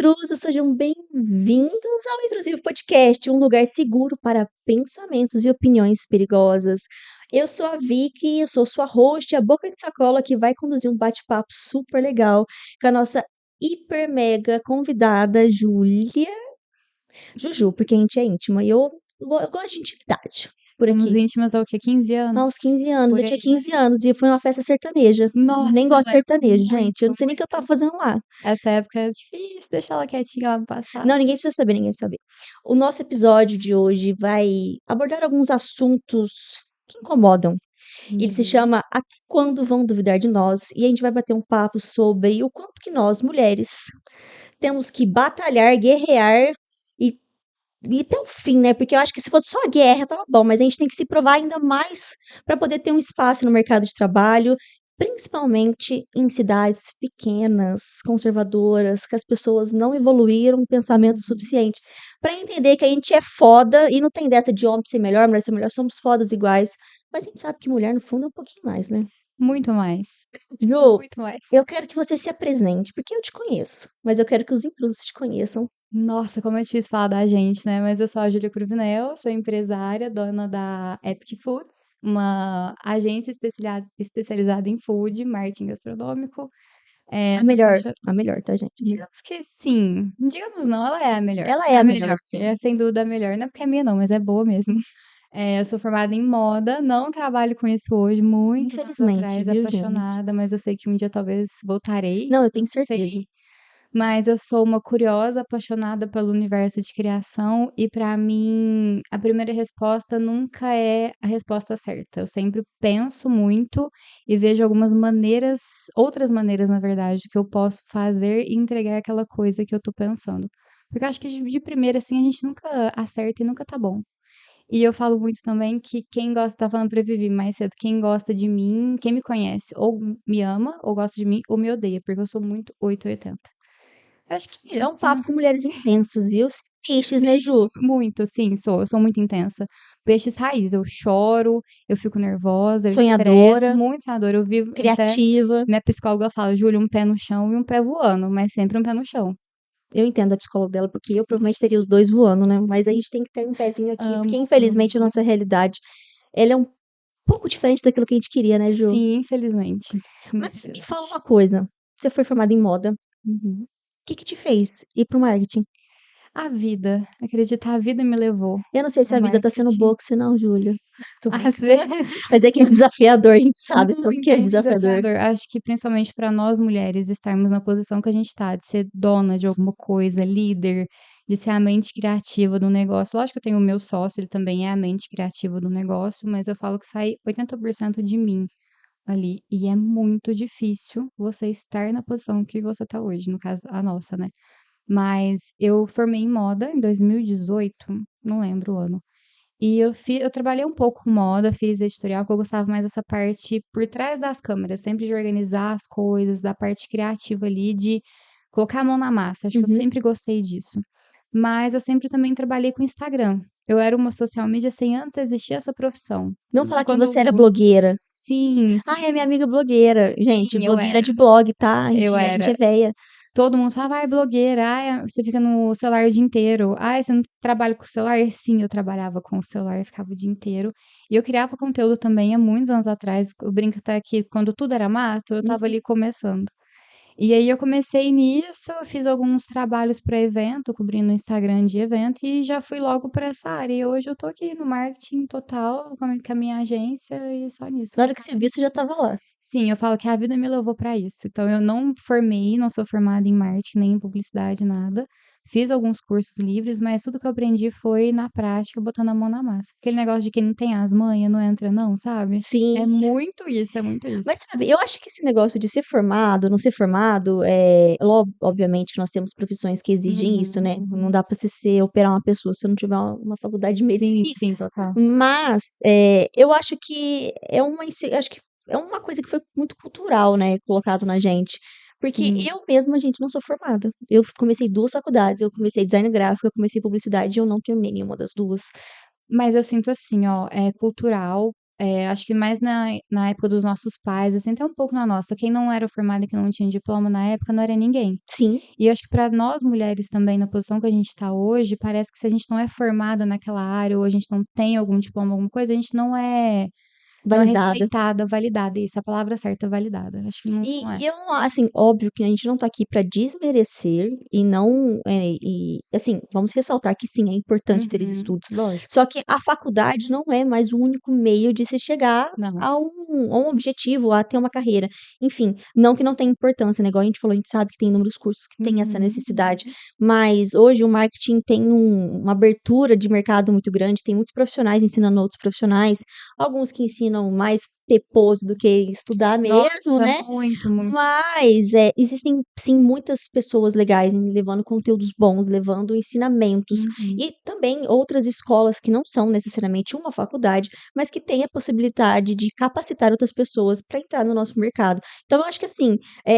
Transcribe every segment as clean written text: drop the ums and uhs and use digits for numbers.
intrusos, sejam bem-vindos ao Intrusivo Podcast, um lugar seguro para pensamentos e opiniões perigosas. Eu sou a Vicky, eu sou sua host, a boca de sacola que vai conduzir um bate-papo super legal com a nossa hiper mega convidada, Júlia. Juju, porque a gente é íntima e eu gosto de intimidade por Somos aqui. íntimas há o quê? 15 Há anos? uns 15 anos, Por eu tinha aí, né? 15 anos e fui numa festa sertaneja. Nem Nossa, gosto de eu lembro sertanejo, gente. Eu não muito, sei nem o que eu tava muito. fazendo lá. Essa época era difícil deixar ela quietinha lá no passado. Não, ninguém precisa saber, ninguém precisa saber. O nosso episódio de hoje vai abordar alguns assuntos que incomodam. Ele se Uhum. chama Até Quando Vão Duvidar de Nós? E a gente vai bater um papo sobre o quanto que nós, mulheres, temos que batalhar, guerrear e, e até o fim, né? Porque eu acho que se fosse só a guerra, tava bom, mas a gente tem que se provar ainda mais para poder ter um espaço no mercado de trabalho, principalmente em cidades pequenas, conservadoras, que as pessoas não evoluíram o pensamento Uhum. suficiente para entender que a gente é foda e não tem dessa de homem ser melhor, mulher ser melhor, somos fodas iguais. Mas a gente sabe que mulher, no fundo, é um pouquinho mais, né? Muito mais. Ju, Muito mais. eu quero que você se apresente, porque eu te conheço, mas eu quero que os intrusos te conheçam. Nossa, como é difícil falar da gente, né? Mas eu sou a Júlia Cruvinel, sou empresária, dona da Epic Foods, uma agência especializada em food, marketing gastronômico. A melhor, tá, gente? Digamos que sim. Digamos não, ela é a melhor. Ela É é a a melhor, melhor. sim. É sem dúvida a melhor. Não é porque é minha, não, mas é boa mesmo. Eu sou formada em moda, não trabalho com isso hoje, muitos anos Infelizmente, atrás, viu, gente? apaixonada, mas eu sei que um dia talvez voltarei. Não, eu tenho Não certeza. sei. Mas eu sou uma curiosa, apaixonada pelo universo de criação e para mim a primeira resposta nunca é a resposta certa. Eu sempre penso muito e vejo algumas maneiras, outras maneiras, na verdade, que eu posso fazer e entregar aquela coisa que eu tô pensando. Porque eu acho que de primeira, assim, a gente nunca acerta e nunca tá bom. E eu falo muito também que quem gosta, tá falando pra Vivi mais cedo, quem gosta de mim, quem me conhece, ou me ama, ou gosta de mim, ou me odeia, porque eu sou muito 880. Eu acho que é É um isso. papo com mulheres intensas, viu? Peixes, né, Ju? Muito, sim, sou. Eu sou muito intensa. Peixes raiz, eu choro, eu fico nervosa, eu estresso, Sonhadora, muito sonhadora. Eu vivo até. criativa. Minha psicóloga fala, Júlia, um pé no chão e um pé voando, mas sempre um pé no chão. Eu entendo a psicóloga dela, porque eu provavelmente teria os dois voando, né? Mas a gente tem que ter um pezinho aqui, porque Amo, infelizmente a amo. nossa realidade, ela é um pouco diferente daquilo que a gente queria, né, Ju? Sim, infelizmente. Mas me fala Infelizmente. uma coisa. Você foi formada em moda. O Uhum. que que te fez ir pro marketing? A vida, acredita, a vida me levou Eu não sei se pro a vida tá sendo marketing. boa com você não, Júlia. Tô Às brincando. vezes. Mas é que é desafiador, a gente sabe como que é Muito desafiador. desafiador. Acho que principalmente para nós mulheres estarmos na posição que a gente está, de ser dona de alguma coisa, líder, de ser a mente criativa do negócio. Lógico que eu tenho o meu sócio, ele também é a mente criativa do negócio, mas eu falo que sai 80% de mim ali. E é muito difícil você estar na posição que você está hoje, no caso, a nossa, né? Mas eu formei em moda em 2018, não lembro o ano. E eu trabalhei um pouco com moda, fiz editorial, porque eu gostava mais dessa parte por trás das câmeras, sempre de organizar as coisas, da parte criativa ali, de colocar a mão na massa. Acho que eu Uhum. sempre gostei disso. Mas eu sempre também trabalhei com Instagram. Eu era uma social media sem antes existir essa profissão. Não falar que você era Quando. blogueira. Sim, Ai, é minha sim, amiga blogueira. Gente, sim, eu blogueira era. de blog, tá? Eu A gente é era. véia. Todo mundo falava, ai, blogueira, ai, você fica no celular o dia inteiro. Ai, você não trabalha com o celular? Sim, eu trabalhava com o celular, ficava o dia inteiro. E eu criava conteúdo também há muitos anos atrás. Eu brinco até que quando tudo era mato, eu tava Uhum. ali começando. E aí eu comecei nisso, fiz alguns trabalhos para evento, cobrindo o Instagram de evento e já fui logo para essa área. E hoje eu tô aqui no marketing total com a minha agência e só nisso, Na hora que focada você viu, você já nisso. tava lá. Sim, eu falo que a vida me levou para isso. Então eu não formei, não sou formada em marketing, nem em publicidade, nada. Fiz alguns cursos livres, mas tudo que eu aprendi foi na prática, botando a mão na massa. Aquele negócio de quem não tem as manhas não entra não, sabe? É Sim. muito isso, é muito isso. Mas sabe, eu acho que esse negócio de ser formado, não ser formado, obviamente que nós temos profissões que exigem isso, Uhum, né? Não uhum. dá pra você operar uma pessoa se não tiver uma faculdade de Sim, medicina. sim, total. Mas eu acho que acho que é uma coisa que foi muito cultural, né? Colocado na gente. Porque Sim. eu mesma, gente, não sou formada. Eu comecei duas faculdades. Eu comecei design gráfico, eu comecei publicidade e eu não terminei nenhuma das duas. Mas eu sinto assim, ó, é cultural, acho que mais na época dos nossos pais, assim, até um pouco na nossa. Quem não era formado e que não tinha diploma na época não era ninguém. Sim, E eu acho que para nós mulheres também, na posição que a gente está hoje, parece que se a gente não é formada naquela área ou a gente não tem algum diploma, alguma coisa, a gente não é validada. respeitada, validada. Isso, a palavra certa, validada. Acho que não é. E eu não, assim, óbvio que a gente não tá aqui pra desmerecer e não, assim, vamos ressaltar que sim, é importante ter esses Uhum, estudos. lógico. Só que a faculdade não é mais o único meio de se chegar Não. a um objetivo, a ter uma carreira. Enfim, não que não tenha importância, né? Igual a gente falou, a gente sabe que tem inúmeros cursos que têm essa Uhum. necessidade, mas hoje o marketing tem uma abertura de mercado muito grande, tem muitos profissionais ensinando outros profissionais, alguns que ensinam mais ter pose do que estudar mesmo, Nossa, né? muito, muito. Mas, existem sim muitas pessoas legais levando conteúdos bons, levando ensinamentos, Uhum. e também outras escolas que não são necessariamente uma faculdade, mas que têm a possibilidade de capacitar outras pessoas para entrar no nosso mercado. Então eu acho que assim,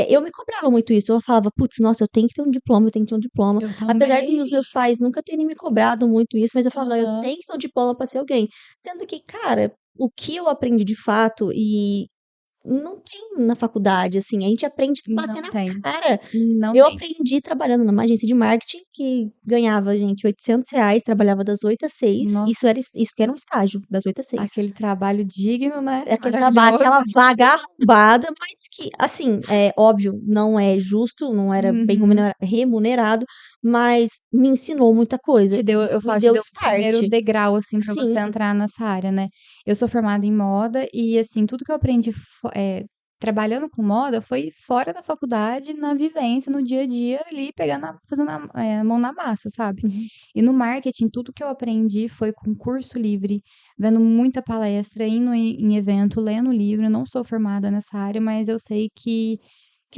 eu me cobrava muito isso, eu falava: "Putz, nossa, eu tenho que ter um diploma, eu tenho que ter um diploma", Eu apesar também. dos meus pais nunca terem me cobrado muito isso, mas eu falava: "Não, eu Aham. tenho que ter um diploma para ser alguém", sendo que, cara, o que eu aprendi de fato e não tem na faculdade, assim, a gente aprende Não batendo a tem, cara. não Eu tem. aprendi trabalhando numa agência de marketing que ganhava, gente, R$ 800, trabalhava das 8 às 6, isso que era Nossa, um estágio, das 8 às 6. aquele trabalho digno, né, É aquele trabalho, maravilhoso. aquela vaga arrombada, mas que, assim, é óbvio, não é justo, não era bem Uhum. remunerado, mas me ensinou muita coisa, Eu me falo, te deu deu o start. primeiro degrau, assim, pra Sim, você entrar nessa área, né. Eu sou formada em moda e, assim, tudo que eu aprendi trabalhando com moda foi fora da faculdade, na vivência, no dia a dia ali, pegando fazendo a mão na massa, sabe. uhum, E no marketing, tudo que eu aprendi foi com curso livre, vendo muita palestra, indo em evento, lendo livro. Eu não sou formada nessa área, mas eu sei que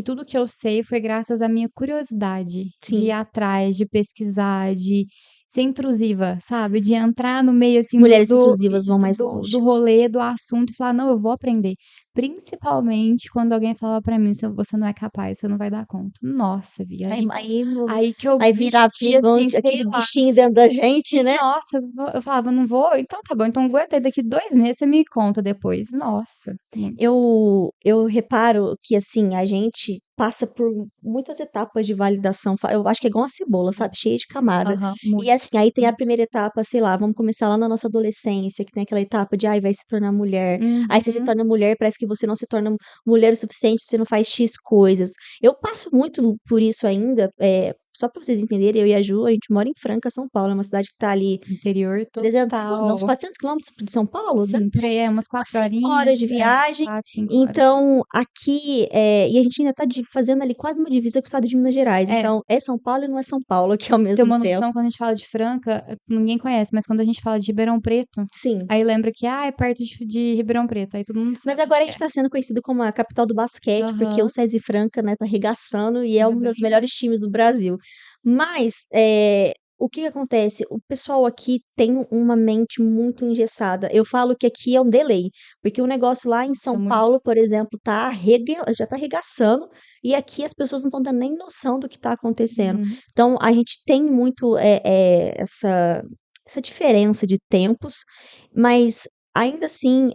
tudo que eu sei foi graças à minha curiosidade de ir sim. atrás, de pesquisar, de ser intrusiva, sabe? De entrar no meio, assim, do Mulheres do inclusivas vão isso, mais do longe. rolê, do assunto e falar: "Não, eu vou aprender". Principalmente quando alguém fala pra mim: "Se você não é capaz, você não vai dar conta". Nossa, Vi, Aí aí aí que eu aí virava vestia, assim, sei aquele lá. bichinho dentro da gente, Sim, né. nossa, eu falava: "Não vou? Então tá bom, então aguenta aí, daqui 2 meses você me conta depois". Nossa, muito. Eu reparo que, assim, a gente passa por muitas etapas de validação, eu acho que é igual uma cebola, Sim. sabe, cheia de camada. Aham, E, muito, assim, aí tem a muito. primeira etapa, sei lá, vamos começar lá na nossa adolescência, que tem aquela etapa de: "Ai, vai se tornar mulher". Aí você se Uhum. torna mulher, parece que você não se torna mulher o suficiente se você não faz "X" coisas. Eu passo muito por isso ainda, só pra vocês entenderem, eu e a Ju, a gente mora em Franca, São Paulo, é uma cidade que tá ali Interior 300 uns total. 400 quilômetros de São Paulo, Sim, por aí, é umas umas 4 5 horas horinhas, de viagem. 4, 5 horas. Então, aqui, e a gente ainda tá fazendo ali quase uma divisa com o estado de Minas Gerais. É, Então, é São Paulo e não é São Paulo aqui ao ter mesmo uma tempo. noção, quando a gente fala de Franca, ninguém conhece, mas quando a gente fala de Ribeirão Preto, Sim. aí lembra que, é perto de Ribeirão Preto, aí todo mundo Mas sabe onde agora a que gente é. tá sendo conhecido como a capital do basquete, porque o Aham, SESI Franca, né, tá arregaçando e é ainda um dos bem, né. melhores times do Brasil. Mas, o que que acontece? O pessoal aqui tem uma mente muito engessada. Eu falo que aqui é um delay, porque o negócio lá em Isso São é muito. Paulo, por exemplo, já tá arregaçando, e aqui as pessoas não estão tendo nem noção do que tá acontecendo. Uhum. Então, a gente tem muito, essa diferença de tempos, mas ainda assim,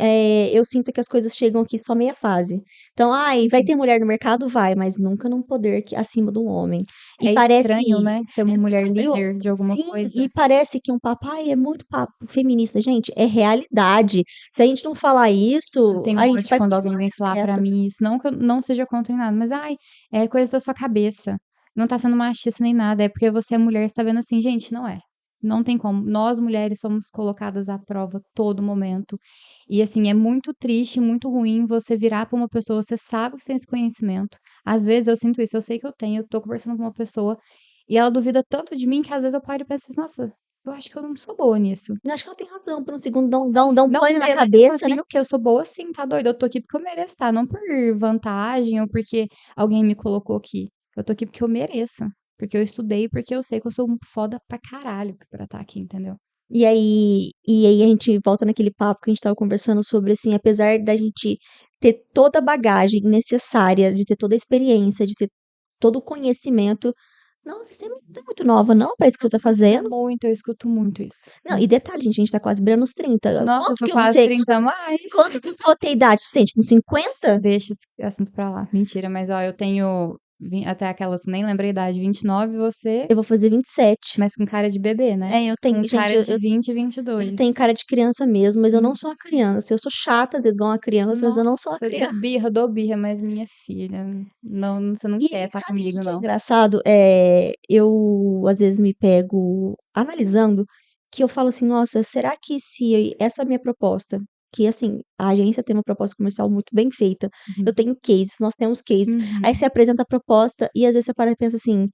eu sinto que as coisas chegam aqui só meia fase. Então, ai, vai Sim. ter mulher no mercado? Vai, mas nunca num poder acima de um homem. E É parece estranho, né, ter uma mulher eu líder de alguma sim, coisa. e parece que um papo: "Ai, é muito papo feminista". Gente, é realidade. Se a gente não falar Eu isso, tenho a gente ódio vai quando alguém continuar vem desse falar pra teto. mim isso, não que eu não seja contra em nada, mas: "Ai, é coisa da sua cabeça, não tá sendo machista nem nada, é porque você é mulher, você tá vendo assim". Gente, não é. Não tem como. Nós mulheres somos colocadas à prova todo momento. E, assim, é muito triste, muito ruim você virar pra uma pessoa, você sabe que você tem esse conhecimento. Às vezes eu sinto isso, eu sei que eu tenho, eu tô conversando com uma pessoa e ela duvida tanto de mim que às vezes eu paro e penso assim: "Nossa, eu acho que eu não sou boa nisso". Eu acho que ela tem razão, por um segundo dá um Não, pane na mas eu falo cabeça, né. assim: "O quê? Eu sou boa sim, tá doido? Eu tô aqui porque eu mereço estar, não por vantagem ou porque alguém me colocou aqui. Eu tô aqui porque eu mereço, porque eu estudei, porque eu sei que eu sou foda pra caralho pra estar aqui", entendeu? E aí a gente volta naquele papo que a gente estava conversando sobre, assim, apesar da gente ter toda a bagagem necessária, de ter toda a experiência, de ter todo o conhecimento, Nossa, você não é muito nova não pra isso que você tá fazendo. Muito, eu escuto muito isso, Não, e muito. detalhe, gente, a gente tá quase beirando os 30. Nossa, eu sou quase 30 a mais. Quanto que eu vou ter idade suficiente? Com 50? Deixa esse assunto pra lá. Mentira, mas ó, eu tenho até aquelas, nem lembro a idade, 29, você, Eu vou fazer 27. mas com cara de bebê, né? É, eu tenho, Com gente, cara de 20 e eu 22. tenho cara de criança mesmo, mas eu não Hum, sou uma criança. Eu sou chata, às vezes, igual uma criança, mas eu não sou uma Nossa, criança. dou birra, mas minha filha, não, você não quer E estar sabe o que comigo, que é não. engraçado? Eu, às vezes, me pego analisando que eu falo assim, nossa, será que se essa minha proposta, que, assim, a agência tem uma proposta comercial muito bem feita, eu Uhum. tenho cases, nós temos cases, aí você Uhum. apresenta a proposta e, às vezes, você para e pensa assim,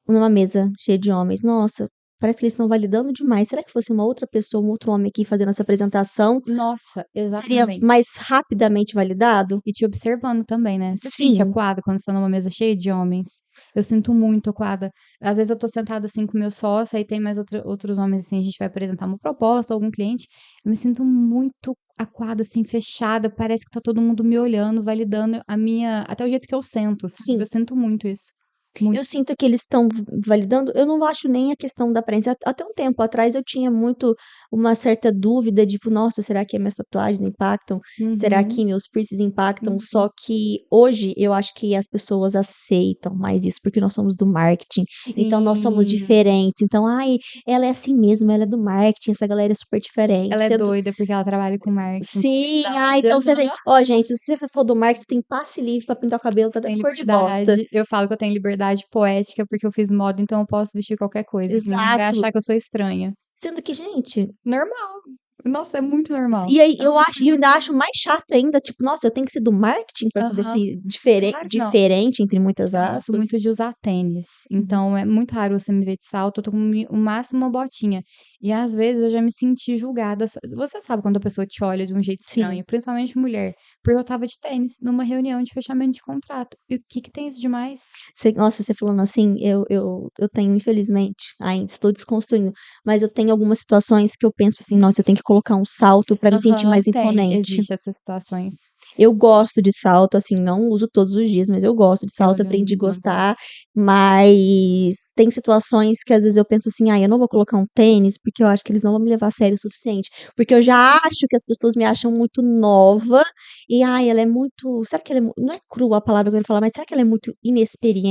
numa mesa cheia de homens, nossa, parece que eles estão validando demais. Será que fosse uma outra pessoa, um outro homem aqui fazendo essa apresentação, Nossa, seria mais exatamente. rapidamente validado? E te observando também, né. Você se sente Sim, acuada quando você tá numa mesa cheia de homens? Eu sinto muito acuada. Às vezes eu tô sentada, assim, com o meu sócio, aí tem mais outros homens, assim, a gente vai apresentar uma proposta, algum cliente, eu me sinto muito acuada, assim, fechada, parece que tá todo mundo me olhando, validando a minha até o jeito que eu sento, sabe. sim. Eu sinto muito isso, Eu muito. sinto que eles estão validando, eu não acho nem a questão da aparência. Até um tempo atrás eu tinha muito uma certa dúvida, tipo, nossa, será que minhas tatuagens impactam? Será que Uhum, meus piercings impactam? Só uhum. que hoje eu acho que as pessoas aceitam mais isso, porque nós somos do marketing, então nós somos Sim, diferentes. Então, ai, ela é assim mesmo, ela é do marketing, essa galera é super diferente. ela é Sendo doida porque ela trabalha com marketing, sim, publicidade. então você tem, Aham. ó, gente, se você for do marketing, você tem passe livre pra pintar o cabelo, tá Você da tem cor de bosta. liberdade. Eu falo que eu tenho liberdade poética, porque eu fiz moda, então eu posso vestir qualquer coisa, assim, ninguém vai Exato. achar que eu sou estranha. Sendo que, gente, Normal. Nossa, é muito normal. e aí É muito e eu ainda acho mais chato ainda, tipo, nossa, eu tenho que ser do marketing pra poder aham. ser Claro, não. diferente, entre muitas Eu gosto aspas. muito de usar tênis, Uhum. então é muito raro você me ver de salto, eu tô com o máximo uma botinha. E às vezes eu já me senti julgada, você sabe quando a pessoa te olha de um jeito Sim. estranho, principalmente mulher, porque eu estava de tênis numa reunião de fechamento de contrato. E o que que tem isso de mais? Nossa, você falando assim, eu tenho, infelizmente, ainda estou desconstruindo, mas eu tenho algumas situações que eu penso assim, nossa, eu tenho que colocar um salto pra me sentir Aham, mais tem, imponente. existe essas situações. Eu gosto de salto, assim, não uso todos os dias, mas eu gosto de Eu salto, aprendi a não gostar, gosto. mas tem situações que às vezes eu penso assim, ai, eu não vou colocar um tênis, porque eu acho que eles não vão me levar a sério o suficiente, porque eu já acho que as pessoas me acham muito nova, e ai, ela é muito, será que ela é, não é crua a palavra que eu quero falar, mas será que ela é muito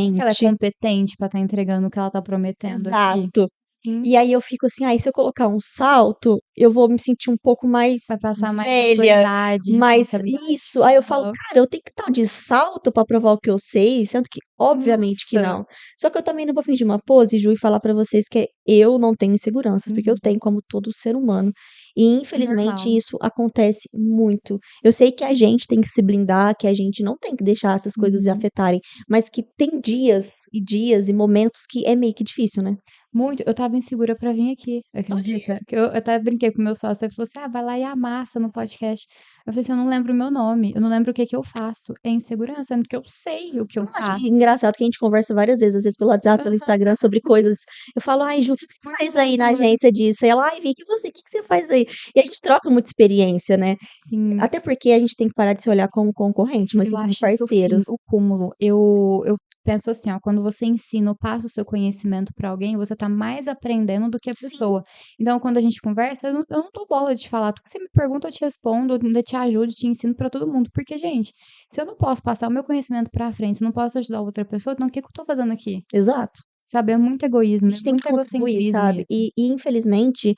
Será que ela é inexperiente? competente pra estar entregando o que ela tá prometendo aqui? Exato. Sim, E aí eu fico assim: "Ai, se eu colocar um salto, eu vou me sentir um pouco mais vai passar mais velha, autoridade, mais responsabilidade. isso". Aí eu falo: Aham. "Cara, eu tenho que estar de salto pra provar o que eu sei", sendo que obviamente que Nossa. não. Só que eu também não vou fingir uma pose, Ju, e falar pra vocês que eu não tenho inseguranças, porque eu Uhum. tenho como todo ser humano. E É infelizmente normal. isso acontece muito. Eu sei que a gente tem que se blindar, que a gente não tem que deixar essas coisas Uhum. afetarem, mas que tem dias e momentos que é meio que difícil, né. Muito. Eu estava insegura pra vir aqui, acredita? Que eu até brinquei com o meu sócio, ele falou assim: "Ah, vai lá e amassa no podcast". Eu falei assim: "Eu não lembro o meu nome, eu não lembro o que que eu faço". É insegurança, sendo que eu sei o que eu Eu acho que é faço. engraçado que a gente conversa várias vezes, às vezes pelo WhatsApp, pelo Aham. Instagram, sobre coisas. Eu falo: "Ai, Ju, o que que você Por faz aí na favor. agência disso?" Aí ela: "Ai, Vi, que você, o que que você faz aí?" E a gente troca muita experiência, né. Sim. Até porque a gente tem que parar de se olhar como concorrente, mas Eu sim como acho isso o fim, parceiros. o cúmulo. Eu penso assim, ó, quando você ensina ou passa o seu conhecimento pra alguém, você tá mais aprendendo do que a Sim, pessoa. Então, quando a gente conversa, eu não dou bola de falar, tudo que você me pergunta eu te respondo, eu ainda te ajudo, te ensino pra todo mundo. Porque, gente, se eu não posso passar o meu conhecimento pra frente, se eu não posso ajudar outra pessoa, então o que que eu tô fazendo aqui? exato. Sabe, é muito A egoísmo, é gente tem que muito contribuir, egocentrismo sabe. isso. E infelizmente,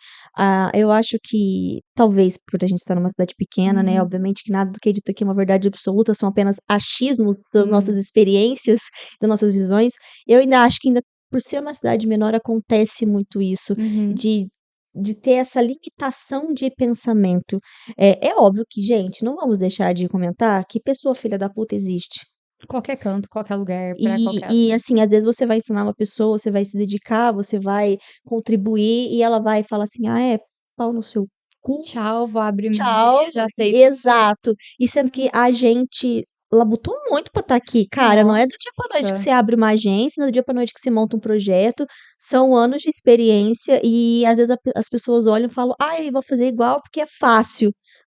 eu acho que talvez por a gente estar numa cidade pequena, né, Uhum. obviamente que nada do que é dito aqui é uma verdade absoluta, são apenas achismos das Sim. nossas experiências, das nossas visões. Eu ainda acho que ainda por ser uma cidade menor acontece muito isso, Uhum. de ter essa limitação de pensamento. É óbvio que, gente, não vamos deixar de comentar que pessoa filha da puta existe. Qualquer canto, qualquer lugar, pra E qualquer e, assunto. assim, às vezes você vai ensinar uma pessoa, você vai se dedicar, você vai contribuir e ela vai falar assim: "Ah, é? Pau no seu cu, Tchau, vou abrir minha tchau". empresa, já sei tudo. Exato. E sendo que a gente labutou muito pra estar aqui. Cara, não é do dia pra noite que Nossa. você abre uma agência, não é do dia pra noite que você monta um projeto, são anos de experiência e às vezes as pessoas olham e falam: "Ai, vou fazer igual porque é fácil".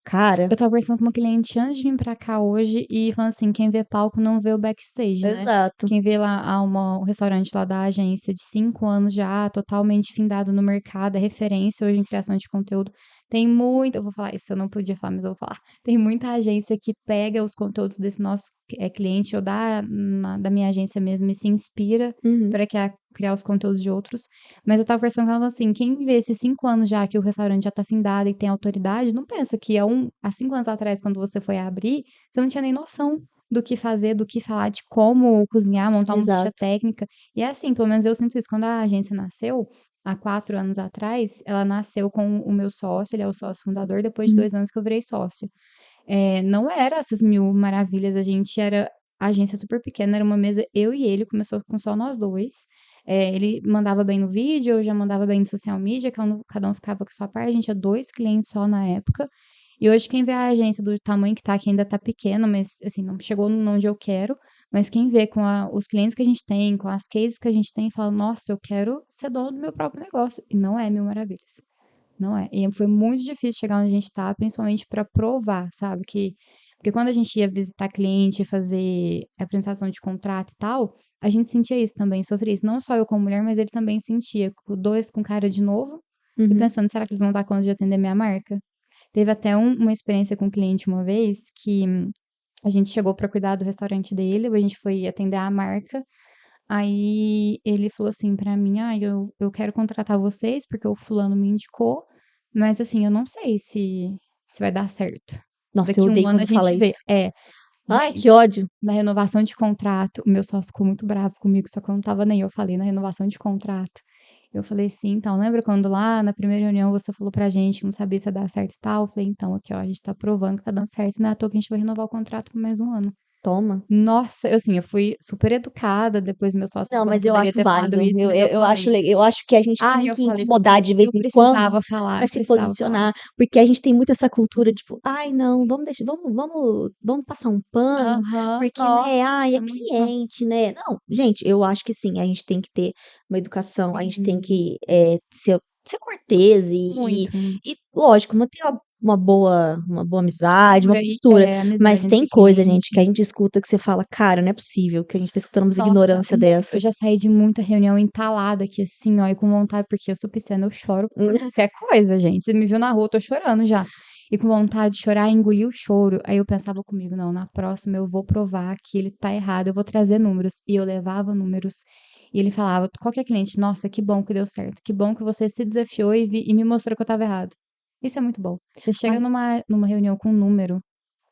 Cara, Eu estava conversando com uma cliente antes de vir pra cá hoje e falando assim, quem vê palco não vê o backstage, né? exato. Quem vê lá um restaurante lá da agência de 5 anos já, totalmente findado no mercado, é referência hoje em criação de conteúdo. Tem muito, eu vou falar isso, eu não podia falar, mas eu vou falar. Tem muita agência que pega os conteúdos desse nosso cliente ou da minha agência mesmo e se inspira Uhum, para criar os conteúdos de outros. Mas eu tava conversando com ela assim, quem vê esses 5 anos já que o restaurante já tá findado e tem autoridade, não pensa que há 5 anos atrás, quando você foi abrir, você não tinha nem noção do que fazer, do que falar, de como cozinhar, montar uma ficha exato. técnica. E é assim, pelo menos eu sinto isso. Quando a agência nasceu, há 4 anos atrás, ela nasceu com o meu sócio, ele é o sócio fundador, depois de Uhum, 2 anos que eu virei sócio. Não era essas mil maravilhas, a gente era a agência super pequena, era uma mesa eu e ele, começou com só nós dois. Ele mandava bem no vídeo, eu já mandava bem no social media, cada um ficava com sua parte, a gente tinha 2 clientes só na época. E hoje quem vê a agência do tamanho que tá, que ainda tá pequena, mas assim, não chegou onde eu quero, mas quem vê com os clientes que a gente tem, com as cases que a gente tem, fala, nossa, eu quero ser dono do meu próprio negócio. E não é mil maravilhas. Não é. E foi muito difícil chegar onde a gente tá, principalmente para provar, sabe? Porque quando a gente ia visitar cliente, fazer apresentação de contrato e tal, a gente sentia isso também, sofria isso. Não só eu como mulher, mas ele também sentia. Dois com cara de novo e uhum. pensando, será que eles vão dar conta de atender minha marca? Teve até uma experiência com um cliente uma vez que a gente chegou para cuidar do restaurante dele, a gente foi atender a marca. Aí ele falou assim pra mim: ah, eu quero contratar vocês porque o fulano me indicou, mas assim, eu não sei se vai dar certo. Nossa, eu Daqui um odeio ano a quando fala gente isso. vê. É, Ai, gente, que ódio. na renovação de contrato, o meu sócio ficou muito bravo comigo, só que eu não tava nem. Eu falei na renovação de contrato. Eu falei assim, então, lembra quando lá na primeira reunião você falou pra gente que não sabia se ia dar certo e tal? Eu falei, então, aqui ó, a gente tá provando que tá dando certo, não é à toa que a gente vai renovar o contrato por mais um ano. Toma. Nossa, assim, eu fui super educada, depois meu sócio Não, falou que eu não mas eu acho poderia ter falado válido. isso, mas eu falei. Eu acho que a gente Ah, tem eu que falei, incomodar de vez eu em quando precisava falar, para eu se precisava falar. posicionar, porque a gente tem muito essa cultura, tipo, ai, não, vamos deixar, vamos passar um pano, Aham, porque, né, nossa, ai, é muito. cliente, né? Não, gente, eu acho que sim, a gente tem que ter uma educação, a gente tem Sim, que ser cortês muito, muito. e, lógico, manter uma boa amizade, uma Postura e postura. Mas amizade tem entre coisa, gente, que cliente. a gente escuta que você fala, cara, não é possível que a gente tá escutando umas Nossa, ignorância muito. dessa. Eu já saí de muita reunião entalada aqui, assim, ó, e com vontade, porque eu sou pisciana, eu choro por qualquer coisa, gente. Você me viu na rua, eu tô chorando já. E com vontade de chorar, engolir o choro. Aí eu pensava comigo, não, na próxima eu vou provar que ele tá errado, eu vou trazer números. E eu levava números. E ele falava, qualquer cliente, nossa, que bom que deu certo, que bom que você se desafiou e me mostrou que eu tava errado. Isso é muito bom. Você chega Ai, numa reunião com um número,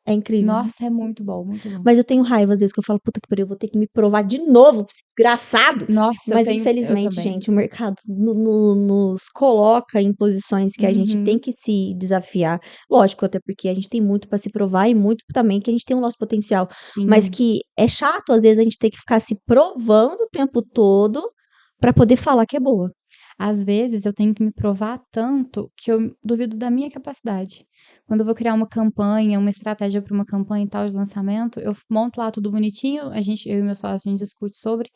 é incrível. nossa, é muito bom, muito bom. Mas eu tenho raiva às vezes que eu falo, puta que pariu, eu vou ter que me provar de novo, pra esse desgraçado. Nossa, Mas eu infelizmente, também. gente, o mercado nos coloca em posições que a gente tem Uhum. que se desafiar. Lógico, até porque a gente tem muito para se provar e muito também que a gente tem o nosso potencial. Mas Sim. que é chato às vezes a gente ter que ficar se provando o tempo todo para poder falar que é boa. Às vezes eu tenho que me provar tanto que eu duvido da minha capacidade. Quando eu vou criar uma campanha, uma estratégia para uma campanha e tal de lançamento, eu monto lá tudo bonitinho, eu e meu sócio, a gente discute sobre.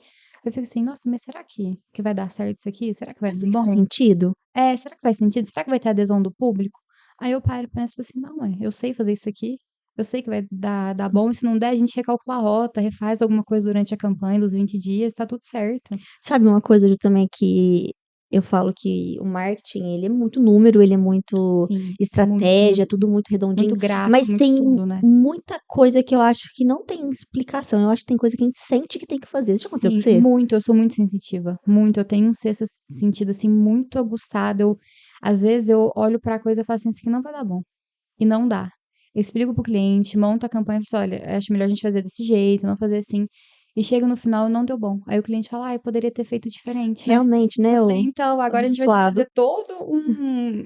Eu fico assim, nossa, mas será que vai dar certo isso aqui? Será que vai Isso dar aqui faz bom? sentido? Será que faz sentido? Será que vai ter adesão do público? Aí eu paro e penso assim, não, eu sei fazer isso aqui. Eu sei que vai dar bom, e se não der, a gente recalcula a rota, refaz alguma coisa durante a campanha dos 20 dias, tá tudo certo. Sabe uma coisa Ju, também que eu falo que o marketing, ele é muito número, ele é muito Sim, muito, estratégia, é muito, tudo muito redondinho, muito gráfico, mas muito tem tudo, né? muita coisa que eu acho que não tem explicação. Eu acho que tem coisa que a gente sente que tem que fazer. Isso já aconteceu com Sim, você? muito, eu sou muito sensitiva, muito, eu tenho um sexto sentido, assim, muito aguçado, às vezes eu olho pra coisa e falo assim, isso aqui não vai dar bom, e não dá. Eu explico pro cliente, monto a campanha e falo assim, olha, acho melhor a gente fazer desse jeito, não fazer assim, e chega no final e não deu bom. Aí o cliente fala, eu poderia ter feito diferente, né? Realmente, né, Eu falei, o então, agora a gente vai ter que abençoado. fazer todo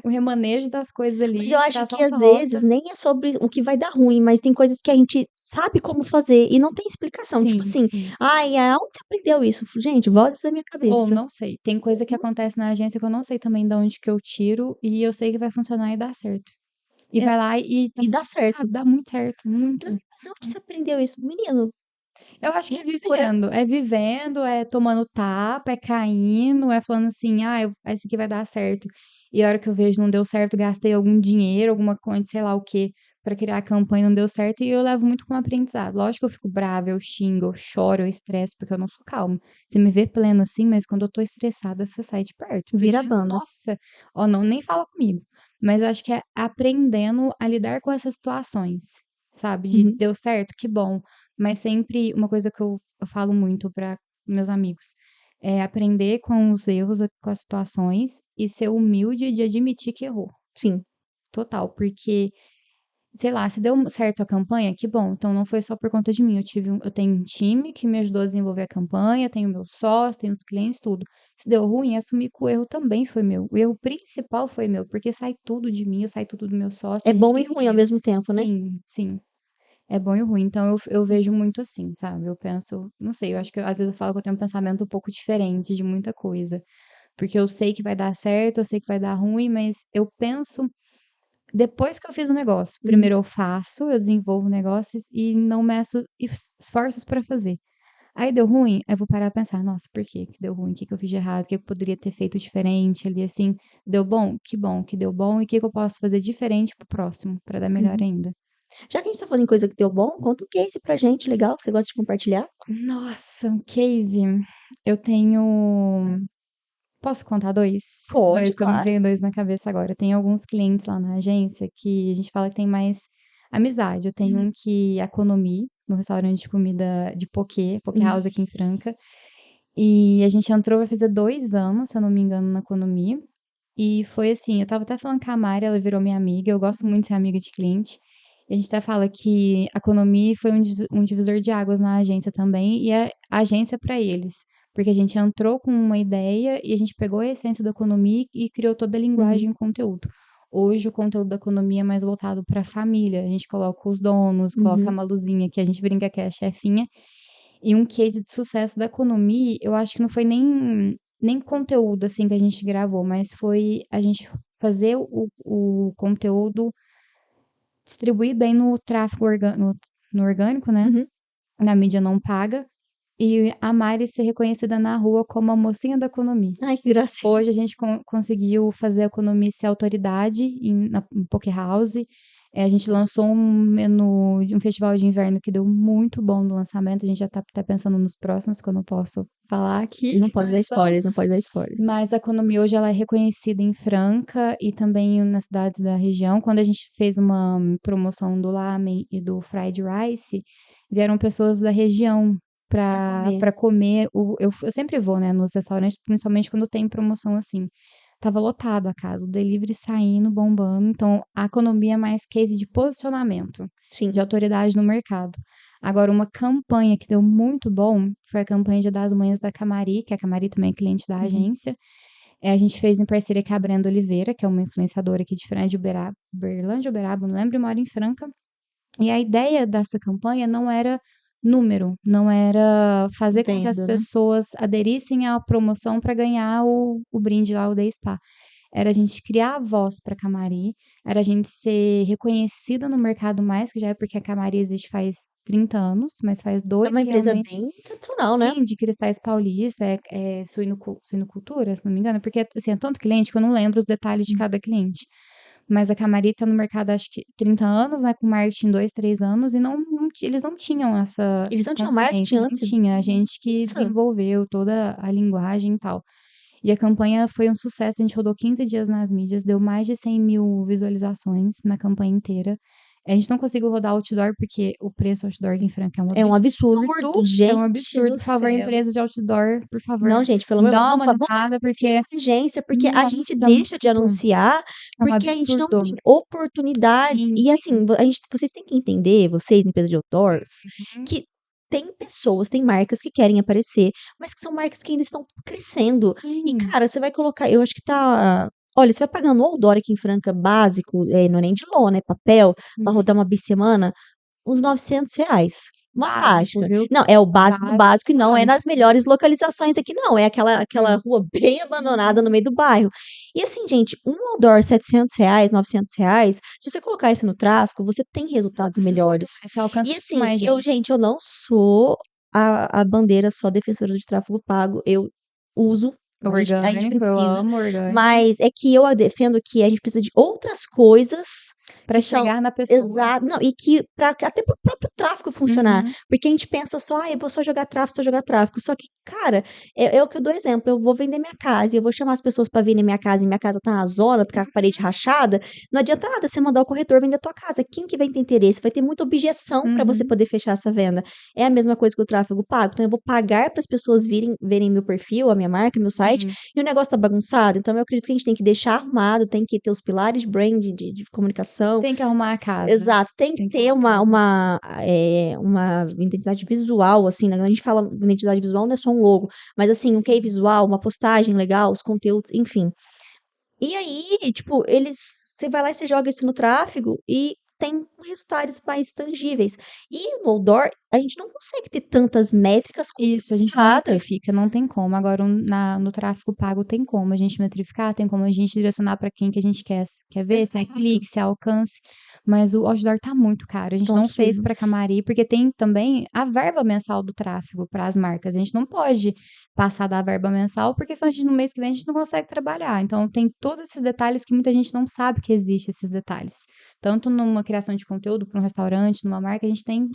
um remanejo das coisas Mas eu ali, acho que criação às da vezes rota. nem é sobre o que vai dar ruim, mas tem coisas que a gente sabe como fazer e não tem explicação. Tipo Sim, assim, sim. ai, aonde você aprendeu isso? Gente, vozes da minha Ou cabeça. não sei. Tem coisa que acontece na agência que eu não sei também de onde que eu tiro e eu sei que vai funcionar e dar certo. E É, vai lá e tá e dá tudo certo. certo, dá muito certo, muito. Mas onde você aprendeu isso? Menino, Eu acho que procura. é vivendo, é tomando tapa, é caindo, é falando assim, esse aqui vai dar certo. e a hora que eu vejo não deu certo, gastei algum dinheiro, alguma coisa, sei lá o quê, pra criar a campanha, não deu certo, e eu levo muito como aprendizado. Lógico que eu fico brava, eu xingo, eu choro, eu estresso, porque eu não sou calma. Você me vê plena assim, mas quando eu tô estressada, você sai de perto, Vira porque, a banda. nossa, ó, não, nem fala comigo. Mas eu acho que é aprendendo a lidar com essas situações, sabe? De Uhum. deu certo, que bom. Mas sempre uma coisa que eu falo muito para meus amigos é aprender com os erros, com as situações e ser humilde de admitir que errou. Sim. Total, porque, sei lá, se deu certo a campanha, que bom. Então não foi só por conta de mim. Eu tenho um time que me ajudou a desenvolver a campanha, tenho meu sócio, tenho os clientes, tudo. Se deu ruim, assumir que o erro também foi meu. O erro principal foi meu, porque sai tudo de mim, sai tudo do meu sócio, É a gente bom e que ruim ao cria. mesmo tempo, né? Sim, sim. É bom e ruim. Então eu vejo muito assim, sabe? Eu penso, não sei, eu acho que às vezes eu falo que eu tenho um pensamento um pouco diferente de muita coisa. Porque eu sei que vai dar certo, eu sei que vai dar ruim, mas eu penso depois que eu fiz o negócio. Uhum. Primeiro eu faço, eu desenvolvo o negócio e não meço esforços para fazer. Aí deu ruim, aí eu vou parar a pensar, nossa, por que que deu ruim? O que que eu fiz de errado? O que eu poderia ter feito diferente ali assim? Deu bom que deu bom e o que que eu posso fazer diferente pro próximo para dar melhor Uhum. ainda. Já que a gente tá falando em coisa que deu bom, conta um case pra gente legal que você gosta de compartilhar. Nossa, um case. Eu tenho. Posso contar dois? Pode, Dois, que eu me claro. veio dois na cabeça agora. Tem alguns clientes lá na agência que a gente fala que tem mais amizade. Eu tenho Uhum. um que é Economy, no restaurante de comida de Poké Uhum. House aqui em Franca. E a gente entrou, vai fazer 2 anos, se eu não me engano, na Economy. E foi assim, eu tava até falando com a Mari, ela virou minha amiga, eu gosto muito de ser amiga de cliente. E a gente até fala que a Economy foi um divisor de águas na agência também, e a agência para eles. Porque a gente entrou com uma ideia e a gente pegou a essência da Economy e criou toda a Uhum. linguagem e conteúdo. Hoje o conteúdo da Economy é mais voltado para a família. A gente coloca os donos, coloca a Uhum. Maluzinha, que a gente brinca que é a chefinha, e um case de sucesso da Economy, eu acho que não foi nem conteúdo, assim, que a gente gravou, mas foi a gente fazer o conteúdo distribuir bem no tráfego no orgânico, né, Uhum. na mídia não paga, e a Mari ser reconhecida na rua como a mocinha da Economy. Ai, que gracinha. Hoje a gente conseguiu fazer a Economy ser autoridade em Poké House. A gente lançou um menu de um festival de inverno que deu muito bom no lançamento. A gente já tá até pensando nos próximos, que eu não posso falar aqui Não pode dar quais são. spoilers, não pode dar spoilers. Mas a Economy hoje ela é reconhecida em Franca e também nas cidades da região. Quando a gente fez uma promoção do lamen e do fried rice, vieram pessoas da região Pra para comer. para comer. Eu sempre vou, né, nos restaurantes, principalmente quando tem promoção assim. Tava lotado a casa, o delivery saindo, bombando. Então, a economia é mais case de posicionamento, de Sim. autoridade no mercado. Agora, uma campanha que deu muito bom foi a campanha Dia das Mães da Camari, que a Camari também é cliente da Uhum. agência. A gente fez em parceria com a Brenda Oliveira, que é uma influenciadora aqui de Franca de Uberaba, Berlândia, Uberaba, não lembro, e mora em Franca. E a ideia dessa campanha não era número, não era fazer com que as Venda, né? pessoas aderissem à promoção para ganhar o brinde lá, o Day Spa. Era a gente criar a voz para a Camari, era a gente ser reconhecida no mercado mais, que já é porque a Camari existe faz 30 anos, mas faz É dois uma que empresa realmente, bem tradicional, né? sim, de cristais paulista, suinocultura, se não me engano, porque assim, é tanto cliente que eu não lembro os detalhes de Hum. cada cliente. Mas a Camari tá no mercado acho que 30 anos, né, com marketing 2, 3 anos, e eles não tinham essa Eles não tinham consciência, marketing não antes? tinha. A gente que Nossa. desenvolveu toda a linguagem e tal. E a campanha foi um sucesso, a gente rodou 15 dias nas mídias, deu mais de 100 mil visualizações na campanha inteira. A gente não conseguiu rodar outdoor, porque o preço outdoor aqui em Franca é um É um absurdo, absurdo, é um gente absurdo. do Por favor, céu. empresas de outdoor, por favor, Não, gente, pelo amor de dá Deus, não, uma vamos olhada, fazer porque, uma agência, porque a gente nossa, deixa de muito, anunciar, é um porque a gente não absurdo. tem oportunidades. Sim, E sim. assim, vocês têm que entender, vocês, empresas de outdoors, Uhum. que tem pessoas, tem marcas que querem aparecer, mas que são marcas que ainda estão crescendo. E, Sim. cara, você vai colocar, eu acho que tá. Olha, você vai pagar no outdoor aqui em Franca básico, não é nem de lona, é papel, pra Uhum. rodar uma bissemana, uns R$ 900. Uma Básico, faixa. viu? Não, é o básico do Básico básico e do não é nas básico. melhores localizações aqui, não. É aquela Hum. rua bem abandonada no meio do bairro. E assim, gente, um outdoor R$ 700, R$ 900, se você colocar isso no tráfego, você tem resultados Nossa, muito melhores. mais, você alcança E muito assim, mais gente. gente, eu não sou a bandeira só defensora de tráfego pago. Eu uso A gente Orgânico, eu precisa. amo orgânico. Mas é que eu defendo que a gente precisa de outras coisas Pra que são chegar na pessoa. exato, não, e que para até para o próprio tráfico funcionar, Uhum, porque a gente pensa só: "Ai, eu vou só jogar tráfico", só que, cara, é o que eu dou exemplo, eu vou vender minha casa e eu vou chamar as pessoas para virem na minha casa e minha casa tá na zona, tá com a parede rachada, não adianta nada você mandar o corretor vender a tua casa, quem que vai ter interesse? Vai ter muita objeção para você uhum. poder fechar essa venda. É a mesma coisa que o tráfego pago, então eu vou pagar para as pessoas virem verem meu perfil, a minha marca, meu site, Sim, e o negócio tá bagunçado, então eu acredito que a gente tem que deixar arrumado, tem que ter os pilares de brand, de comunicação. tem que arrumar a casa. Exato, tem que Tem que ter arrumar a casa. uma identidade visual, assim, né, quando a gente fala identidade visual não é só um logo, mas assim, um key Sim. visual, uma postagem legal, os conteúdos, enfim. E aí, tipo, você vai lá e você joga isso no tráfego e tem resultados mais tangíveis. E no outdoor, a gente não consegue ter tantas métricas Isso, a gente não quantificadas. metrifica, não tem como. Agora, no tráfego pago tem como a gente metrificar, tem como a gente direcionar para quem que a gente quer ver, se é Exato. clique, se é alcance. Mas o outdoor tá muito caro. A Tá gente um não fez absurdo. para Camari, porque tem também a verba mensal do tráfego para as marcas. A gente não pode passar da verba mensal, porque senão no mês que vem a gente não consegue trabalhar. Então, tem todos esses detalhes que muita gente não sabe que existe esses detalhes. Tanto numa criação de conteúdo para um restaurante, numa marca, a gente tem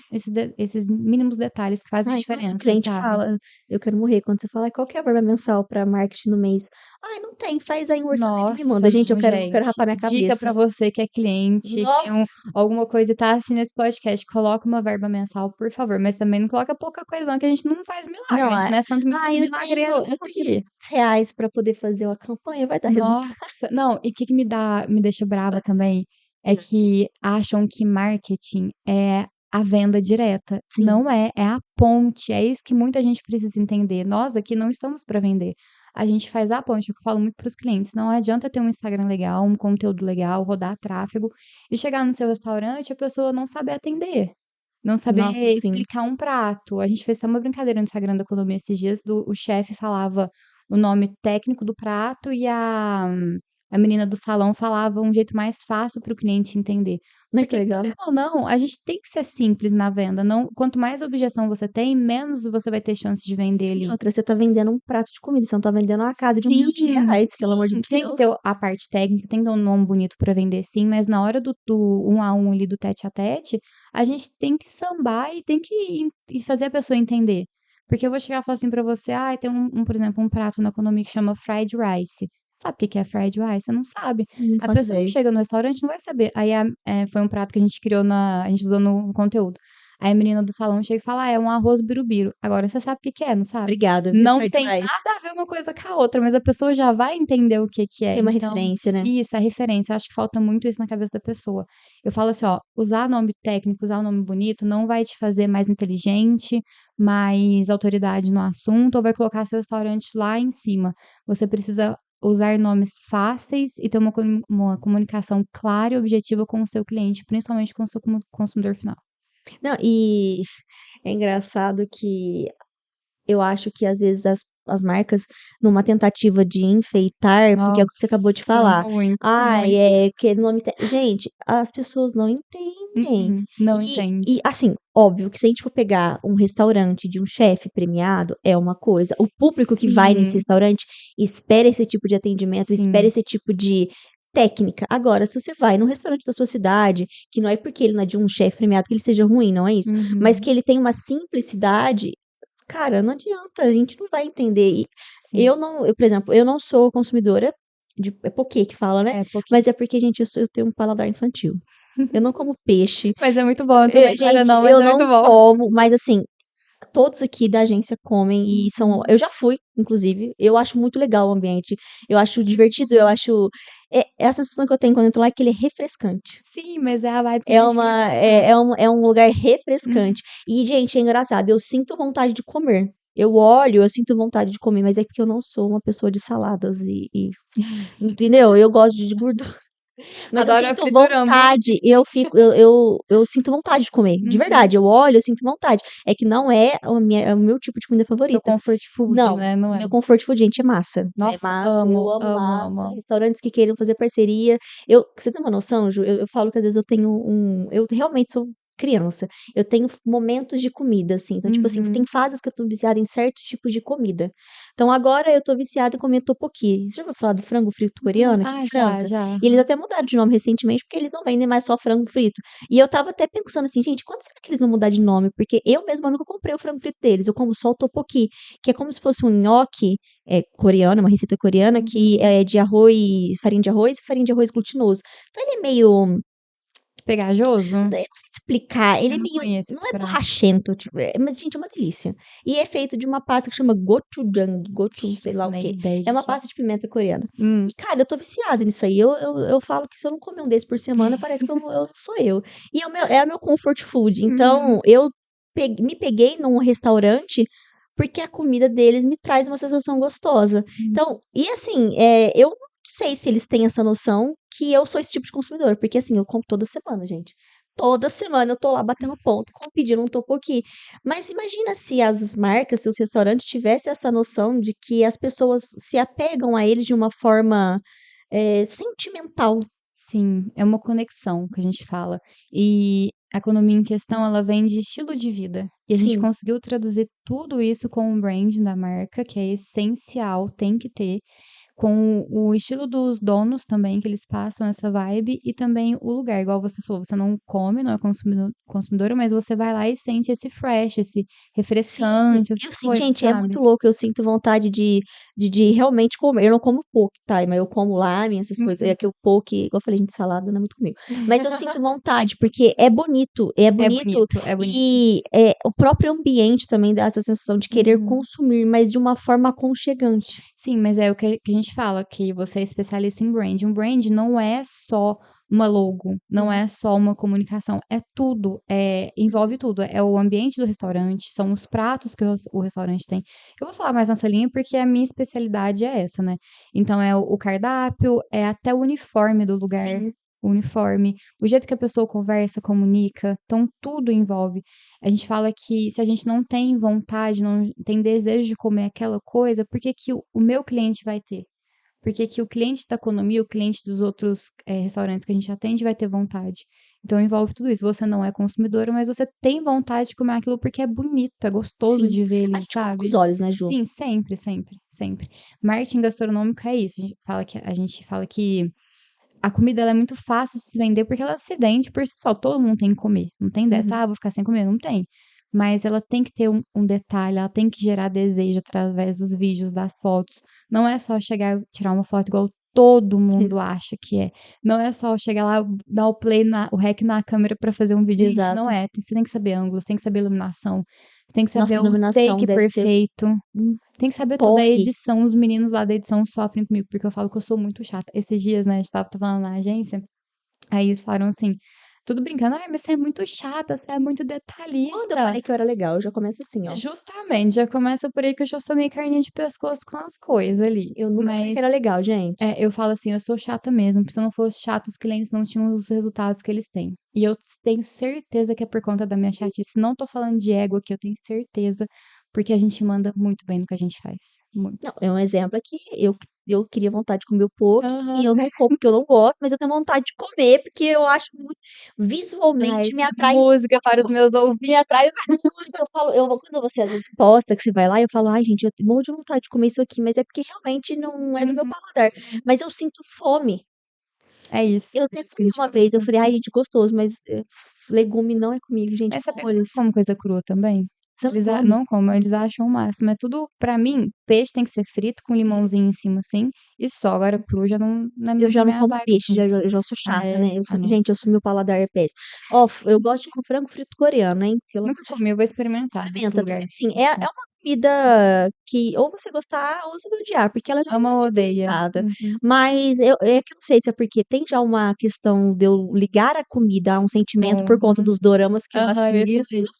esses mínimos detalhes que fazem Ai, todo diferença, cliente sabe? fala: "Eu quero morrer", quando você fala: "Qual que é a verba mensal para marketing no mês?". "Ai, não tem, faz aí um orçamento e me Nossa, manda". Gente, eu não, quero gente. rapar minha Dica cabeça. pra você que é cliente, que tem Nossa! alguma coisa e tá assistindo esse podcast, coloca uma verba mensal, por favor, mas também não coloca pouca coisa não, que a gente não faz milagre, Não, a gente não é santo milagreiro eu não tenho aqui. R$ 500 para poder fazer uma campanha, vai dar resultado. Nossa, não, e o que que me deixa brava também, é que acham que marketing é a venda direta. Sim. Não é, é a ponte, é isso que muita gente precisa entender. Nós aqui não estamos para vender, a gente faz a ponte, é o que eu falo muito para os clientes, não adianta ter um Instagram legal, um conteúdo legal, rodar tráfego, e chegar no seu restaurante e a pessoa não saber atender, não saber Nossa, sim. explicar um prato. A gente fez até uma brincadeira no Instagram da Economia esses dias, o chefe falava o nome técnico do prato e a menina do salão falava um jeito mais fácil para o cliente entender. Ai, que Porque, legal. querendo ou não, a gente tem que ser simples na venda, não quanto mais objeção você tem, menos você vai ter chance de vender E ali. outra, você tá vendendo um prato de comida, você não tá vendendo uma casa de Sim, R$ 1.000, pelo amor de sim, tem que Deus. ter a parte técnica, tem que ter um nome bonito para vender sim, mas na hora do um a um ali, do tete a tete, a gente tem que sambar e tem que e fazer a pessoa entender. Porque eu vou chegar e falar assim pra você: "Ai, tem por exemplo, um prato na economia que chama fried rice". Sabe o que que é fried rice? Você não sabe. Não A faço pessoa que ideia. chega no restaurante não vai saber. Aí foi um prato que a gente criou a gente usou no conteúdo. Aí a menina do salão chega e fala: "Ah, é um arroz birubiru". Agora você sabe o que que é, não sabe? Obrigada, viu, Não fried tem rice. nada a ver uma coisa com a outra, mas a pessoa já vai entender o que que é. Tem uma Então, referência, né. isso, a referência, eu acho que falta muito isso na cabeça da pessoa. Eu falo assim, ó, usar nome técnico, usar o nome bonito não vai te fazer mais inteligente, mais autoridade no assunto ou vai colocar seu restaurante lá em cima. Você precisa usar nomes fáceis e ter uma comunicação clara e objetiva com o seu cliente, principalmente com o seu consumidor final. Não, e é engraçado que eu acho que às vezes as marcas, numa tentativa de enfeitar, porque é o que você acabou de Nossa, falar, muito, "Ai, muito. que nome te", gente, as pessoas não entendem. Não E entende. assim, óbvio que se a gente for pegar um restaurante de um chefe premiado, é uma coisa, o público que vai nesse Sim, restaurante espera esse tipo de atendimento, espera sim. esse tipo de técnica. Agora, se você vai num restaurante da sua cidade, que não é porque ele não é de um chefe premiado que ele seja ruim, não é isso, mas que Uhum. ele tem uma simplicidade. Cara, não adianta, a gente não vai entender. E Sim. por exemplo, eu não sou consumidora de é poquê que fala, né, É, porque mas é porque, gente, eu tenho um paladar infantil. Eu não como peixe, mas é muito bom também, querendo gente, ou não, mas eu é muito não bom. como, mas assim, todos aqui da agência comem e são Uhum. eu já fui, inclusive, eu acho muito legal o ambiente, eu acho divertido, eu acho é a sensação que eu tenho quando eu entro lá é que ele é refrescante. Sim, mas é a vibe que a É gente queria uma passar. é um lugar Uhum. refrescante. E, gente, é engraçado, eu sinto vontade de comer. Eu olho, eu sinto vontade de comer, mas é porque eu não sou uma pessoa de saladas e entendeu? Eu gosto de gordura. Mas eu Adoro a sinto fritura hambúrguer. vontade, eu sinto vontade de comer, de Uhum. verdade. Eu olho, eu sinto vontade. É que não é o meu tipo de comida Seu favorita. comfort food, Não, né, não o é? meu comfort food, gente, é massa. É Nossa, massa, eu amo, amo amo, massa. amo. Restaurantes que queiram fazer parceria. Você tem uma noção, Ju? Eu falo que às vezes eu tenho um. Eu realmente sou criança. Eu tenho momentos de comida, assim. Então, tipo assim, tem Uhum. fases que eu tô viciada em certos tipos de comida. Então, agora eu tô viciada em comer tteokbokki. Você já ouviu falar do frango frito coreano aqui em Já, Franca? já. E eles até mudaram de nome recentemente, porque eles não vendem mais só frango frito. E eu tava até pensando assim, gente, quando será que eles vão mudar de nome? Porque eu mesma nunca comprei o frango frito deles. Eu como só o tteokbokki, que é como se fosse um nhoque coreano, uma receita coreana, que Uhum. é de arroz, farinha de arroz e farinha de arroz glutinoso. Então ele é meio, Pegajoso? eu não sei te explicar, ele Eu é não meio, conheço não esse é prato. borrachento, tipo, mas gente, é uma delícia. E é feito de uma pasta que chama gochujang, gochu, sei Faço lá o nem quê. ideia É de uma que é. pasta de pimenta coreana. Hum. E, cara, eu tô viciada nisso aí. Eu falo que se eu não comer um desse por semana, parece que eu não sou eu. E é o meu comfort food. Uhum. Então, eu me peguei num restaurante porque a comida deles me traz uma sensação gostosa. Hum. Então, e assim, eu não sei se eles têm essa noção que eu sou esse tipo de consumidor, porque assim, eu compro toda semana, gente. Toda semana eu tô lá batendo ponto, pedindo um topoqui. Mas imagina se as marcas, se os restaurantes tivessem essa noção de que as pessoas se apegam a eles de uma forma sentimental. Sim, é uma conexão que a gente fala. E a economia em questão, ela vem de estilo de vida. E a gente Sim, conseguiu traduzir tudo isso com o brand da marca, que é essencial, tem que ter. Com o estilo dos donos também, que eles passam essa vibe, e também o lugar, igual você falou, você não come, não é consumidora, mas você vai lá e sente esse fresh, esse sim. refrescante, essas Eu sinto, coisas, gente, é sabe? muito louco. Eu sinto vontade de realmente comer. Eu não como poke, tá? Mas eu como lamen, essas coisas. É Uhum. que o poke, igual eu falei, gente, salada não é muito comigo. Mas eu sinto vontade, porque é bonito. É É bonito. bonito, é bonito. E o próprio ambiente também dá essa sensação de querer Uhum. consumir, mas de uma forma aconchegante. Sim, mas é o que a gente fala, que você é especialista em brand. Um brand não é só uma logo, não Uhum. é só uma comunicação, é tudo, envolve tudo. É o ambiente do restaurante, são os pratos que o restaurante tem. Eu vou falar mais nessa linha porque a minha especialidade é essa, né? Então é o cardápio, é até o uniforme do lugar, Sim, o uniforme, o jeito que a pessoa conversa, comunica, então tudo envolve. A gente fala que se a gente não tem vontade, não tem desejo de comer aquela coisa, por que que o meu cliente vai ter? Por que que o cliente da economia, o cliente dos outros restaurantes que a gente atende vai ter vontade? Então envolve tudo isso. Você não é consumidora, mas você tem vontade de comer aquilo porque é bonito, é gostoso sim. de ver A ali, gente come com os sabe? olhos, né, Ju? Sim, sempre, sempre, sempre. Marketing gastronômico é isso. A gente fala que a comida ela é muito fácil de se vender porque ela se vende por si só. Todo mundo tem que comer. Não tem dessa, Uhum. vou ficar sem comer. Não tem. Mas ela tem que ter um detalhe, ela tem que gerar desejo através dos vídeos, das fotos. Não é só chegar e tirar uma foto igual todo mundo acha que é. Não é só chegar lá, dar o play, o rec na câmera pra fazer um vídeo. Gente, não Exato. é. Você tem que saber ângulos, tem que saber iluminação, você tem que Nossa, saber a o iluminação take deve ser perfeito. um Tem que saber tudo. A porre. edição, os meninos lá da edição sofrem comigo, porque eu falo que eu sou muito chata. Esses dias, né, a gente tava falando na agência, aí eles falaram assim, tudo brincando, ai, mas você é muito chata, você é muito Quando eu detalhista. falei que eu era legal, já começa assim, ó. Justamente, já começa por aí que eu já sou meio carninha de pescoço com as coisas ali. Eu nunca falei que Mas era legal, gente. eu falo assim, eu sou chata mesmo, porque se eu não fosse chata, os clientes não tinham os resultados que eles têm. E eu tenho certeza que é por conta da minha chatice. Não tô falando de ego aqui, eu tenho certeza, porque a gente manda muito bem no que a gente faz. Muito. Não, é um exemplo aqui. Eu queria vontade de comer o poke e Aham. eu não como porque eu não gosto, mas eu tenho vontade de comer porque eu acho muito, Traz visualmente me atrai música para os muito. meus Me ouvidos. atrai muito. Quando você às vezes posta que você vai lá, eu falo, ai, gente, eu morro de vontade de comer isso aqui, mas é porque realmente não é do meu Uhum. paladar. Mas eu sinto fome. É isso, Eu por até isso que a comi gente uma vez, eu conversou. falei, ai, gente, gostoso, mas legume não é comigo, gente, Mas sabia que eu folhas. não como coisa crua também? Você não Eles come? não como, eles acham o máximo. É tudo, pra mim, peixe tem que ser frito com limãozinho em cima, assim, e só. Agora cru já não é Eu muito já a não minha como vibe, peixe, não. eu já sou Ah, chata, é? né? Ah, não. Gente, meu paladar é péssimo. Ó, eu gosto de com frango frito coreano, hein? Pelo amor Nunca de comi, eu vou experimentar desse experimenta. lugar. Assim, é uma comida que ou você gostar ou você vai odiar, porque ela é Ama ou levemente odeia? apimentada. Uhum. Mas é que eu não sei se é porque tem já uma questão de eu ligar a comida a um sentimento por conta Uhum. dos doramas que eu Aham, eu ia falar assisto. isso.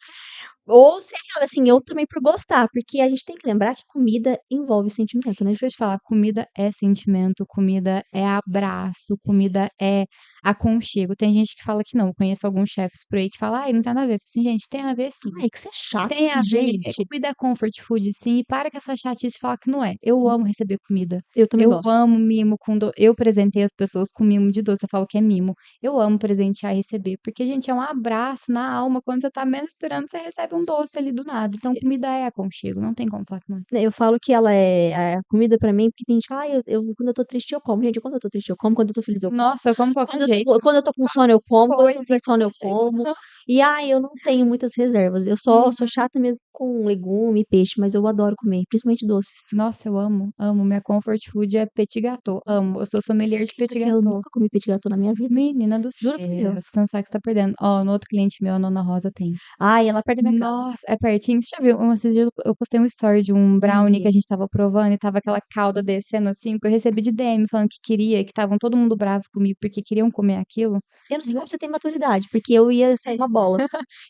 Ou se é assim, eu também por gostar, porque a gente tem que lembrar que comida envolve sentimento, né, Isso Ju? que eu ia te falar, comida é sentimento, comida é abraço, comida é aconchego. Tem gente que fala que não, eu conheço alguns chefes por aí que falam: "Ai, não tem nada a ver". Eu falo assim: "Gente, tem a ver sim". Ai, que você é chato, Tem a ver, gente. comida é comfort food sim, e para com essa chatice de falar que não é. Eu amo receber comida. Eu também Eu gosto. amo mimo com eu presentei as pessoas com mimo de doce, eu falo que é mimo. Eu amo presentear e receber, porque, gente, é um abraço na alma, quando você tá menos esperando, você recebe um doce ali do nada. Então comida é aconchego, não tem como falar que não é. Eu falo que ela é a comida pra mim, porque tem gente: "Ai, eu quando eu tô triste eu como". Gente, quando eu tô triste eu como, quando eu tô feliz eu como. Nossa, eu como de qualquer jeito, Quando eu tô com sono eu como, quando eu tô coisa, sem sono eu qualquer jeito. como. E, ai, eu não tenho muitas reservas. Eu só Uhum. sou chata mesmo com legume e peixe, mas eu adoro comer, principalmente doces. Nossa, eu amo, amo. Minha comfort food é petit gâteau, amo. Eu sou Você sommelier de acredita petit que eu gâteau. nunca comi petit gâteau na minha vida? Menina do Juro por céu, Deus. você não sabe o que você tá perdendo. Ó, no outro cliente meu, a Nona Rosa tem. Ai, é lá perto da minha casa. Nossa, é pertinho. Você já viu? Esses dias eu postei um story de um brownie que Vi. a gente estava provando e tava aquela calda descendo assim, que eu recebi de DM falando que queria, que estavam todo mundo bravo comigo porque queriam comer aquilo. Eu não sei como Gente, você tem maturidade, porque eu ia sair uma bola.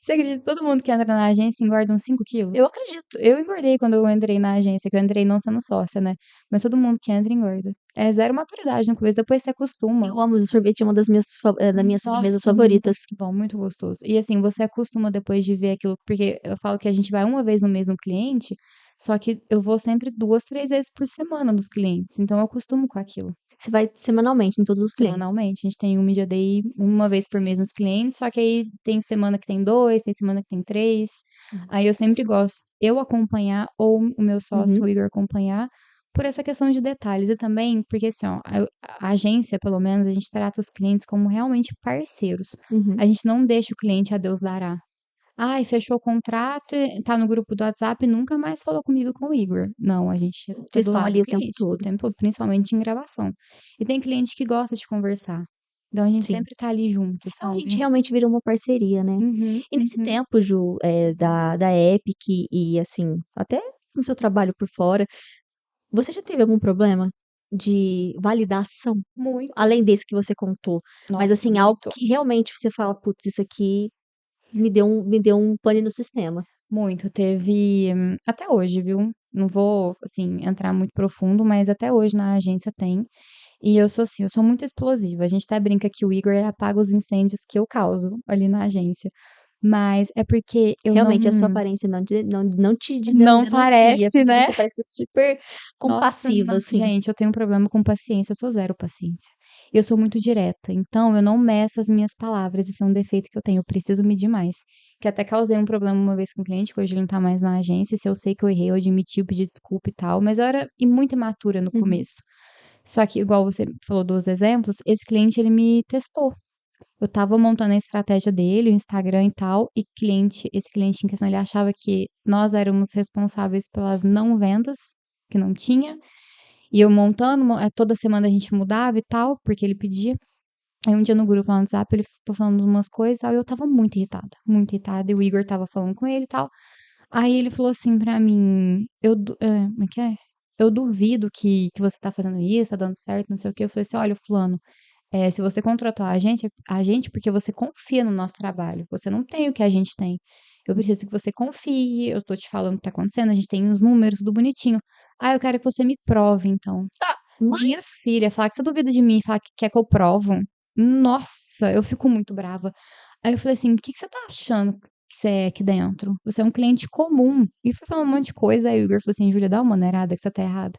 você acredita que todo mundo que entra na agência engorda uns 5 quilos? Eu acredito. Eu engordei quando eu entrei na agência, que eu entrei não sendo sócia, né? Mas todo mundo que entra engorda. É zero maturidade no começo, depois você acostuma. Eu amo o sorvete, é uma das minhas sobremesas Nossa, muito favoritas. bom, muito gostoso. E assim, você acostuma depois de ver aquilo, porque eu falo que a gente vai uma vez no mês no cliente, só que eu vou sempre 2, 3 vezes por semana nos clientes, então eu acostumo com aquilo. Você vai semanalmente em todos os clientes. Semanalmente, a gente tem um media day uma vez por mês nos clientes, só que aí tem semana que tem 2, tem semana que tem 3. Aí eu sempre gosto eu acompanhar ou o meu sócio, Uhum, o Igor, acompanhar, por essa questão de detalhes e também porque, assim, ó, a agência, pelo menos, a gente trata os clientes como realmente parceiros. uhum. A gente não deixa o cliente a Deus dará. Ai, fechou o contrato, tá no grupo do WhatsApp e nunca mais falou comigo com o Igor. Não, a gente tá Vocês do estão lado do ali o tempo cliente, do todo. tempo todo, principalmente em gravação. E tem cliente que gosta de conversar. Então a gente Sim. sempre tá ali junto, Então a gente sabe? realmente vira uma parceria, né. Uhum, E nesse uhum. tempo, Ju, da Epic e, assim, até no seu trabalho por fora, você já teve algum problema de validação? Muito. Além desse que você contou, mas, Nossa, assim, algo muito. que realmente você fala: "Putz, isso aqui me deu um pane no sistema". Muito. Teve até hoje, viu? Não vou, assim, entrar muito profundo, mas até hoje na agência tem. E eu sou assim, eu sou muito explosiva. A gente até brinca que o Igor ele apaga os incêndios que eu causo ali na agência. Mas é porque eu não Realmente a sua aparência não te não denuncia, parece, porque né? você parece super Nossa, compassiva, não. assim. Gente, eu tenho um problema com paciência, eu sou zero paciência. Eu sou muito direta, então eu não meço as minhas palavras, isso é um defeito que eu tenho, eu preciso medir mais. Que até causei um problema uma vez com um cliente, que hoje ele não tá mais na agência, se eu sei que eu errei, eu admiti, eu pedi desculpa e tal, mas eu era muito imatura no Uhum. começo. Só que, igual você falou dos exemplos, esse cliente ele me testou. Eu estava montando a estratégia dele, o Instagram e tal, e esse cliente em questão, ele achava que nós éramos responsáveis pelas não vendas, que não tinha, e eu montando, toda semana a gente mudava e tal, porque ele pedia. Aí um dia no grupo lá no WhatsApp, ele ficou falando umas coisas e tal, e eu estava muito irritada, e o Igor estava falando com ele e tal. Aí ele falou assim pra mim, como é que é? Eu duvido que você tá fazendo isso, tá dando certo, não sei o quê. Eu falei assim: olha, fulano, se você contratou a gente porque você confia no nosso trabalho. Você não tem o que a gente tem. Eu preciso que você confie. Eu estou te falando o que tá acontecendo. A gente tem os números, tudo bonitinho. Ah, eu quero que você me prove, então. Minha Mas filha, falar que você duvida de mim, falar que quer que eu provo. Nossa, eu fico muito brava. Aí eu falei assim: o que que você tá achando que você é aqui dentro? Você é um cliente comum. E fui falando um monte de coisa. Aí o Igor falou assim: Júlia, dá uma maneirada que você tá errada.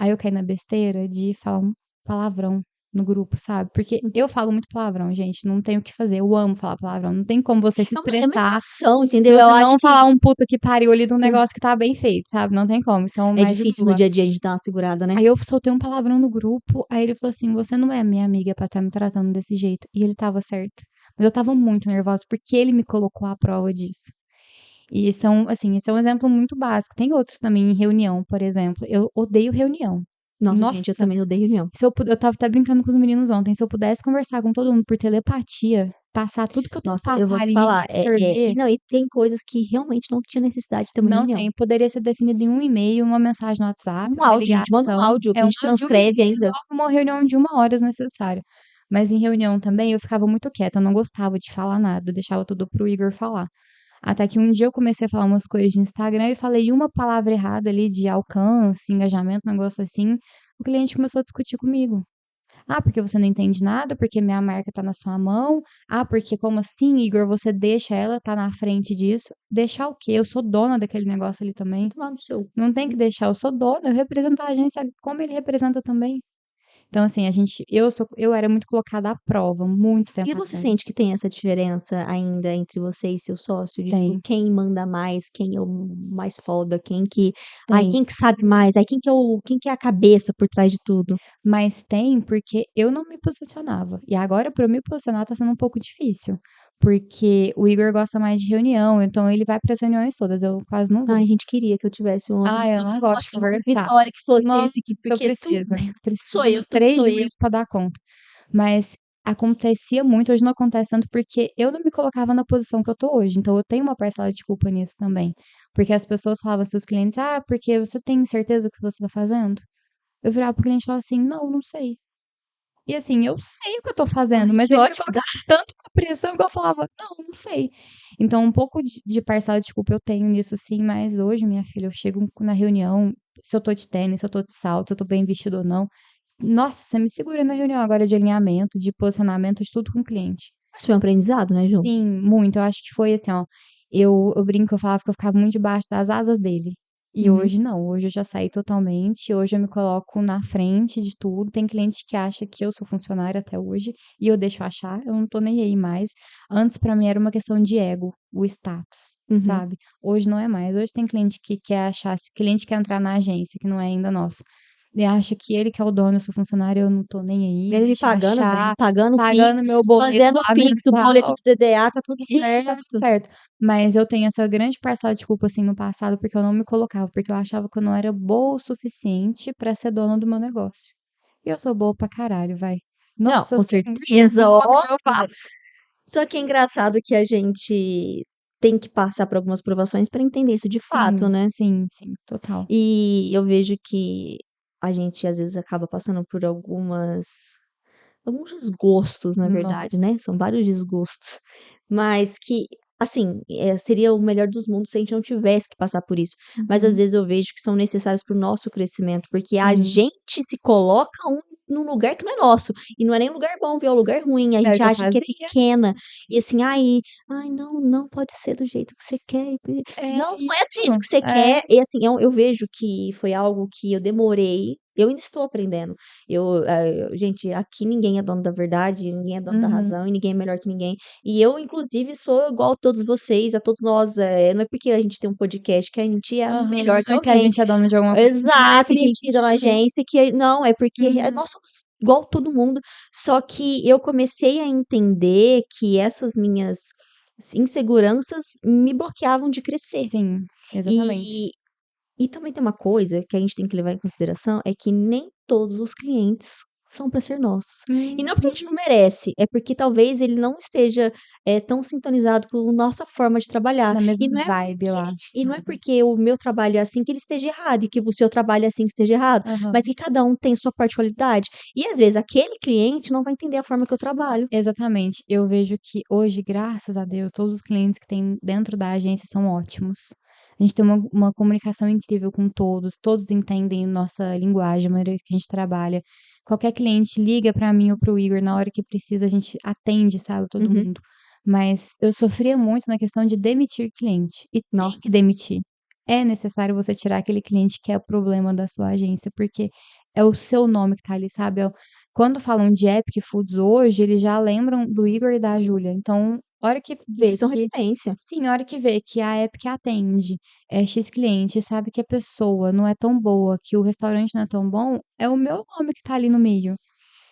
Aí eu caí na besteira de falar um palavrão no grupo, sabe? Porque eu falo muito palavrão, gente, não tem o que fazer. Eu amo falar palavrão. Não tem como você se é uma expressar expressão, se entendeu? Eu você acho não que falar um puta que pariu ali de um negócio que tá bem feito, sabe? Não tem como. Isso é uma é mais de difícil no boa. dia a dia a gente dar uma segurada, né. Aí eu soltei um palavrão no grupo, aí ele falou assim: "Você não é minha amiga pra estar me tratando desse jeito". E ele estava certo. Mas eu estava muito nervosa porque ele me colocou à prova disso. E são, assim, esse é um exemplo muito básico. Tem outros também em reunião, por exemplo. Eu odeio reunião. Nossa, gente, eu Nossa, também odeio reunião. se eu estava até brincando com os meninos ontem, se eu pudesse conversar com todo mundo por telepatia, passar tudo que eu tenho que Nossa, eu vou passar te ali e falar, absorver, e não, e tem coisas que realmente não tinha necessidade de ter uma não reunião. tem. Poderia ser definido em um e-mail, uma mensagem no WhatsApp, Um uma áudio, gente, manda um ligação. áudio que É a um gente áudio e transcreve ainda. resolve uma reunião de 1 hora se necessário. Mas em reunião também eu ficava muito quieta, eu não gostava de falar nada, eu deixava tudo pro Igor falar. Até que um dia eu comecei a falar umas coisas de Instagram e falei uma palavra errada ali de alcance, engajamento, um negócio assim. O cliente começou a discutir comigo. Ah, porque você não entende nada, porque minha marca tá na sua mão. Ah, porque como assim, Igor, você deixa ela tá na frente disso? Deixar o quê? Eu sou dona daquele negócio ali Vai também. tomar no seu. Não tem que deixar, eu sou dona, eu represento a agência como ele representa também. Então, assim, eu era muito colocada à prova, muito E tempo você atrás. sente que tem essa diferença ainda entre você e seu sócio, de tipo, Tem, quem manda mais, quem é o mais foda, tem. quem que sabe mais, quem que é a cabeça por trás de tudo? Mas tem porque eu não me posicionava. E agora, para eu me posicionar, tá sendo um pouco difícil. Porque o Igor gosta mais de reunião, então ele vai para as reuniões todas, eu quase não vou. Ai, a gente queria que eu tivesse um Ah, eu não gosto de assim, uma conversar. Vitória que fosse Nossa, esse aqui, eu porque tudo preciso. sou Preciso eu, dos tudo 3 sou eu. juízes para dar conta. Mas acontecia muito, hoje não acontece tanto porque eu não me colocava na posição que eu tô hoje. Então eu tenho uma parcela de culpa nisso também. Porque as pessoas falavam, seus clientes, ah, porque você tem certeza do que você tá fazendo? Eu virava pro cliente e falava assim, não, não sei. E assim, eu sei o que eu tô fazendo, Ai, mas que ele me ótimo. colocava tanto com pressão que eu falava, não, não sei. Então, um pouco de parcela de culpa eu tenho nisso sim, mas hoje, minha filha, eu chego na reunião, se eu tô de tênis, se eu tô de salto, se eu tô bem vestido ou não. Nossa, você me segura na reunião agora de alinhamento, de posicionamento, de tudo com o cliente. Mas foi um aprendizado, né, Ju? Sim, muito. Eu acho que foi assim, ó. Eu brinco, eu falava que eu ficava muito debaixo das asas dele. E Uhum. hoje não, hoje eu já saí totalmente. Hoje eu me coloco na frente de tudo. Tem cliente que acha que eu sou funcionária até hoje, e eu deixo achar, eu não tô nem aí mais. Antes, pra mim, era uma questão de ego, o status, Uhum. sabe? Hoje não é mais. Hoje tem cliente que quer achar, se cliente quer entrar na agência, que não é ainda nosso. Ele acha que ele que é o dono, eu sou funcionária, eu não tô nem aí, Ele me deixa pagando bem, achar, pagando o Pix, pagando meu boleto fazendo o lá Pix, o boleto mensal. do DDA, tá tudo Isso, tá tudo certo. certo. Mas eu tenho essa grande parcela de culpa, assim, no passado, porque eu não me colocava, porque eu achava que eu não era boa o suficiente pra ser dona do meu negócio. E eu sou boa pra caralho, vai. Não, Nossa, eu com sou certeza, muito boa no que eu óbvio. faço. Só que é engraçado que a gente tem que passar por algumas provações para entender isso de fato, Sim, né? sim, sim, total. E eu vejo que a gente às vezes acaba passando por alguns desgostos, na verdade, né? Nossa. São vários desgostos, mas que, assim, seria o melhor dos mundos se a gente não tivesse que passar por isso. Mas às Uhum. vezes eu vejo que são necessários para o nosso crescimento, porque a Sim. gente se coloca num lugar que não é nosso. E não é nem lugar bom, viu? É um lugar ruim. A Era o gente que eu acha que é fazia. pequena. E assim, ai, não, não pode ser do jeito que você quer. É Não, não é do isso. jeito que você É. quer. E assim, eu vejo que foi algo que eu demorei. Eu ainda estou aprendendo. Gente, aqui ninguém é dono da verdade, ninguém é dono da Uhum. razão e ninguém é melhor que ninguém. E eu, inclusive, sou igual a todos vocês, a todos nós. Não é porque a gente tem um podcast que a gente é melhor Aham. que É que a alguém. gente é dona de alguma coisa, que melhor Exato, que que a gente tem na ninguém. agência, não, é porque Uhum. nós somos igual todo mundo. Só que eu comecei a entender que essas minhas inseguranças me bloqueavam de crescer. Sim, exatamente. E, e também tem uma coisa que a gente tem que levar em consideração, é que nem todos os clientes são para ser nossos. E não porque a gente Uhum. não merece, é porque talvez ele não esteja, tão sintonizado com a nossa forma de trabalhar. Na mesma vibe, eu acho, E não é sabe. porque o meu trabalho é assim que ele esteja errado, e que o seu trabalho é assim que esteja errado, mas Aham. que cada um tem sua particularidade. E às vezes aquele cliente não vai entender a forma que eu trabalho. Exatamente. Eu vejo que hoje, graças a Deus, todos os clientes que tem dentro da agência são ótimos. A gente tem uma comunicação incrível com todos, todos entendem nossa linguagem, a maneira que a gente trabalha. Qualquer cliente liga pra mim ou para o Igor na hora que precisa, a gente atende, sabe, todo Uhum. mundo. Mas eu sofria muito na questão de demitir cliente, e tem que Nossa. demitir. É necessário você tirar aquele cliente que é o problema da sua agência, porque é o seu nome que tá ali, sabe, quando falam de Epic Foods hoje, eles já lembram do Igor e da Júlia. Então, hora que vê Vocês são que referência. sim, hora que vê que a Epic atende, X cliente, sabe que a pessoa não é tão boa, que o restaurante não é tão bom, é o meu nome que tá ali no meio.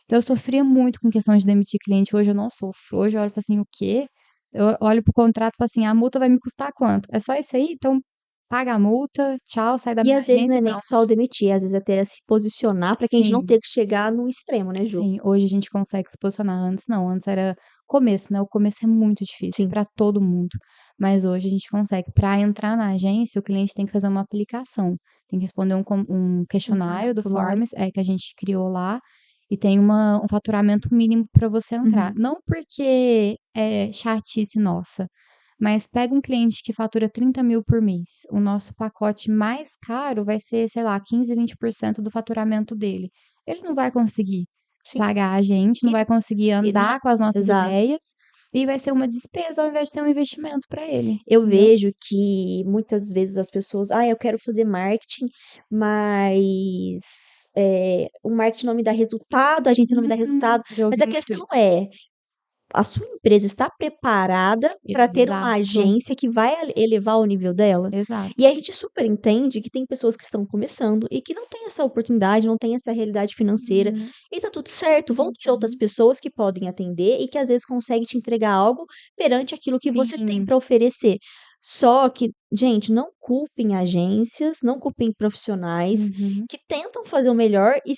Então eu sofria muito com questão de demitir cliente, hoje eu não sofro. Hoje eu olho e falo assim: "O quê?". Eu olho pro contrato e falo assim: "A multa vai me custar quanto? É só isso aí? Então paga a multa, tchau, sai da E minha às vezes não agência é e nem pronto". só o demitir, às vezes até se posicionar para que a gente não Sim. ter que chegar no extremo, né, Ju? Sim, hoje a gente consegue se posicionar. Antes não, antes era começo, né? O começo é muito difícil Sim. para todo mundo, mas hoje a gente consegue. Para entrar na agência, o cliente tem que fazer uma aplicação, tem que responder um Um questionário do formulário. Forms, que a gente criou lá, e tem um faturamento mínimo para você entrar. Uhum. Não porque é chatice nossa, Mas pega um cliente que fatura 30.000 por mês. O nosso pacote mais caro vai ser, sei lá, 15, 20% do faturamento dele. Ele não vai conseguir Sim. pagar a gente, não E, vai conseguir e não é. andar com as nossas Exato. ideias e vai ser uma despesa ao invés de ser um investimento para ele, Eu entendeu? vejo que muitas vezes as pessoas, eu quero fazer marketing, mas o marketing não me dá resultado, a agência não me dá resultado. Já Mas ouvi a muito questão isso. é, a sua empresa está preparada para ter uma Exato, agência que vai elevar o nível dela? E exato. a gente super entende que tem pessoas que estão começando e que não têm essa oportunidade, não têm essa realidade financeira. Uhum, E tá tudo certo. Vão ter outras uhum. pessoas que podem atender e que às vezes conseguem te entregar algo perante aquilo que você tem Sim, para oferecer. Só que, gente, não culpem agências, não culpem profissionais uhum, que tentam fazer o melhor e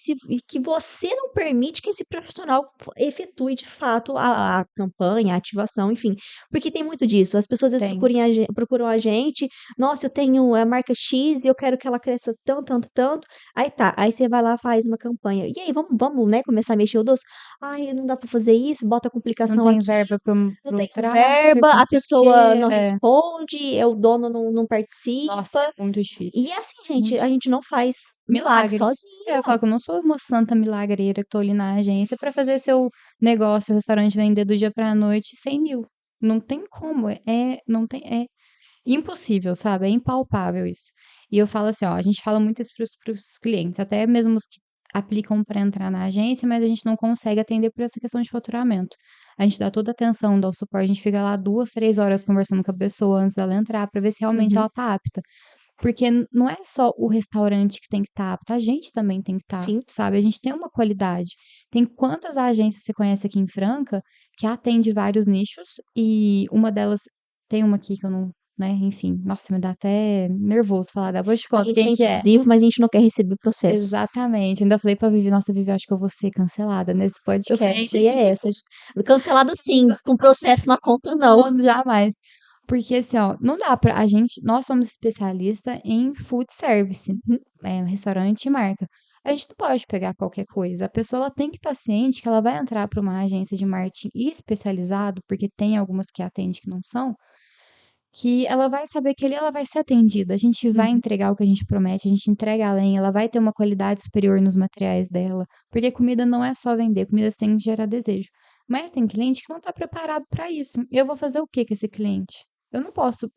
que você não permite que esse profissional efetue de fato a campanha, a ativação, enfim. Porque tem muito disso. As pessoas às vezes tem. procuram a gente, nossa, eu tenho a marca X e eu quero que ela cresça tanto, tanto, tanto. Aí tá, aí você vai lá, faz uma campanha. E aí, vamos, né, começar a mexer o doce? Ai, não dá pra fazer isso, bota Não complicação tem aqui, verba não para um tenho tráfego, verba, não a sei o pessoa quê. não É. responde, o dono não Nossa, participa. muito difícil, E é assim, gente, muito a gente difícil. não faz milagre Milagre. sozinho. Eu falo que eu não sou uma santa milagreira que tô ali na agência para fazer seu negócio, restaurante vender do dia pra noite 100.000. Não tem como, não tem, é impossível, sabe? É impalpável isso. E eu falo assim, ó, a gente fala muito isso pros clientes, até mesmo os que aplicam para entrar na agência, mas a gente não consegue atender por essa questão de faturamento. A gente dá toda a atenção, dá o suporte, a gente fica lá 2, 3 horas conversando com a pessoa antes dela entrar para ver se realmente Uhum, ela tá apta. Porque não é só o restaurante que tem que estar apto, a gente também tem que estar, sim. sabe? A gente tem uma qualidade. Tem quantas agências você conhece aqui em Franca que atende vários nichos e uma delas tem uma aqui que eu não, né, enfim, nossa, me dá até nervoso falar dela. Depois eu te A conto gente é quem que é. intrusivo, mas a gente não quer receber processo. Exatamente. Eu ainda falei pra Vivi, nossa, Vivi, acho que eu vou ser cancelada nesse Eu falei, a podcast. ideia é essa. Cancelado sim, com processo na conta não. Não, jamais. Porque assim, ó, não dá pra a gente, nós somos especialista em food service, Uhum, restaurante e marca. A gente não pode pegar qualquer coisa. A pessoa ela tem que estar ciente que ela vai entrar para uma agência de marketing especializado, porque tem algumas que atende que não são, que ela vai saber que ali ela vai ser atendida. A gente vai uhum. entregar o que a gente promete, a gente entrega além, ela vai ter uma qualidade superior nos materiais dela, porque comida não é só vender, comida tem que gerar desejo. Mas tem cliente que não está preparado para isso. Eu vou fazer o que com esse cliente? Eu não posso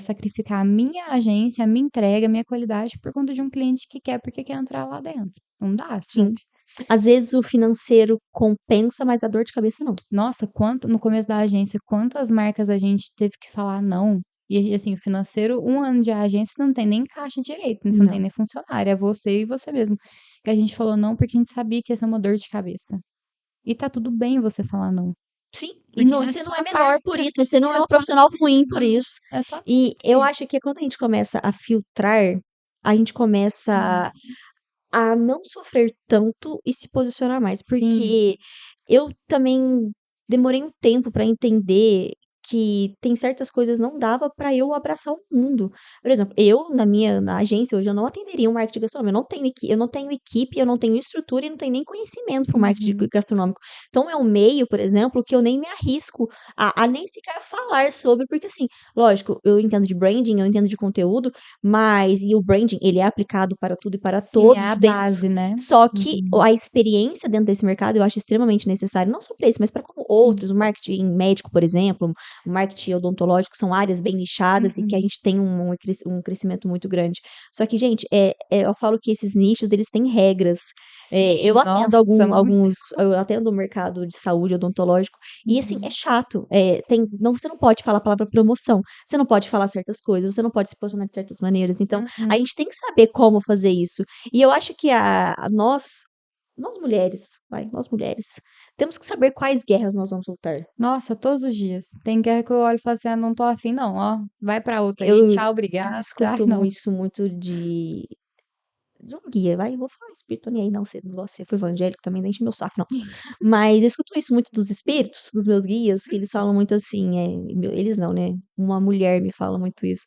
sacrificar a minha agência, a minha entrega, a minha qualidade por conta de um cliente que quer porque quer entrar lá dentro. Não dá, sabe? Sim. Às vezes o financeiro compensa, mas a dor de cabeça não. Nossa, quanto no começo da agência, quantas marcas a gente teve que falar não. E assim, o financeiro, 1 ano de agência, você não tem nem caixa direito, né, você não tem Não. nem funcionário, é você e você mesmo. Que a gente falou não porque a gente sabia que ia ser uma dor de cabeça. E tá tudo bem você falar não, Sim, e porque não, é a você não sua é menor por marca, isso, você não é é a uma sua profissional ruim por marca, isso. é só E eu acho que quando a gente começa a filtrar, a gente começa Uhum. a não sofrer tanto e se posicionar mais, Sim, porque eu também demorei um tempo para entender que tem certas coisas não dava para eu abraçar o mundo. Por exemplo, eu na agência hoje eu não atenderia um marketing gastronômico, eu não tenho equipe, eu não tenho estrutura e não tenho nem conhecimento para o marketing uhum, gastronômico. Então é um meio, por exemplo, que eu nem me arrisco a nem sequer falar sobre, porque assim, lógico, eu entendo de branding, eu entendo de conteúdo, mas e o branding, ele é aplicado para tudo e para sim, é a todos dentro. base, né. Só que Uhum, a experiência dentro desse mercado eu acho extremamente necessária, não só para esse, mas para como sim, outros, o marketing médico, por exemplo, o marketing odontológico, são áreas bem nichadas e que a uhum. gente tem um crescimento muito grande. Só que, gente, eu falo que esses nichos, eles têm regras. Eu Sim, atendo nossa, muito. eu atendo o mercado de saúde odontológico e, assim, é Uhum, chato. Você não pode falar a palavra promoção, você não pode falar certas coisas, você não pode se posicionar de certas maneiras. Então, a uhum. gente tem que saber como fazer isso. E eu acho que nós mulheres, nós mulheres, temos que saber quais guerras nós vamos lutar. Nossa, todos os dias. Tem guerra que eu olho e falo assim: "Ah, não tô afim não, ó, vai pra outra aí, Eu, tchau, eu obrigado". Ai, escuto não. isso muito de um guia, vou falar espírito nem aí, não, você foi evangélico também, não enche meu saco, não. Mas eu escuto isso muito dos espíritos, dos meus guias, que eles falam muito assim, eles não, né? Uma mulher me fala muito isso.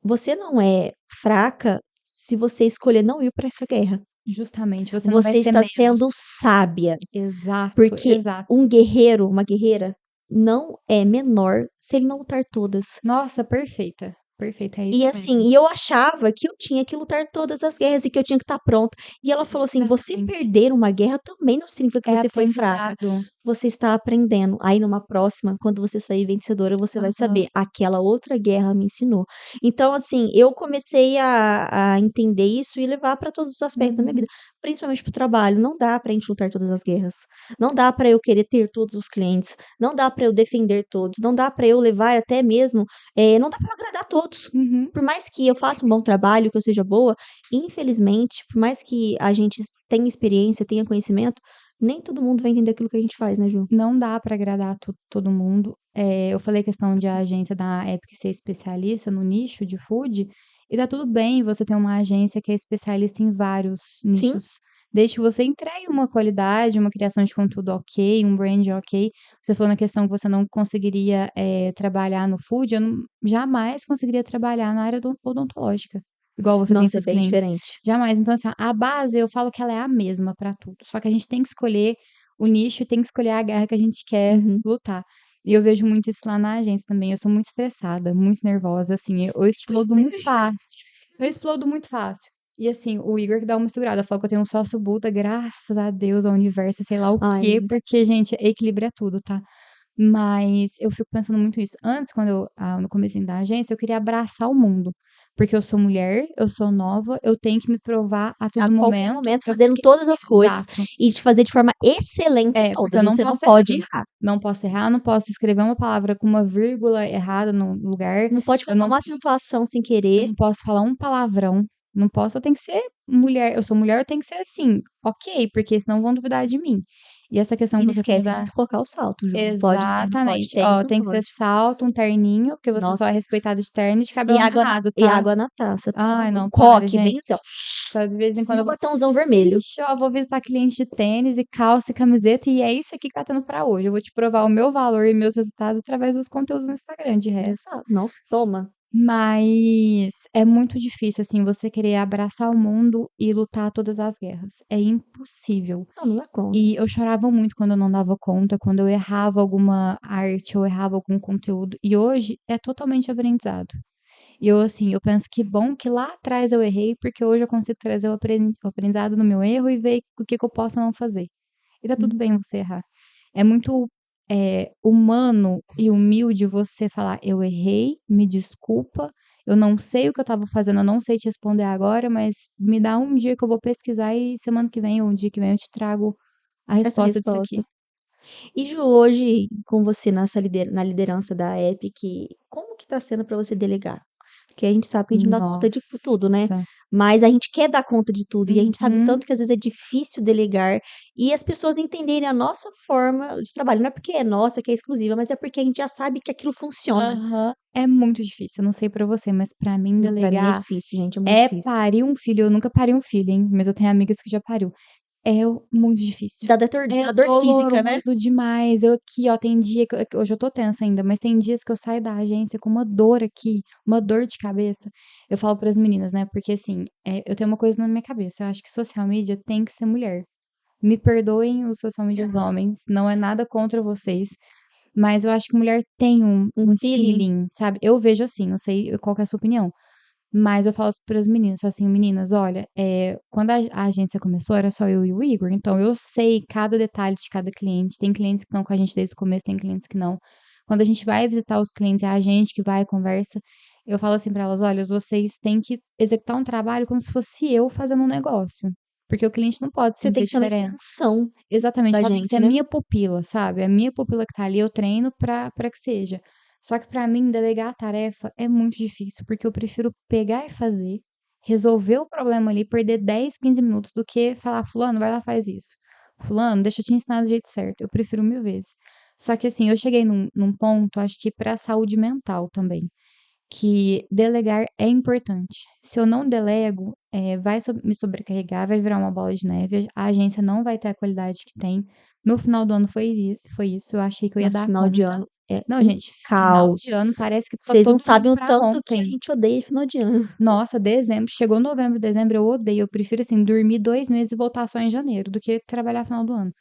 Você não é fraca se você escolher não ir para essa guerra. Justamente, você não vai Você ser está sendo menos. sábia, Exato, porque exato. um guerreiro, uma guerreira, não é menor se ele não lutar todas. Nossa, perfeita. Perfeita, é E isso assim, mesmo. e eu achava que eu tinha que lutar todas as guerras e que eu tinha que estar pronta. E ela falou assim: você Exatamente. perder uma guerra também não significa que É você foi fraca. aprendizado. Você está aprendendo. Aí numa próxima, quando você sair vencedora, você vai Aham. saber, aquela outra guerra me ensinou. Então, assim, eu comecei a entender isso e levar para todos os aspectos da minha vida, Uhum. principalmente para o trabalho. Não dá para a gente lutar todas as guerras. Não dá para eu querer ter todos os clientes. Não dá para eu defender todos. Não dá para eu levar até mesmo. Não dá para agradar todos. Uhum. Por mais que eu faça um bom trabalho, que eu seja boa, infelizmente, por mais que a gente tenha experiência, tenha conhecimento, nem todo mundo vai entender aquilo que a gente faz, né, Ju? Não dá para agradar todo mundo. Eu falei questão de a agência da Epic ser especialista no nicho de food, e tá tudo bem você ter uma agência que é especialista em vários Sim, nichos, desde que você entregue uma qualidade, uma criação de conteúdo ok, um brand ok. Você falou na questão que você não conseguiria, trabalhar no food, eu não jamais conseguiria trabalhar na área odontológica, igual você tem nossa, é seus bem clientes. diferente. Jamais. Então, assim, a base eu falo que ela é a mesma para tudo, só que a gente tem que escolher o nicho, tem que escolher a guerra que a gente quer Uhum. lutar. E eu vejo muito isso lá na agência também. Eu sou muito estressada, muito nervosa, assim, eu explodo muito fácil. Eu explodo muito fácil. E assim, o Igor que dá uma segurada, falou que eu tenho um sócio Buda, graças a Deus, ao universo, sei lá o quê, Ai, porque, gente, equilíbrio é tudo, tá? Mas eu fico pensando muito isso. Antes, quando no comecinho da agência, eu queria abraçar o mundo. Porque eu sou mulher, eu sou nova, eu tenho que me provar a a todo qualquer momento. momento, fazendo todas as coisas Exato. e de fazer de forma excelente em Porque todas. eu não Você não posso errar. pode errar. Não posso errar, não posso escrever uma palavra com uma vírgula errada no lugar, Não pode eu faltar não uma posso acentuação sem eu querer. não posso falar um palavrão, não posso, eu tenho que ser mulher, eu sou mulher, eu tenho que ser assim, ok, porque senão vão duvidar de mim. E essa questão E que não você falou esquece da de colocar o salto, Ju. Não pode, exatamente. Ó, técnico não tem que ser pode. salto, um terninho, porque você só é Nossa, respeitada de terno e de cabelo amarrado, e tá? água na taça, por Ai, favor. não, para, Coque, gente. bem assim, ó. Só de vez em E quando o eu vou botãozão vermelho. ixi, ó, vou visitar cliente de tênis e calça e camiseta, e é isso aqui que tá tendo pra hoje. Eu vou te provar o meu valor e meus resultados através dos conteúdos no Instagram, de resto. Exato. Nossa, toma. Mas é muito difícil, assim, você querer abraçar o mundo e lutar todas as guerras. É impossível. Não, não dá conta. E eu chorava muito quando eu não dava conta, quando eu errava alguma arte ou errava algum conteúdo. E hoje é totalmente aprendizado. E eu, assim, eu penso que bom que lá atrás eu errei, porque hoje eu consigo trazer o aprendizado no meu erro e ver o que que eu posso não fazer. E tá tudo Hum. bem você errar. É muito humano e humilde você falar: eu errei, me desculpa, eu não sei o que eu estava fazendo, eu não sei te responder agora, mas me dá um dia que eu vou pesquisar e semana que vem ou um dia que vem eu te trago a Essa resposta disso resposta. aqui. E Ju, hoje, com você na liderança da Epic, como que tá sendo para você delegar? Porque a gente sabe que a gente não dá conta de tudo, né? Nossa. Mas a gente quer dar conta de tudo e a gente sabe Uhum. tanto que às vezes é difícil delegar e as pessoas entenderem a nossa forma de trabalho. Não é porque é nossa, que é exclusiva, mas é porque a gente já sabe que aquilo funciona. Aham. É muito difícil, eu não sei pra você, mas pra mim Não, pra mim é delegar difícil, gente, é muito é difícil. parir um filho. Eu nunca parei um filho, hein, mas eu tenho amigas que já pariu. É muito difícil. É Dá dor física, né? doloroso demais. Eu aqui, ó, tem dia que hoje eu tô tensa ainda, mas tem dias que eu saio da agência com uma dor aqui, uma dor de cabeça. Eu falo para as meninas, né? Porque assim, eu tenho uma coisa na minha cabeça. Eu acho que social media tem que ser mulher. Me perdoem os social media homens, não é nada contra vocês, mas eu acho que mulher tem Um um feeling. feeling, sabe? Eu vejo assim, não sei qual que é a sua opinião. Mas eu falo para as meninas, falo assim, meninas, olha, quando a agência começou, era só eu e o Igor, então eu sei cada detalhe de cada cliente. Tem clientes que estão com a gente desde o começo, tem clientes que não. Quando a gente vai visitar os clientes, é a gente que vai, conversa. Eu falo assim para elas, olha, vocês têm que executar um trabalho como se fosse eu fazendo um negócio. Porque o cliente não pode Você sentir tem a que ser uma diferença. extensão Exatamente, da ela tem que ser gente, a né? minha pupila, sabe? A minha pupila que tá ali, eu treino pra que seja. Só que pra mim, delegar a tarefa é muito difícil, porque eu prefiro pegar e fazer, resolver o problema ali, perder 10, 15 minutos, do que falar, fulano, vai lá, faz isso. Fulano, deixa eu te ensinar do jeito certo. Eu prefiro mil vezes. Só que assim, eu cheguei num ponto, acho que pra saúde mental também, que delegar é importante. Se eu não delego, vai me sobrecarregar, vai virar uma bola de neve, a agência não vai ter a qualidade que tem. No final do ano foi isso, eu achei que eu ia Nosso dar final de conta. ano é Não, um gente, final de caos. ano parece que tá Vocês não todo mundo sabem o pra tanto que a ontem. gente odeia final de ano. Nossa, dezembro, chegou novembro, dezembro, eu odeio. Eu prefiro, assim, dormir 2 meses e voltar só em janeiro, do que trabalhar final do ano.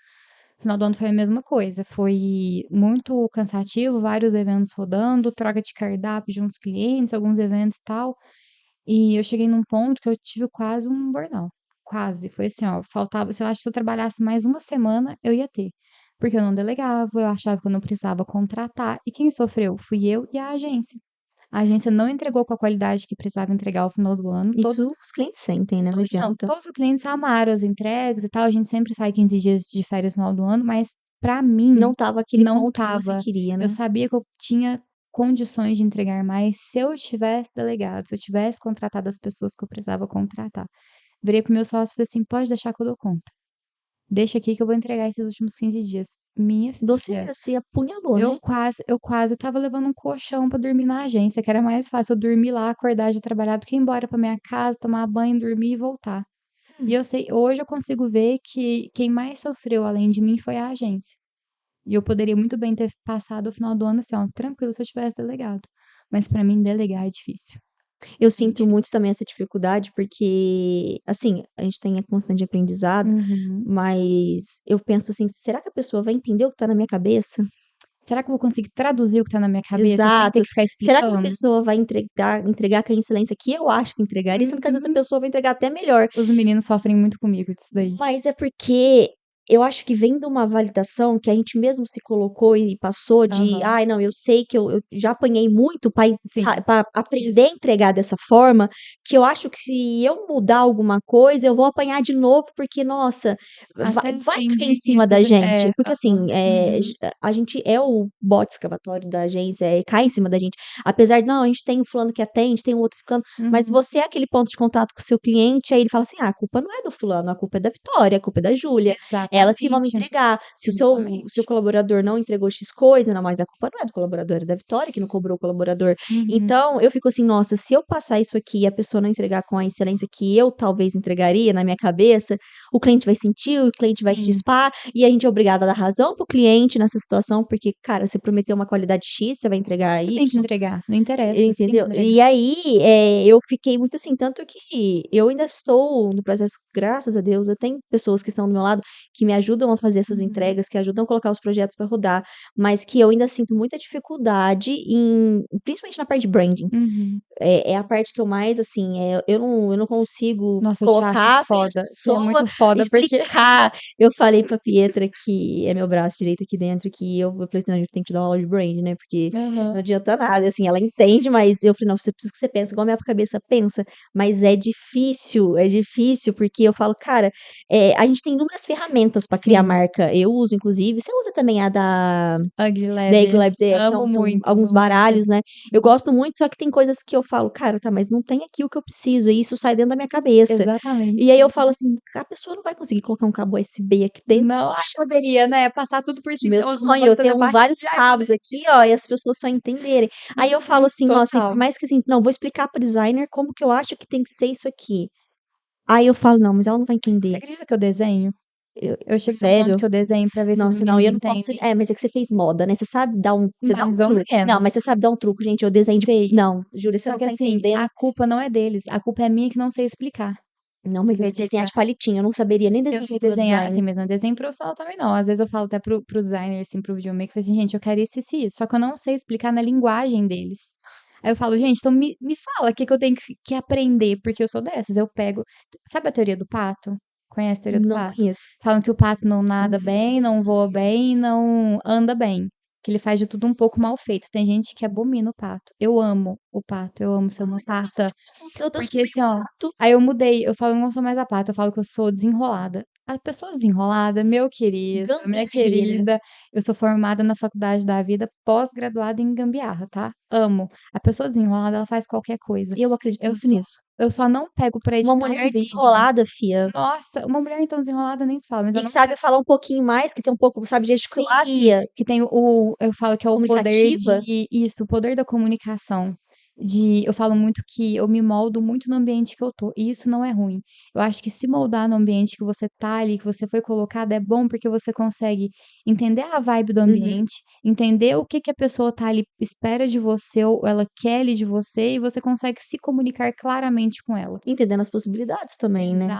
Final do ano foi a mesma coisa, foi muito cansativo, vários eventos rodando, troca de cardápio de uns clientes, alguns eventos e tal. E eu cheguei num ponto que eu tive quase um burnout. Quase. Foi assim, ó, faltava, se eu acho que se eu trabalhasse mais uma semana, eu ia ter. Porque eu não delegava, eu achava que eu não precisava contratar. E quem sofreu? Fui eu e a agência. A agência não entregou com a qualidade que precisava entregar ao final do ano. Isso os clientes sentem, né? Não Não, adianta. todos os clientes amaram as entregas e tal. A gente sempre sai 15 dias de férias no final do ano, mas pra mim Não tava aquele não ponto que você tava. queria, Eu né? sabia que eu tinha condições de entregar mais se eu tivesse delegado, se eu tivesse contratado as pessoas que eu precisava contratar. Virei pro meu sócio e falei assim: pode deixar que eu dou conta. Deixa aqui que eu vou entregar esses últimos 15 dias. Minha Você filha, se apunhalou, eu né? quase, eu quase tava levando um colchão pra dormir na agência, que era mais fácil eu dormir lá, acordar de trabalhar do que ir embora pra minha casa, tomar banho, dormir e voltar. E Hum. eu sei, hoje eu consigo ver que quem mais sofreu além de mim foi a agência. E eu poderia muito bem ter passado o final do ano assim, ó, tranquilo se eu tivesse delegado. Mas pra mim delegar é difícil, Eu bem sinto muito difícil. também essa dificuldade, porque, assim, a gente tem a constante aprendizado, Uhum. mas eu penso assim, será que a pessoa vai entender o que tá na minha cabeça? Será que eu vou conseguir traduzir o que tá na minha cabeça sem ter Exato. que ficar Será que a explicando? pessoa vai entregar com a excelência que eu acho que entregaria, sendo que às vezes a Uhum. pessoa vai entregar até melhor. Os meninos sofrem muito comigo disso daí. Mas é porque eu acho que vem de uma validação que a gente mesmo se colocou e passou de, Aham. ai, não, eu sei que eu já apanhei muito Sim. para aprender a Isso. entregar dessa forma, que eu acho que se eu mudar alguma coisa, eu vou apanhar de novo, porque, nossa, Até vai sem cair em cima da disso, gente. é, Porque, aham. assim, Uhum. a gente é o bote escavatório da agência, cai em cima da gente. Apesar de, não, a gente tem um fulano que atende, tem um outro fulano, mas Uhum. você é aquele ponto de contato com o seu cliente, aí ele fala assim: ah, a culpa não é do fulano, a culpa é da Vitória, a culpa é da Júlia, elas que vão me Exatamente, entregar. Se o seu exatamente. colaborador não entregou X coisa, não, mas a culpa não é do colaborador, é da Vitória que não cobrou o colaborador. Uhum. Então, eu fico assim, nossa, se eu passar isso aqui e a pessoa não entregar com a excelência que eu talvez entregaria na minha cabeça, o cliente vai sentir, o cliente vai se Sim, dispar, e a gente é obrigada a dar razão pro cliente nessa situação, porque, cara, você prometeu uma qualidade X, você vai entregar você Y. tem que entregar, não interessa, você tem que Entendeu? entregar. E aí, eu fiquei muito assim, tanto que eu ainda estou no processo, graças a Deus, eu tenho pessoas que estão do meu lado, que me ajudam a fazer essas Uhum. entregas, que ajudam a colocar os projetos para rodar, mas que eu ainda sinto muita dificuldade em, principalmente na parte de branding. Uhum. É a parte que eu mais, assim, eu não consigo Nossa, eu te acho colocar a foda, você é pessoa, muito foda, porque explicar. Eu falei pra Pietra, que é meu braço direito aqui dentro, que eu falei assim, não, a gente tem que te dar uma aula de brand, né? Porque não aham. adianta nada, assim, ela entende, mas eu falei, não, você precisa que você pensa, igual a minha cabeça pensa, mas é difícil, porque eu falo, cara, a gente tem inúmeras ferramentas pra criar Sim, marca, eu uso, inclusive, você usa também a Ugly da Lab, Eagle Labs, que amo são muito, alguns amo muito. baralhos, né? Eu gosto muito, só que tem coisas que eu falo, cara, tá, mas não tem aqui o que eu preciso, e isso sai dentro da minha cabeça. E aí Exatamente. eu falo assim, a pessoa não vai conseguir colocar um cabo USB aqui dentro. Não, ai, poderia, né, passar tudo por cima, Meu os sonho, negócios eu da tenho vários telepatia, ai, cabos poderia. aqui, ó, e as pessoas só entenderem. Aí eu falo Uhum, assim, nossa, e por total. mais que assim, não, vou explicar pro designer como que eu acho que tem que ser isso aqui. Aí eu falo, não, mas ela não vai Você entender. acredita que eu desenho? Eu chego no ponto Sério? que eu desenho pra ver se os Nossa, não, meninos eu não posso. entendem, Mas é que você fez moda, né? Você sabe dar um. Você dá um mais ou truque. Não, menos. mas você sabe dar um truque, gente. Eu desenho de. Sei. Não, Júlia, você Só não que tá assim, entendendo. a culpa não é deles, a culpa é minha que não sei explicar. Não, Você mas eu sei desenhar acredita? de palitinho. Eu não saberia nem Eu desenhar sei pro meu desenhar, design. assim, mas não é desenho profissional também não. Às vezes eu falo até pro designer, assim, pro videomaker, eu falo assim, gente, eu quero isso, isso e isso. Só que eu não sei explicar na linguagem deles. Aí eu falo, gente, então me fala o que, que eu tenho que aprender, porque eu sou dessas. Eu pego. Sabe a teoria do pato? Conhece a teoria do Não pato? conheço. Falam que o pato não nada Uhum. bem, não voa bem, não anda bem. Que ele faz de tudo um pouco mal feito. Tem gente que abomina o pato. Eu amo o pato, eu amo ser uma pata. Eu Porque descobri assim, o ó, pato. aí eu mudei, eu falo, eu não sou mais a pata, eu falo que eu sou desenrolada. A pessoa desenrolada, meu querido, minha Gambiarreira. querida, eu sou formada na Faculdade da Vida, pós-graduada em gambiarra, tá? Amo. A pessoa desenrolada, ela faz qualquer coisa. Eu acredito Eu muito só, nisso. eu só não pego pra Uma editar um mulher vídeo. desenrolada, fia, Nossa, uma mulher então desenrolada nem se fala, mas eu e que não sabe pego. falar um pouquinho mais, que tem um pouco, sabe, gesticular, Sim, fia, que tem eu falo que é o poder comunicativa. de isso, o poder da comunicação. eu falo muito que eu me moldo muito no ambiente que eu tô, e isso não é ruim. Eu acho que se moldar no ambiente que você tá ali, que você foi colocada, é bom porque você consegue entender a vibe do Uhum. ambiente, entender o que que a pessoa tá ali, espera de você ou ela quer ali de você, e você consegue se comunicar claramente com ela. Entendendo as possibilidades também, né.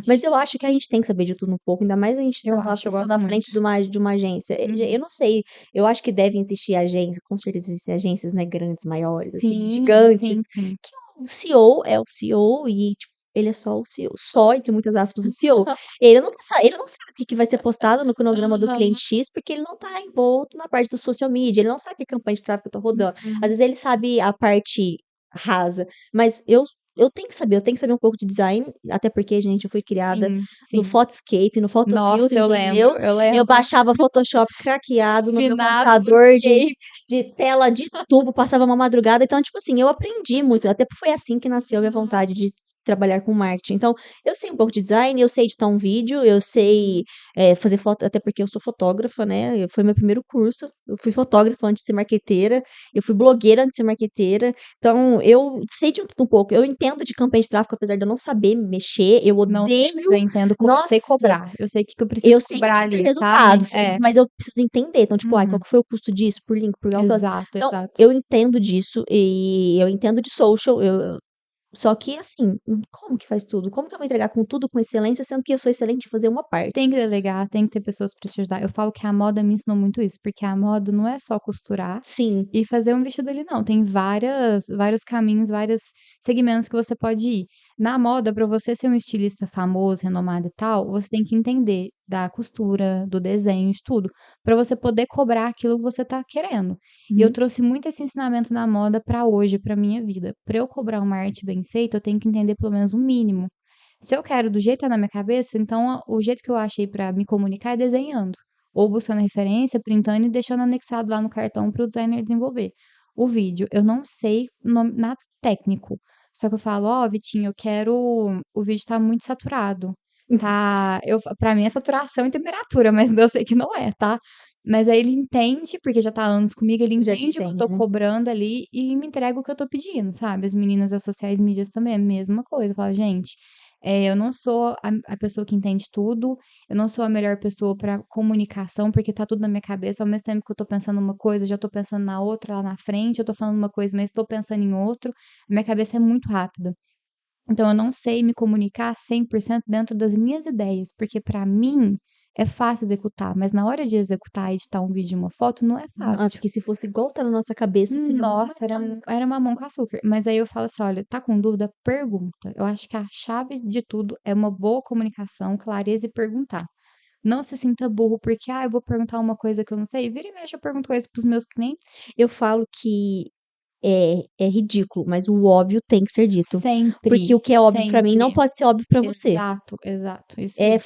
Mas Exatamente. eu acho que a gente tem que saber de tudo um pouco, ainda mais a gente Eu estando gosto à muito. frente de uma agência. Eu Uhum. não sei, eu acho que devem existir agências, com certeza existem agências, né, grandes, maiores, assim, Sim, gigantes, sim, sim. que o CEO é o CEO e, tipo, ele é só o CEO, só entre muitas aspas, o CEO. Ele não sabe o que que vai ser postado no cronograma do Aham. cliente X, porque ele não tá envolto na parte do social media, ele não sabe que campanha de tráfego tá rodando. Às Uhum. vezes ele sabe a parte rasa, mas eu tenho que saber, eu tenho que saber um pouco de design, até porque, gente, eu fui criada Sim, no sim. Photoscape, no Nossa, Photofiltre, eu lembro, entendeu? eu Eu lembro. baixava Photoshop craqueado no meu Finado computador Photoscape. de tela de tubo, passava uma madrugada. Então, tipo assim, eu aprendi muito, até foi assim que nasceu a minha Uhum, vontade de trabalhar com marketing. Então, eu sei um pouco de design, eu sei editar um vídeo, eu sei uhum. fazer foto, até porque eu sou fotógrafa, né? Foi meu primeiro curso. Eu fui fotógrafa antes de ser marqueteira, eu fui blogueira antes de ser marqueteira. Então, eu sei de tudo um pouco. Eu entendo de campanha de tráfego, apesar de eu não saber mexer. Eu Não sei, mas eu odeio. entendo eu sei Nossa, cobrar, eu sei o que que eu preciso eu sei que eu cobrar tenho que ter ali, sabe. resultados, É. mas eu preciso entender. Então, tipo, ai, qual Uhum. que foi o custo disso por link, por alcance? Exato, Então, exato. eu entendo disso e eu entendo de social. Só que, assim, como que faz tudo? Como que eu vou entregar com tudo com excelência, sendo que eu sou excelente em fazer uma parte? Tem que delegar, tem que ter pessoas pra te ajudar. Eu falo que a moda me ensinou muito isso, porque a moda não é só costurar Sim. e fazer um vestido ali não, tem vários caminhos, vários segmentos que você pode ir. Na moda, para você ser um estilista famoso, renomado e tal, você tem que entender da costura, do desenho, de tudo, para você poder cobrar aquilo que você tá querendo. E eu Uhum. trouxe muito esse ensinamento da moda para hoje, para minha vida. Para eu cobrar uma arte bem feita, eu tenho que entender pelo menos o mínimo. Se eu quero do jeito que tá na minha cabeça, então o jeito que eu achei pra me comunicar é desenhando, ou buscando referência, printando e deixando anexado lá no cartão para o designer desenvolver. O vídeo, eu não sei nada técnico, só que eu falo: "Ó, Vitinho, eu quero o vídeo tá muito saturado, tá", pra mim é saturação e temperatura, mas eu sei que não é, tá. Mas aí ele entende, porque já tá há anos comigo, ele Já te entende o que eu entende, tô né? cobrando ali e me entrega o que eu tô pedindo, sabe. As meninas das sociais mídias também, é a mesma coisa, eu falo: "Gente, eu não sou a pessoa que entende tudo, eu não sou a melhor pessoa para comunicação, porque tá tudo na minha cabeça, ao mesmo tempo que eu tô pensando uma coisa, já tô pensando na outra lá na frente, eu tô falando uma coisa, mas tô pensando em outro. Minha cabeça é muito rápida. Então eu não sei me comunicar 100% dentro das minhas ideias, porque para mim é fácil executar, mas na hora de executar, editar um vídeo e uma foto, não é Ah, fácil. porque se fosse igual tá na nossa cabeça, seria muito mais Nossa, fácil. era mamão com açúcar. Mas aí eu falo assim: "Olha, tá com dúvida? Pergunta". Eu acho que a chave de tudo é uma boa comunicação, clareza e perguntar. Não se sinta burro porque: "Ah, eu vou perguntar uma coisa que eu não sei". Vira e mexe eu pergunto coisa para os meus clientes. Eu falo que é ridículo, mas o óbvio tem que ser dito. Porque Sempre, o que é óbvio pra mim não sempre. pode ser óbvio pra você. Exato, exato. Isso aí.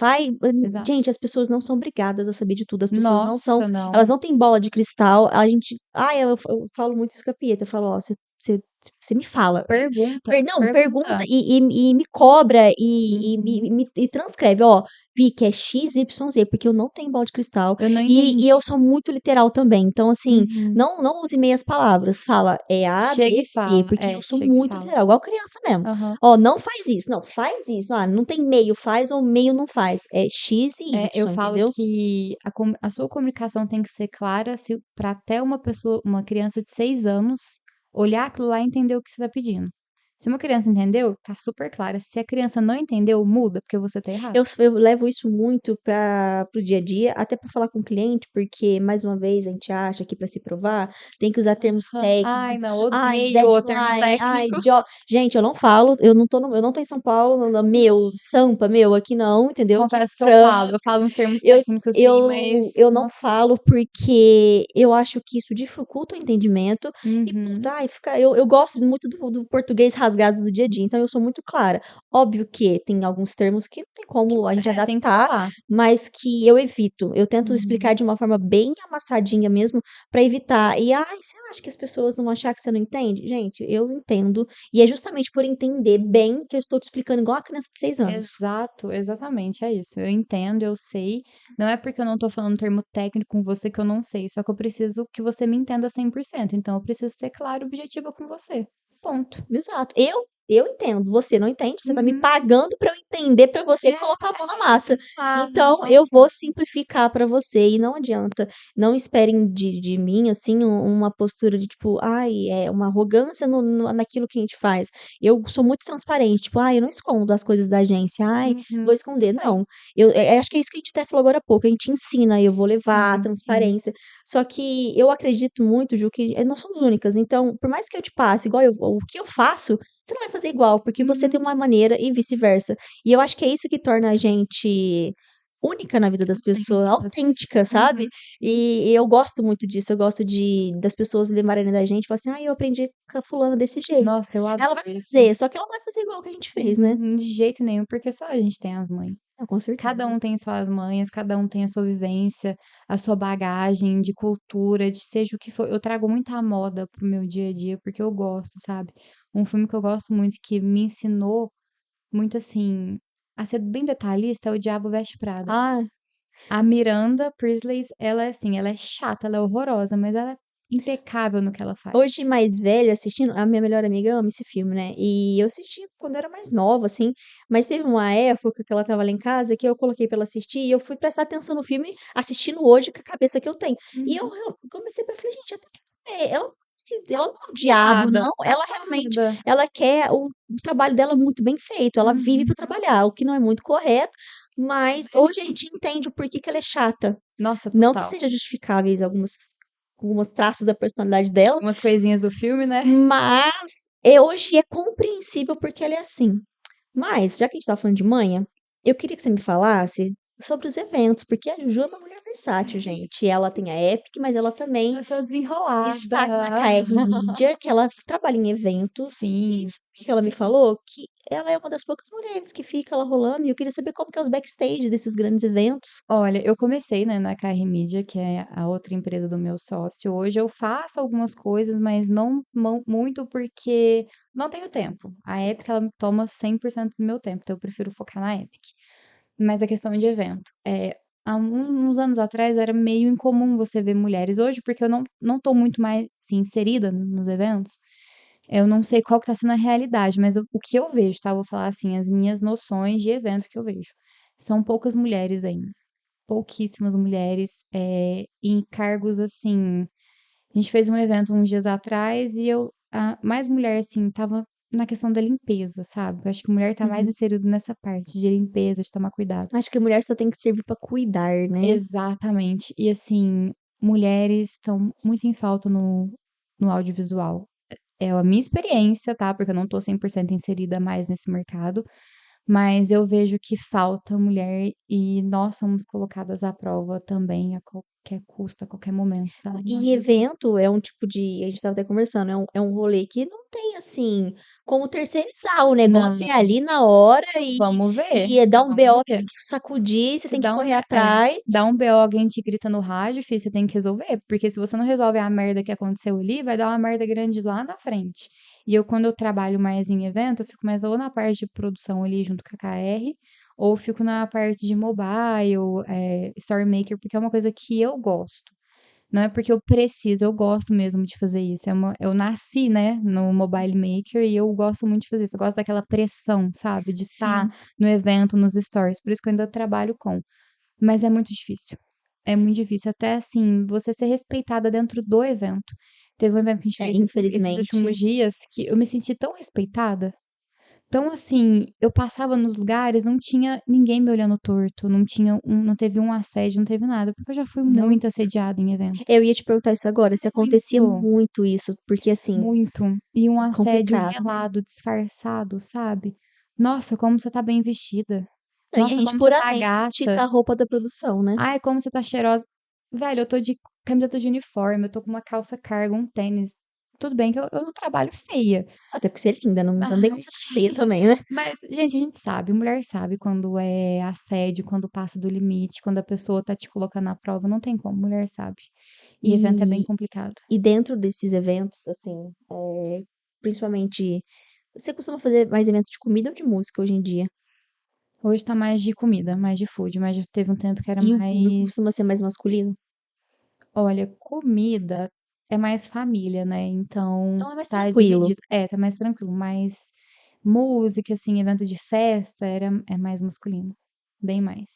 Exato. Gente, as pessoas não são obrigadas a saber de tudo, as pessoas não são, Nossa, elas não. não têm bola de cristal, a gente, eu falo muito isso com a Pieta, eu falo: "Ó, você me fala, Pergunta, não, pergunta pergunta. e me cobra Uhum. me transcreve, ó, Vi que é XYZ, porque eu não tenho bola de cristal, Eu não e eu entendi. sou muito literal também, então assim, Uhum. não use meias palavras, fala, é A, Chega B, e C, fala. porque eu É, sou chega e muito fala. literal, igual criança mesmo. Aham. Ó, não faz isso. Não, faz isso. Ah, não tem meio faz ou meio não faz. É X e É, eu Y, falo entendeu? que a sua comunicação tem que ser clara se para até uma criança de 6 anos olhar aquilo lá e entender o que você está pedindo. Se uma criança entendeu, tá super clara. Se a criança não entendeu, muda, porque você tá errado. Eu levo isso muito para o dia a dia, até para falar com o cliente, porque, mais uma vez, a gente acha que para se provar tem que usar termos Hã. Ai, técnicos. não, Ai, odeio o termo deadline, ai, técnico. job. Gente, eu não tô em São Paulo, meu, Sampa, meu, aqui não, entendeu? Aqui é Confesso que Franca. eu falo uns termos técnicos sim, mas Eu não nossa. falo porque eu acho que isso dificulta o entendimento e, puta, Uhum. ai, eu gosto muito do português rasgado do dia a dia, então eu sou muito clara. Óbvio que tem alguns termos que não tem Que como a gente tem que adaptar, falar. mas que eu evito. Eu tento explicar Uhum. de uma forma bem amassadinha mesmo para evitar. E, ai, você acha que as pessoas não vão achar que você não entende? Gente, eu entendo. E é justamente por entender bem que eu estou te explicando igual a criança de 6 anos. Exato, exatamente, é isso. Eu entendo, eu sei. Não é porque eu não tô falando termo técnico com você que eu não sei, só que eu preciso que você me entenda 100%. Então eu preciso ser clara e objetiva com você. Ponto. Exato. Eu entendo, você não entende, você tá me Uhum. pagando pra eu entender pra você É, colocar a mão na massa. ah, Então eu nossa. vou simplificar pra você e não adianta. Não esperem de mim, assim, uma postura de tipo, ai, é uma arrogância naquilo que a gente faz. Eu sou muito transparente, tipo, ai, eu não escondo as coisas da agência, ai, vou Uhum. esconder. Bem, Não. Acho que é isso que a gente até falou agora há pouco. A gente ensina, eu vou levar a sim, sim. transparência. Só que eu acredito muito, Ju, que nós somos únicas. Então, por mais que eu te passe igual o que eu faço, você não vai fazer igual, porque você tem Uhum. uma maneira e vice-versa. E eu acho que é isso que torna a gente única na vida das pessoas, Autênticas. autêntica, sabe? Uhum. E eu gosto muito disso. Eu gosto das pessoas lembrarem da gente e falar assim: ah, eu aprendi com a fulana desse jeito. Nossa, eu Ela vai adoro isso. fazer, só que ela não vai fazer igual que a gente fez, né? Uhum. De jeito nenhum, porque só a gente tem as mães. Não, com Cada certeza. um tem suas manhas, cada um tem a sua vivência, a sua bagagem de cultura, de seja o que for. Eu trago muita moda pro meu dia a dia, porque eu gosto, sabe? Um filme que eu gosto muito, que me ensinou muito assim, a ser bem detalhista, é O Diabo Veste Prada. Ah, A Miranda Priestley, ela é assim, ela é chata, ela é horrorosa, mas ela é impecável no que ela faz. hoje, mais velha, assistindo, a minha melhor amiga ama esse filme, né? E eu assisti quando eu era mais nova, assim, mas teve uma época que ela tava lá em casa que eu coloquei pra ela assistir e eu fui prestar atenção no filme assistindo hoje com a cabeça que eu tenho. E Uhum. eu comecei a falei, gente, até que ela não é o diabo, Nada, não. Ela realmente, nada. ela quer o trabalho dela muito bem feito. Ela vive Uhum. pra trabalhar, o que não é muito correto, mas hoje a gente entende o porquê que ela é chata. Nossa, Não que total. seja justificáveis algumas traços da personalidade dela, Algumas coisinhas do filme, né? mas hoje é compreensível porque ela é assim. Mas, já que a gente tá falando de manha, eu queria que você me falasse sobre os eventos, porque a Juju é uma mulher versátil, gente. Ela tem a Epic, mas ela também Eu sou está na desenrolada. KR Mídia, que ela trabalha em eventos. E Sim, sabe o que ela me sim. falou? Que ela é uma das poucas mulheres que fica lá rolando, e eu queria saber como que é os backstage desses grandes eventos. Olha, eu comecei, né, na KR Mídia, que é a outra empresa do meu sócio. Hoje eu faço algumas coisas, mas não muito porque não tenho tempo. A Epic, ela toma 100% do meu tempo, então eu prefiro focar na Epic. Mas a questão de evento, há uns anos atrás era meio incomum você ver mulheres. Hoje, porque eu não tô muito mais, assim, inserida nos eventos, eu não sei qual que tá sendo a realidade, mas o que eu vejo, tá? Eu vou falar assim, as minhas noções de evento que eu vejo. São poucas mulheres ainda. Pouquíssimas mulheres, em cargos assim. A gente fez um evento uns dias atrás e a mais mulher assim tava na questão da limpeza, sabe? Eu acho que mulher tá mais Uhum. inserida nessa parte de limpeza, de tomar cuidado. Acho que a mulher só tem que servir pra cuidar, né? Exatamente. E assim, mulheres estão muito em falta no audiovisual. É a minha experiência, tá? Porque eu não tô 100% inserida mais nesse mercado, mas eu vejo que falta mulher e nós somos colocadas à prova também a qualquer custo, a qualquer momento, sabe? Eu E acho isso. evento é um tipo de. A gente estava até conversando, é um rolê que não tem, assim, como terceirizar. O negócio Não, é ali na hora vamos ver, e dá um vamos BO, você ver. tem que sacudir, você Se tem que dá correr dá atrás. um BO, alguém te grita no rádio, filho, você tem que resolver, porque se você não resolve a merda que aconteceu ali, vai dar uma merda grande lá na frente. E eu, quando eu trabalho mais em evento, eu fico mais ou na parte de produção ali junto com a KR, ou fico na parte de mobile, story maker, porque é uma coisa que eu gosto. Não é porque eu preciso, eu gosto mesmo de fazer isso. Eu nasci, né, no Mobile Maker e eu gosto muito de fazer isso. Eu gosto daquela pressão, sabe, de estar Sim. no evento, nos stories. Por isso que eu ainda trabalho com. Mas é muito difícil. É muito difícil. Até assim, você ser respeitada dentro do evento. Teve um evento que a gente É, fez esses últimos infelizmente. dias que eu me senti tão respeitada. Então, assim, eu passava nos lugares, não tinha ninguém me olhando torto, não teve um assédio, não teve nada, porque eu já fui muito Nossa. assediada em evento. Eu ia te perguntar isso agora, se acontecia Muito, muito isso, porque assim, muito. E um é assédio complicado. velado, disfarçado, sabe? Nossa, como você tá bem vestida. E a Nossa, gente como você tá puramente com gata. a roupa da produção, né? Ai, como você tá cheirosa. Velho, eu tô de camiseta de uniforme, eu tô com uma calça cargo, um tênis. Tudo bem que eu não trabalho feia. Até porque você é linda, não, então não tem como Ai. você tá feia também, né? Mas, gente, a gente sabe, mulher sabe quando é assédio, quando passa do limite, quando a pessoa tá te colocando à prova, não tem como, mulher sabe. E evento é bem E, complicado. e dentro desses eventos, assim, principalmente, você costuma fazer mais eventos de comida ou de música hoje em dia? Hoje tá mais de comida, mais de food, mas já teve um tempo que era E o público mais. costuma ser mais masculino? Olha, comida. é mais família, né? Então Então é mais tá tranquilo. dividido. É, tá mais tranquilo. Mas música, assim, evento de festa é mais masculino. Bem mais.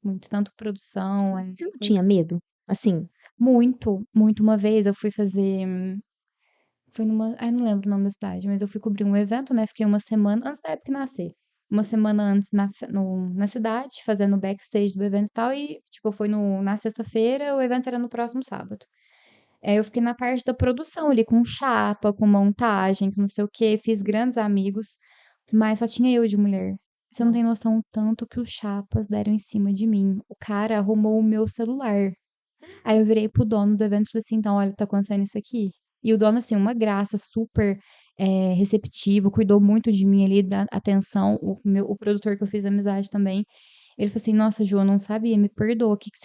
Muito. Tanto produção, Você não tinha medo? Assim, muito, muito. Uma vez eu fui fazer. Foi numa. Ai, não lembro o nome da cidade, mas eu fui cobrir um evento, né? Fiquei uma semana antes da época nascer. Uma semana antes na cidade, fazendo o backstage do evento e tal. E, tipo, foi na sexta-feira, o evento era no próximo sábado. Eu fiquei na parte da produção ali, com chapa, com montagem, com não sei o quê. Fiz grandes amigos, mas só tinha eu de mulher. Você não tem nossa, noção o tanto que os chapas deram em cima de mim. O cara arrumou o meu celular. Aí eu virei pro dono do evento e falei assim: então, olha, tá acontecendo isso aqui. E o dono, assim, uma graça, super receptivo, cuidou muito de mim ali, da atenção. O produtor que eu fiz amizade também. Ele falou assim: nossa, Ju, eu não sabia, me perdoa. O que que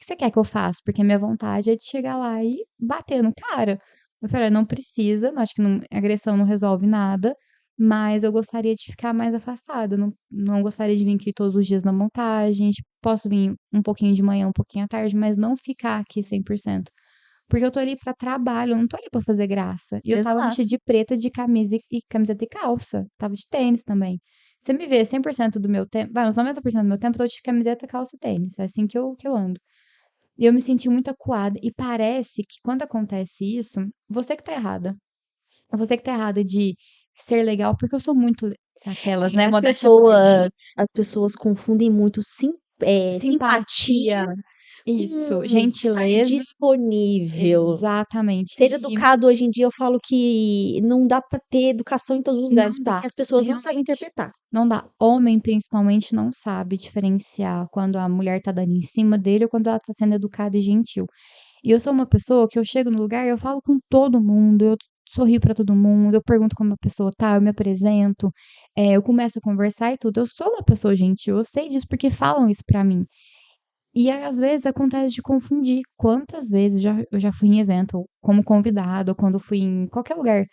você quer que eu faça? Porque a minha vontade é de chegar lá e bater no cara. Eu falei: não precisa, acho que agressão não resolve nada, mas eu gostaria de ficar mais afastada. Não gostaria de vir aqui todos os dias na montagem. Tipo, posso vir um pouquinho de manhã, um pouquinho à tarde, mas não ficar aqui 100%. Porque eu tô ali pra trabalho, eu não tô ali pra fazer graça. E eu tava vestida exato. de preta, de camisa e camiseta e calça. Tava de tênis também. Você me vê 100% do meu tempo, vai, uns 90% do meu tempo, eu tô de camiseta, calça e tênis. É assim que eu ando. E eu me senti muito acuada. E parece que quando acontece isso, você que tá errada. Você que tá errada de ser legal, porque eu sou muito aquelas, É, né? Modéstia à parte. as pessoas confundem muito simpatia Simpatia. Isso. com estar Gentileza. disponível. Exatamente. Ser educado hoje em dia, eu falo que não dá para ter educação em todos os lugares, Não dá. porque as pessoas não sabem Realmente. interpretar. Não dá. Homem, principalmente, não sabe diferenciar quando a mulher tá dando em cima dele ou quando ela tá sendo educada e gentil. E eu sou uma pessoa que eu chego no lugar, eu falo com todo mundo, eu sorrio pra todo mundo, eu pergunto como a pessoa tá, eu me apresento, eu começo a conversar e tudo. Eu sou uma pessoa gentil, eu sei disso porque falam isso pra mim. E aí, às vezes acontece de confundir. Quantas vezes eu já fui em evento como convidada, ou quando fui em qualquer lugar,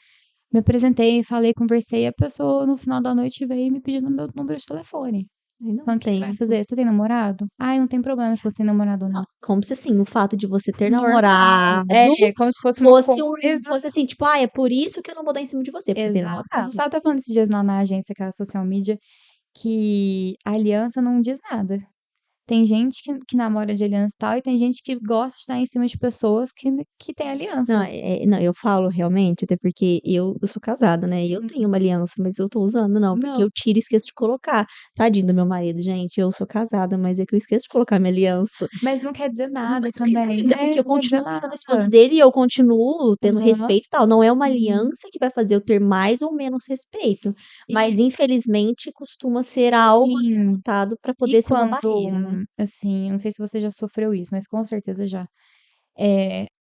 me apresentei, falei, conversei, e a pessoa no final da noite veio me pedindo meu número de telefone. Aí não Falando: o que que você vai tem. fazer? Você tem namorado? Ai, não tem problema se você tem namorado ou Não, não. como se assim, o fato de você ter Normal. namorado Como se fosse uma coisa. fosse assim, tipo, é por isso que eu não vou dar em cima de você, porque você tem Exato. A namorado. Gustavo tá falando esses dias na agência, que é a social media, que a aliança não diz nada. Tem gente que namora de aliança e tal, e tem gente que gosta de estar em cima de pessoas que tem Não, aliança. não, eu falo realmente, até porque eu sou casada, né? E eu tenho uma Uhum. aliança, mas eu tô usando, não, porque Não, eu tiro e esqueço de colocar. Tadinho do meu marido, gente. Eu sou casada, mas é que eu esqueço de colocar minha aliança. mas não quer dizer nada Mas não quer dizer também. nada, porque eu Não quer dizer continuo sendo a esposa nada. dele e eu continuo tendo Aham. respeito e tal. Não é uma Uhum. aliança que vai fazer eu ter mais ou menos respeito, mas E infelizmente costuma ser algo assim sim. botado para E poder ser uma quando, barreira, né? assim, eu não sei se você já sofreu isso, mas com certeza já.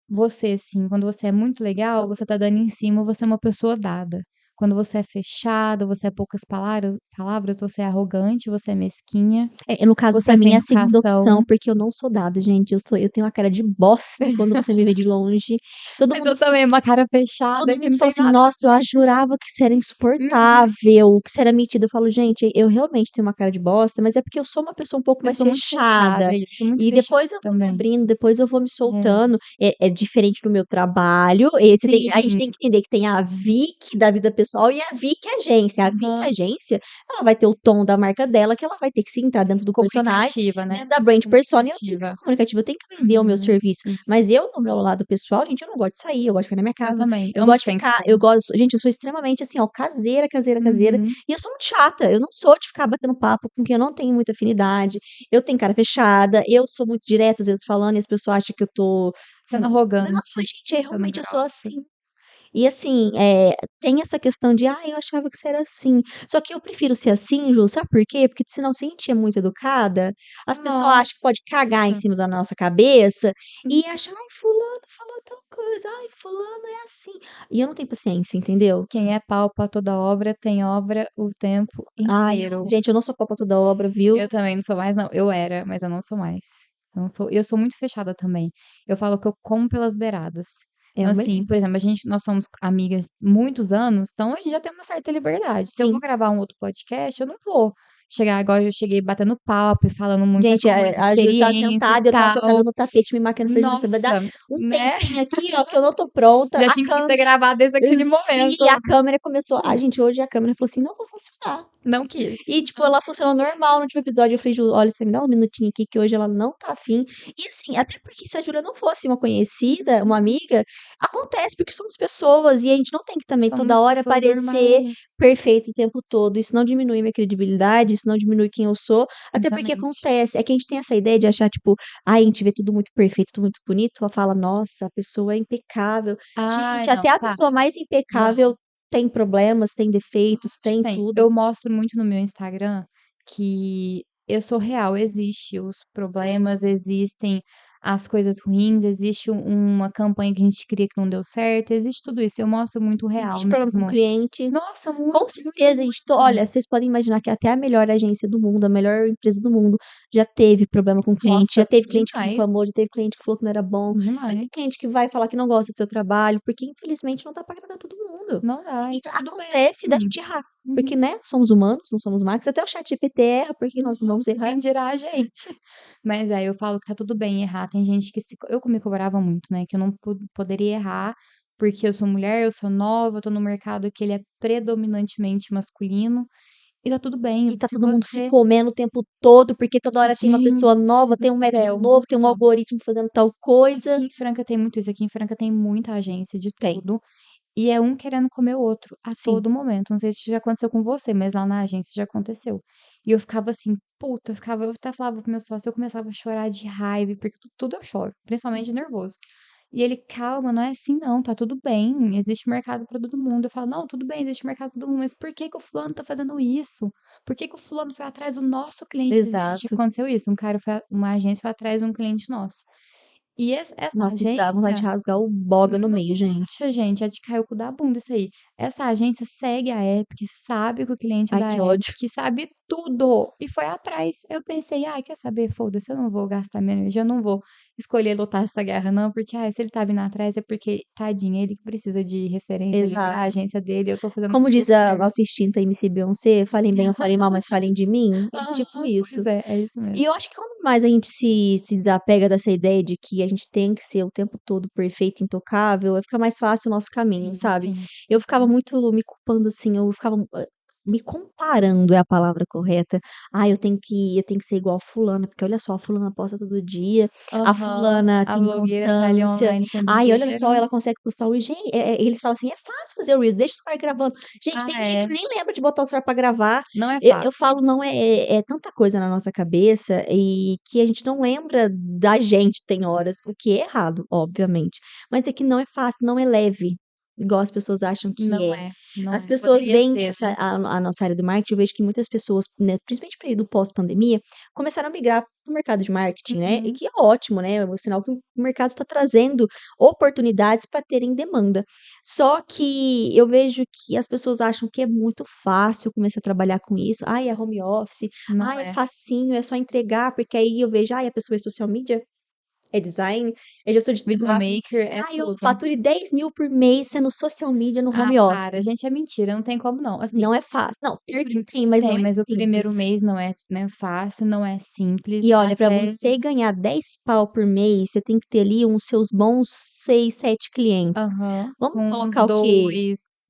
Você, assim, quando você é muito legal, você tá dando em cima, você é uma pessoa dada. Quando você é fechada, você é poucas palavras, você é arrogante, você é mesquinha, No caso, você pra é mim sem é a segunda opção, educação. porque eu não sou dada, gente. Eu tenho uma cara de bosta quando você me vê de longe. Todo Mas mundo eu também, uma cara fechada Todo que mundo não fala tem assim: nada a "Nossa, eu ver. jurava que você era Uhum. insuportável, que você era metida". Eu falo: "Gente, eu realmente tenho uma cara de bosta, mas é porque eu sou uma pessoa um pouco Eu mais sou muito fechada, fechada, isso, sou muito e fechada depois eu vou me também. abrindo, depois eu vou me É. soltando". É diferente do meu trabalho, esse tem a gente Sim. tem que entender que tem a Vic da vida pessoal e a Vic agência. A Vic Aham. agência, ela vai ter o tom da marca dela, que ela vai ter que se entrar dentro do personagem, Comunicativa, né, dentro da tem que ser brand persona, e eu tenho que ser comunicativa. comunicativa, eu tenho que vender o meu Uhum. serviço. Isso. Mas eu, no meu lado pessoal, gente, eu não gosto de sair, eu gosto de ficar na minha Eu casa. também, Eu amo gosto de ficar em ficar, casa. gente, eu sou extremamente assim, ó, caseira, caseira, caseira. Uhum. E eu sou muito chata. Eu não sou de ficar batendo papo com quem eu não tenho muita afinidade. Eu tenho cara fechada, eu sou muito direta, às vezes falando, e as pessoas acham que eu tô assim, Sendo não, arrogante, gente, sendo realmente eu sou grossa. assim. E assim, tem essa questão de: "Ah, eu achava que você era assim". Só que eu prefiro ser assim, Ju, sabe por quê? Porque senão se a gente é muito educada, as pessoas acham que pode cagar em Nossa. cima da nossa cabeça Hum. e achar: "Ai, fulano falou tal coisa. Ai, fulano é assim". E eu não tenho paciência, entendeu? Quem é pau pra toda obra, tem obra o tempo Ai, inteiro. gente, eu não sou pau pra toda obra, viu? Eu também não sou mais não, eu era, mas eu não sou mais. Eu sou muito fechada também. Eu falo que eu como pelas beiradas. É Então, o melhor. assim, por exemplo, nós somos amigas muitos anos, então a gente já tem uma certa liberdade. Se eu vou Sim. gravar um outro podcast, eu não vou. chegar igual eu cheguei batendo papo e falando muita Gente, coisa, a Júlia tá experiência e sentada e eu tava sentada tal. no tapete me maquiando. Eu falei, Júlia, você vai dar Nossa, um né? tempinho aqui, ó, que eu não tô pronta. Já A tinha que ter câmera. gravado desde aquele Sim, e momento. a câmera começou. A gente, hoje a câmera falou assim: não vai funcionar. Não quis. E, tipo, ela funcionou normal no último episódio. Eu falei, Ju, olha, você me dá um minutinho aqui que hoje ela não tá afim. E assim, até porque se a Júlia não fosse uma conhecida, uma amiga, acontece, porque somos pessoas e a gente não tem que também toda Somos hora pessoas parecer normais. perfeito o tempo todo. Isso não diminui minha credibilidade, isso não diminui quem eu sou. Até porque Exatamente. acontece. É que a gente tem essa ideia de achar, tipo, ai, a gente vê tudo muito perfeito, tudo muito bonito. Ela fala, nossa, a pessoa é impecável. Ai, Gente, não, até a tá. pessoa mais Não, impecável tem problemas, tem defeitos, tem tem. tudo. Eu mostro muito no meu Instagram que eu sou real, existe os problemas, existem as coisas ruins, existe uma campanha que a gente cria que não deu certo, existe tudo isso. Eu mostro muito real Existe problema com o mesmo. cliente. Nossa, Com muito, muito, certeza, muito. olha, vocês podem imaginar que até a melhor agência do mundo, a melhor empresa do mundo, já teve problema com o cliente, já Nossa, teve cliente que demais, reclamou, já teve cliente que falou que não era bom, vai ter demais. cliente que vai falar que não gosta do seu trabalho, porque infelizmente não dá pra agradar todo mundo. Não dá, E e tá tudo acontece da bem. gente errar, porque, Uhum. né, somos humanos, não somos máquinas, até o chat GPT erra, porque nós não vamos Nossa, errar. quem dirá a gente. Mas aí eu falo que tá tudo bem errar. Tem gente que eu me cobrava muito, né? Que eu não poderia errar porque eu sou mulher, eu sou nova, eu tô no mercado que ele é predominantemente masculino. E tá tudo bem. E tá Se todo mundo se você. comendo o tempo todo, porque toda hora tem uma pessoa Gente nova, do tem um método céu, novo, tem um muito. algoritmo fazendo tal E coisa. aqui em Franca tem muito isso. Aqui em Franca tem muita agência de Tem, tudo. E é um querendo comer o outro a sim. todo momento. Não sei se já aconteceu com você, mas lá na agência já aconteceu. E eu ficava assim, puta, eu até falava pro meu sócio, eu começava a chorar de raiva, porque tudo eu choro, principalmente de nervoso. E ele, calma, não é assim não, tá tudo bem, existe mercado pra todo mundo. Eu falo, não, tudo bem, existe mercado pra todo mundo, mas por que que o fulano tá fazendo isso? Por que que o fulano foi atrás do nosso cliente? Já Exato. aconteceu isso, uma agência foi atrás de um cliente nosso. E essa Nossa, isso dá vontade de agência rasgar o boga no meio, gente. nossa, gente, é de cair o cu da bunda isso aí. Essa agência segue a Epic, sabe que o cliente é Ai, da que ódio. Epic, sabe tudo. E foi atrás. Eu pensei, ai, quer saber? Foda-se, eu não vou gastar minha energia, eu não vou escolher lutar essa guerra, não, porque ai, se ele tá vindo atrás é porque, tadinho, ele que precisa de referência ali pra Exato. agência dele, eu tô fazendo Como diz tudo a certo. nossa extinta MC Beyoncé, falem bem ou falem mal, mas falem de mim. É tipo Aham, isso. pois é isso E mesmo. eu acho que quanto mais a gente se desapega dessa ideia de que a gente tem que ser o tempo todo perfeito, intocável, vai ficar mais fácil o nosso caminho, Sim, sabe? sim. Eu ficava muito me culpando assim, eu ficava me comparando é a palavra correta. Ah, eu tenho que ser igual a fulana, porque olha só, a fulana posta todo dia, a Aham, fulana a tem blogueira tá ali constância. online o tempo Ai, olha só, inteiro. ela consegue postar o gente, eles falam assim, é fácil fazer o Reels, deixa os caras gravando. Gente, tem Ah, gente é. que nem lembra de botar o celular pra gravar. Não é Eu fácil. falo, não é tanta coisa na nossa cabeça e que a gente não lembra da gente, tem horas, o que é errado, obviamente. Mas é que não é fácil, não é leve, igual as pessoas acham que Não é. é, não As é. pessoas Poderia veem ser, essa, né? a nossa área do marketing, eu vejo que muitas pessoas, né, principalmente no período pós-pandemia, começaram a migrar para o mercado de marketing, né? E Uhum. que é ótimo, né? É um sinal que o mercado está trazendo oportunidades para terem demanda. Só que eu vejo que as pessoas acham que é muito fácil começar a trabalhar com isso. Ai, é home office. Não Ai, é é. facinho, é só entregar, porque aí eu vejo, ai, a pessoa é social media, é design, é gestor de tráfego. Videomaker é Ai, eu tudo. fature 10 mil por mês sendo social media no Ah, home para, office. gente, é mentira, não tem como não. Assim, Não é fácil. Não, o ter prim tem, mas não tem, é mas o primeiro simples. mês não é, né, fácil, não é simples, E olha, para até você ganhar 10 pau por mês, você tem que ter ali uns seus bons 6, 7 clientes. aham, Vamos com uns colocar o quê?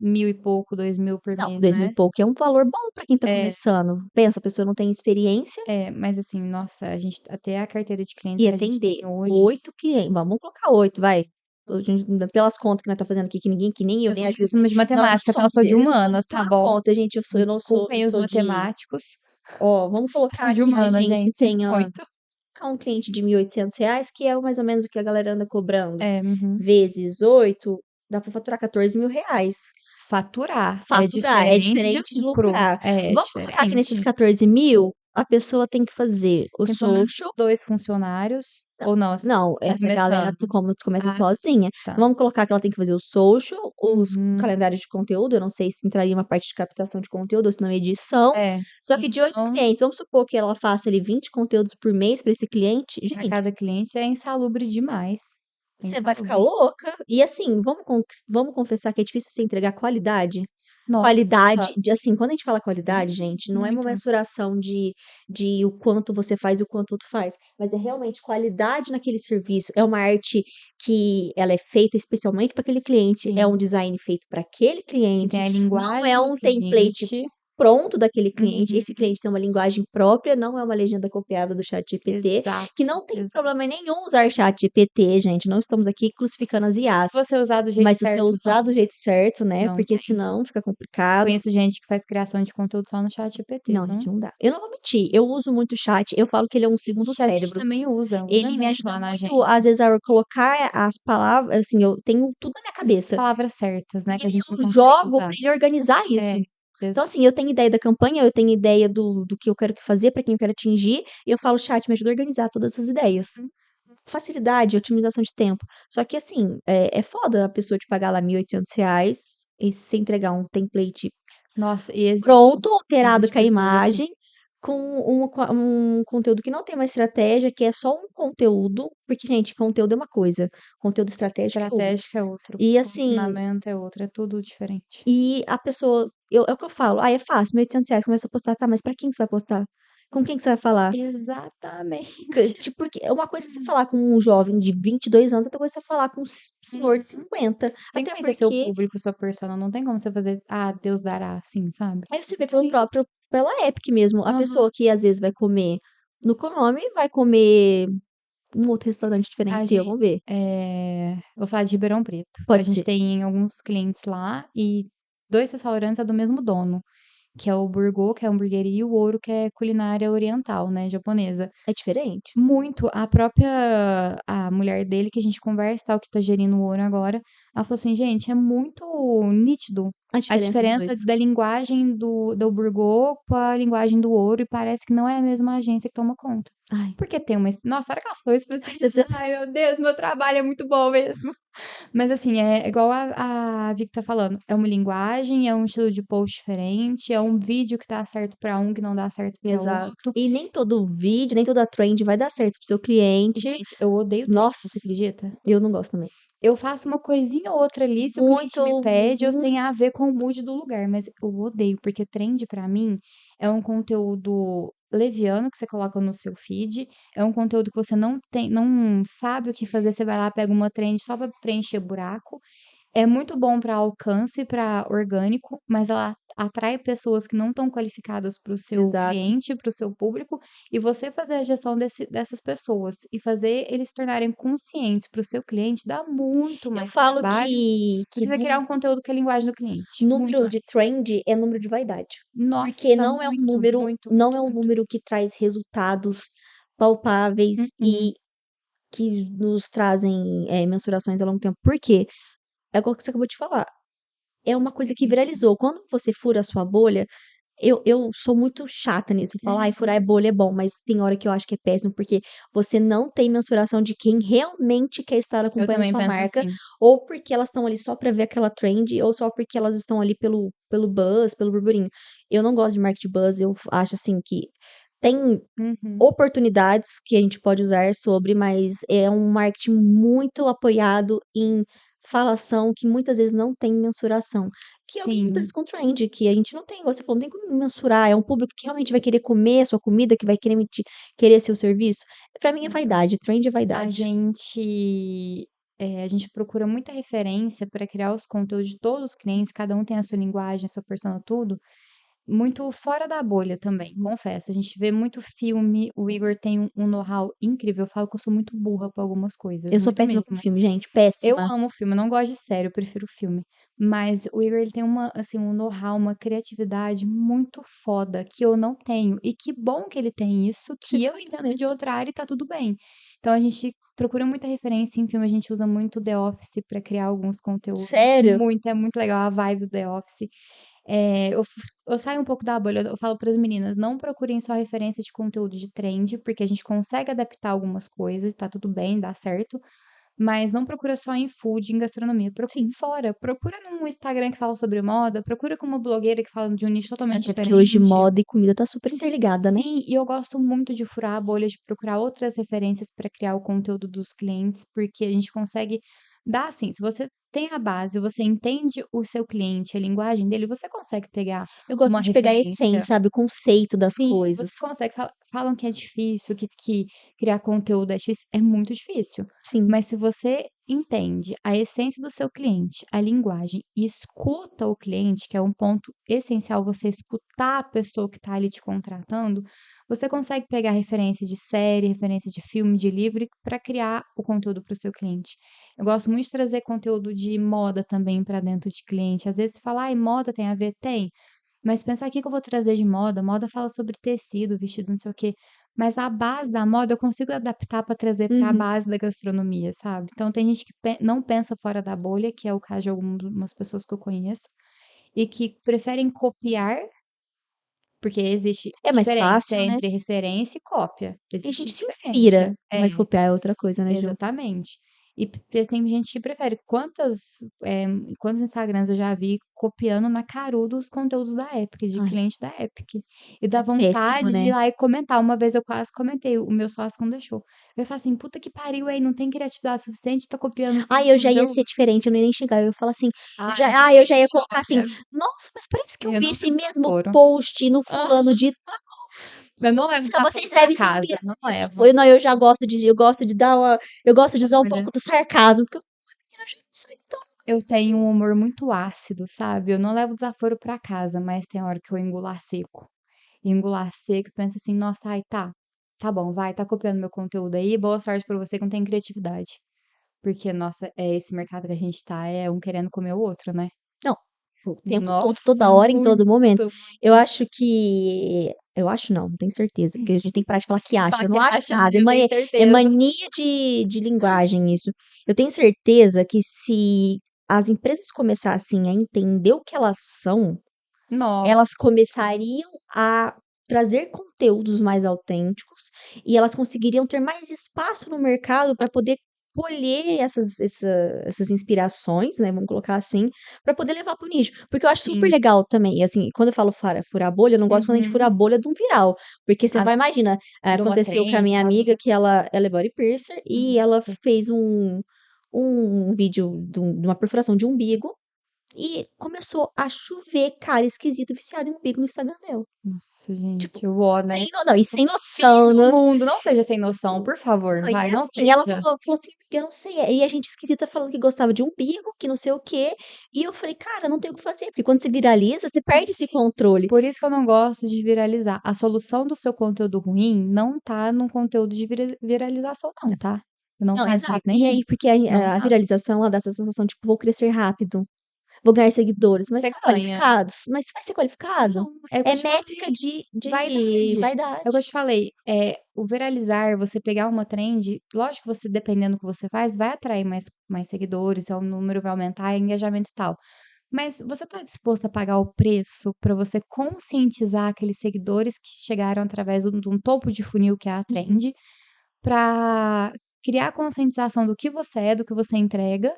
2.000 e pouco, 2.000 por Não, mês, 2 mil e né. pouco é um valor bom para quem tá É, começando. Pensa, a pessoa não tem experiência mas assim, nossa, a gente até a carteira de clientes e que a gente atender tem hoje 8 clientes. Vamos colocar 8, vai. A gente, pelas contas que nós tá fazendo aqui, que nem eu, eu nem sou a Ju, péssima de nós não matemática, tá, eu somos, sou de eu não consigo humanas, tá falar bom. conta, gente. Eu não sou, eu Desculpem os sou de, matemáticos, ó, vamos eu colocar sou de aqui humanas, alguém que gente, sinto tenha muito. um cliente de R$ 1.800, que é mais ou menos o que a galera anda cobrando, É, uhum. vezes 8, dá para faturar R$ 14.000. Faturar é Faturar é diferente de diferente de lucro. lucrar. É Vamos colocar que nesses diferente. 14.000, a pessoa tem que fazer o Tem pelo menos social. 2 funcionários ou não, Não, tá essa galera, começando? como tu começa Ah, sozinha. tá. Então vamos colocar que ela tem que fazer o social, os Uhum. calendários de conteúdo. Eu não sei se entraria uma parte de captação de conteúdo ou se não edição. É, Só que de 8 então, clientes, vamos supor que ela faça ali 20 conteúdos por mês para esse cliente. pra Gente, cada cliente é insalubre demais. É você vai ficar insalubre. louca. E assim, vamos confessar que é difícil você entregar qualidade. Nossa, Qualidade, assim, quando a gente fala qualidade, gente, não é uma muito. mensuração de o quanto você faz e o quanto outro faz, mas é realmente qualidade naquele serviço. É uma arte que ela é feita especialmente para aquele cliente, é um Sim. design feito para aquele Que cliente, tem a não é linguagem do um template cliente. pronto daquele cliente. Uhum. Esse cliente tem uma linguagem própria, não é uma legenda copiada do ChatGPT, que Exato, não tem exato. problema nenhum usar ChatGPT, gente. Não estamos aqui crucificando as Se IAs, você usar do jeito mas se você certo, usar do jeito certo, né? não Porque tem. senão fica complicado. Conheço gente que faz criação de conteúdo só no ChatGPT, Não, viu? gente, não dá. Eu não vou mentir, eu uso muito o chat, eu falo que ele é um segundo Ixi, a gente cérebro. também usa Ele me muito ajuda lá na muito, às agência. vezes, a colocar as palavras, assim, eu tenho tudo na minha As cabeça. palavras certas, né, E que a aí gente não eu consegue jogo usar. para ele organizar É, isso. Então, exato. assim, eu tenho ideia da campanha, eu tenho ideia do que eu quero fazer, para quem eu quero atingir, e eu falo: "Chat, me ajuda a organizar todas essas ideias". Facilidade, otimização de tempo. Só que, assim, é foda a pessoa te pagar lá R$ 1.800 e você entregar um template Nossa, e existe. pronto, alterado Existe com a pessoas assim. imagem, com um conteúdo que não tem uma estratégia, que é só um conteúdo, porque, gente, conteúdo é uma coisa, conteúdo estratégico é outra. Estratégico é outro, E assim, posicionamento é outro, é tudo diferente. e a pessoa, é o que eu falo, é fácil, R$ 1.800, começa a postar, tá, mas pra quem que você vai postar? Com quem que você vai falar? Exatamente. Tipo, porque é uma coisa é você falar com um jovem de 22 anos, outra coisa é você falar com um senhor de Uhum. 50. Você tem que Até conhecer seu porque público, sua persona, não tem como você fazer: "Ah, Deus dará", assim, sabe. aí você vê Não tem. pela Epic mesmo, a Aham. pessoa que às vezes vai comer no Konami, vai comer um outro restaurante A diferencial, gen vamos ver. Vou falar de Ribeirão Preto. A Pode gente ser. tem alguns clientes lá e 2 restaurantes é do mesmo dono, que é o Burgô, que é hamburgueria, e o Ouro, que é culinária oriental, né, japonesa. É diferente? Muito. A mulher dele que a gente conversa, tal, que tá gerindo o Ouro agora, ela falou assim: "Gente, é muito nítido A a diferença dos diferença 2. da linguagem do Burgô com a linguagem do Ouro e parece que não é a mesma agência que toma conta". Ai, Porque tem uma nossa, a hora que ela falou isso, eu pensei: você tá "Ai, meu Deus, meu trabalho é muito bom mesmo". Mas assim, é igual a Vicky tá falando, é uma linguagem, é um estilo de post diferente, é um vídeo que dá certo pra um, que não dá certo pra exato. outro. E nem todo vídeo, nem toda trend vai dar certo pro seu cliente. Gente, eu odeio trend, Nossa, você acredita? eu não gosto também. Eu faço uma coisinha ou outra ali, se o cliente Muito, me pede ou se muito tem a ver com o mood do lugar, mas eu odeio, porque trend pra mim é um conteúdo leviano que você coloca no seu feed, é um conteúdo que você não sabe o que fazer, você vai lá, pega uma trend só pra preencher buraco. É muito bom para alcance, para orgânico, mas ela atrai pessoas que não estão qualificadas para o seu exato. cliente, para o seu público, e você fazer a gestão dessas pessoas e fazer eles se tornarem conscientes para o seu cliente dá muito Eu mais falo trabalho que do que você criar um conteúdo com a linguagem do cliente. Muito número de mais. trend é número de vaidade. Porque Nossa, muito, muito, não muito, é um muito. número que traz resultados palpáveis Mm-mm. e que nos trazem, mensurações a longo tempo. Por quê? É igual que você acabou de falar, é uma coisa que Isso. viralizou. Quando você fura a sua bolha, eu sou muito chata nisso, eu falo: "Ai, furar Uhum. a bolha é bom", mas tem hora que eu acho que é péssimo, porque você não tem mensuração de quem realmente quer estar Eu acompanhando a também sua penso marca, assim. ou porque elas estão ali só pra ver aquela trend, ou só porque elas estão ali pelo buzz, pelo burburinho. Eu não gosto de marketing buzz, eu acho, assim, que tem Uhum. oportunidades que a gente pode usar sobre, mas é um marketing muito apoiado em falação que muitas vezes não tem mensuração, que é o que Sim. acontece com o trend, que a gente não tem, igual você falou, não tem como mensurar, é um público que realmente vai querer comer a sua comida, que vai querer seu serviço. Pra mim é vaidade, trend é A vaidade. gente, a gente procura muita referência para criar os conteúdos de todos os clientes, cada um tem a sua linguagem, a sua persona, tudo, muito fora da bolha também, confesso. A gente vê muito filme, o Igor tem um know-how incrível. Eu falo que eu sou muito burra para algumas coisas, Eu sou muito péssima com mesmo. filme, gente, Eu péssima. amo filme, eu não gosto de série, eu prefiro filme. Mas o Igor, ele tem uma, assim, um know-how, uma criatividade muito foda que eu não tenho. E que bom que ele tem isso, que Vocês eu são entendo de muito. outra área e tá tudo bem. Então a gente procura muita referência em filme, a gente usa muito The Office para criar alguns conteúdos. Sério? Muito, é muito legal a vibe do The Office. Eu saio um pouco da bolha, eu falo para as meninas, não procurem só referência de conteúdo de trend, porque a gente consegue adaptar algumas coisas, tá tudo bem, dá certo. Mas não procura só em food, em gastronomia, procura Sim. fora, procura num Instagram que fala sobre moda, procura com uma blogueira que fala de um nicho totalmente Até porque hoje diferente. moda e comida tá super interligada, né? Sim, e eu gosto muito de furar a bolha, de procurar outras referências para criar o conteúdo dos clientes, porque a gente consegue Dá sim, se você tem a base, você entende o seu cliente, a linguagem dele, você consegue pegar Eu gosto uma de pegar a essência, referência. sabe, o conceito das Sim, coisas. você consegue. Falam que é difícil, que criar conteúdo é difícil. É muito difícil. Sim. Mas se você entende a essência do seu cliente, a linguagem, e escuta o cliente, que é um ponto essencial, você escutar a pessoa que está ali te contratando, você consegue pegar referência de série, referência de filme, de livro, para criar o conteúdo para o seu cliente. Eu gosto muito de trazer conteúdo de moda também para dentro de cliente. Às vezes você fala, ai, moda tem a ver? Tem. Mas pensar: "Que eu vou trazer de moda?". Moda fala sobre tecido, vestido, não sei o quê, mas a base da moda eu consigo adaptar para trazer para a Uhum. base da gastronomia, sabe. Então tem gente que não pensa fora da bolha, que é o caso de algumas pessoas que eu conheço, e que preferem copiar, porque existe É mais diferença fácil, né. entre referência e cópia, E a existe gente se diferença. inspira, mas É. copiar é outra coisa, né, Ju? Exatamente. E tem gente que prefere. Quantos Instagrams eu já vi copiando na caruda os conteúdos da Epic, de Ai, cliente da Epic. E dá péssimo, vontade de ir né. lá e comentar. Uma vez eu quase comentei, o meu sócio não deixou. Eu ia falar assim: "Puta que pariu, aí não tem criatividade suficiente, tá copiando esses Ai, eu já ia ser conteúdos?". diferente, eu não ia nem xingar, eu ia falar assim, Ai, eu já ia colocar assim: olha, "Nossa, mas parece que eu eu vi não esse levo mesmo desaforo. post no Ah, fulano de eu não levo nossa, desaforo vocês pra devem se casa, inspirar". não Eu levo. não, eu já gosto de dar uma eu gosto de usar um Olha, pouco do sarcasmo, porque eu falo: "Menina, eu já vi isso aí em todo". eu tenho um humor muito ácido, sabe. Eu não levo desaforo pra casa, mas tem hora que eu engulo a seco. Engulo a seco e penso assim: "Nossa, ai, tá bom, vai, tá copiando meu conteúdo aí, boa sorte pra você que não tem criatividade". Porque, nossa, esse mercado que a gente tá, é um querendo comer o outro, né. Não, o tempo todo, Nossa, toda hora, em muito, todo momento. muito. Eu acho não, tenho certeza, porque a gente tem que parar de falar que acha, Fala eu que não acho acha, nada, eu tenho é certeza. mania de linguagem isso. Eu tenho certeza que se as empresas começassem a entender o que elas são, Nossa, elas começariam a trazer conteúdos mais autênticos e elas conseguiriam ter mais espaço no mercado para poder colher essas inspirações, né, vamos colocar assim, para poder levar para o nicho. Porque eu acho super sim. legal também, e assim, quando eu falo furar bolha, eu não gosto quando a gente fura a Uhum. bolha de um viral, porque você A vai imagina, de uma aconteceu com a trend, minha tal. amiga que ela é body piercer e ela Nossa, fez um vídeo de uma perfuração de umbigo e começou a chover cara esquisito viciado em umbigo no Instagram dela. nossa, Tipo, gente, o ó, né. e O sem fim noção, do né. mundo, não seja sem noção, por favor, Não, e vai, não assim, ela seja. falou assim: "Amiga, eu não sei", e a gente esquisita falando que gostava de umbigo, que não sei o quê, e eu falei: "Cara, não tem o que fazer, porque quando você viraliza, você perde esse controle". Por isso que eu não gosto de viralizar. A solução do seu conteúdo ruim não tá no conteúdo de viralização não, tá. Não Não, tá de exato. jeito E nenhum. aí, porque Não a tá. viralização, ela dá essa sensação, tipo: "Vou crescer rápido, vou ganhar seguidores", mas Você são ganha. qualificados? Mas você vai ser qualificado? Não, é o que eu É te métrica falei, de vaidade. É o que eu vaidade. te falei, o viralizar, você pegar uma trend, lógico que você dependendo do que você faz, vai atrair mais seguidores, seu número vai aumentar, engajamento e tal. Mas você está disposto a pagar o preço para você conscientizar aqueles seguidores que chegaram através de um topo de funil que é a Uhum. trend, para criar conscientização do que você é, do que você entrega,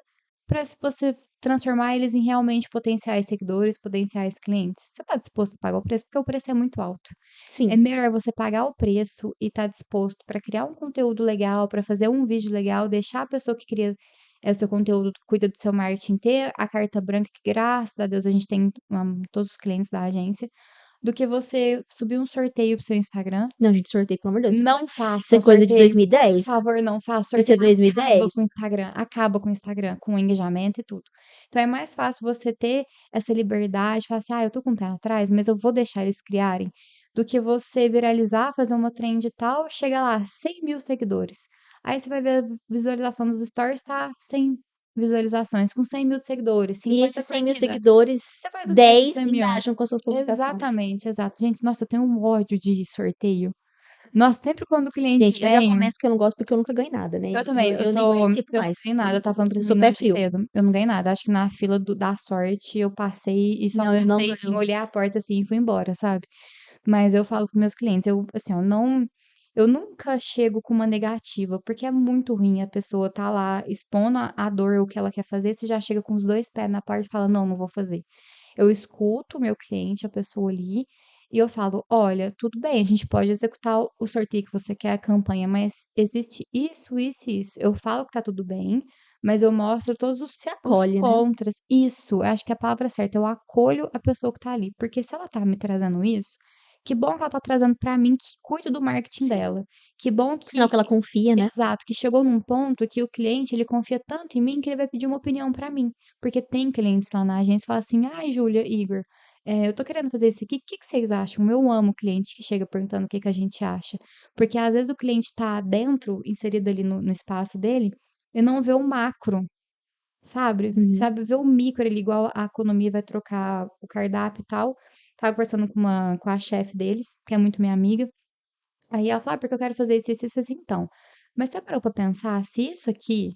para você transformar eles em realmente potenciais seguidores, potenciais clientes. Você está disposto a pagar o preço? Porque o preço é muito alto. É Sim. melhor você pagar o preço e estar disposto para criar um conteúdo legal, para fazer um vídeo legal, deixar a pessoa que cria, o seu conteúdo, cuida do seu marketing, ter a carta branca, que graças a Deus a gente tem, todos os clientes da agência, do que você subir um sorteio para o seu Instagram. Não, gente, sorteio, pelo amor de Deus. Não Isso é façam coisa de sorteio, por 2010? favor, não faça Isso é sorteio, acaba 2010? com o Instagram, acaba com o Instagram, com o engajamento e tudo. Então é mais fácil você ter essa liberdade, falar assim: "Ah, eu tô com o pé atrás, mas eu vou deixar eles criarem", do que você viralizar, fazer uma trend e tal, chega lá 100.000 seguidores. Aí você vai ver a visualização nos stories, tá 100 visualizações, com 100.000 seguidores, E 50 esses 100.000 curtida. seguidores, Você faz o quê com 10 100.000? engajam com as suas publicações. Exatamente, exato. Gente, nossa, eu tenho um ódio de sorteio. Nossa, sempre quando o cliente Gente, eu já vem. começo que eu não gosto porque eu nunca ganhei nada, né, Eu também, eu nem participo eu não mais, ganhei nada, eu estava falando para eu os sou meninos pé hoje frio. cedo, eu não ganhei nada, acho que na fila da sorte eu passei e só Não, eu não passei, assim, ganho. olhei a porta, assim, e fui embora, sabe. Mas eu falo para meus clientes, assim, eu nunca chego com uma negativa, porque é muito ruim a pessoa tá lá expondo a dor, o que ela quer fazer, você já chega com os 2 pés na porta e fala: "Não, não vou fazer". Eu escuto o meu cliente, a pessoa ali, e eu falo: "Olha, tudo bem, a gente pode executar o sorteio que você quer, a campanha, mas existe isso, isso e isso". Eu falo que tá tudo bem, mas eu mostro todos Você os acolhe, né? contras. Isso, eu acho que é a palavra certa, eu acolho a pessoa que tá ali, porque se ela tá me trazendo isso, que bom que ela tá trazendo pra mim, que cuido do marketing Sim. dela. Que bom Sinal que que ela confia, né? exato, que chegou num ponto que o cliente, ele confia tanto em mim que ele vai pedir uma opinião pra mim. Porque tem clientes lá na agência que falam assim: ai, Júlia, Igor, eu tô querendo fazer isso aqui, o que que vocês acham? Eu amo cliente que chega perguntando o que que a gente acha. Porque às vezes o cliente tá dentro, inserido ali no espaço dele, e não vê o macro, sabe? Uhum. Sabe ver o micro ali, igual a economia vai trocar o cardápio e tal. Tava conversando com a chefe deles, que é muito minha amiga. Aí ela fala: "Ah, porque eu quero fazer isso, isso, isso". Eu falei assim: "Então, mas você parou pra pensar se isso aqui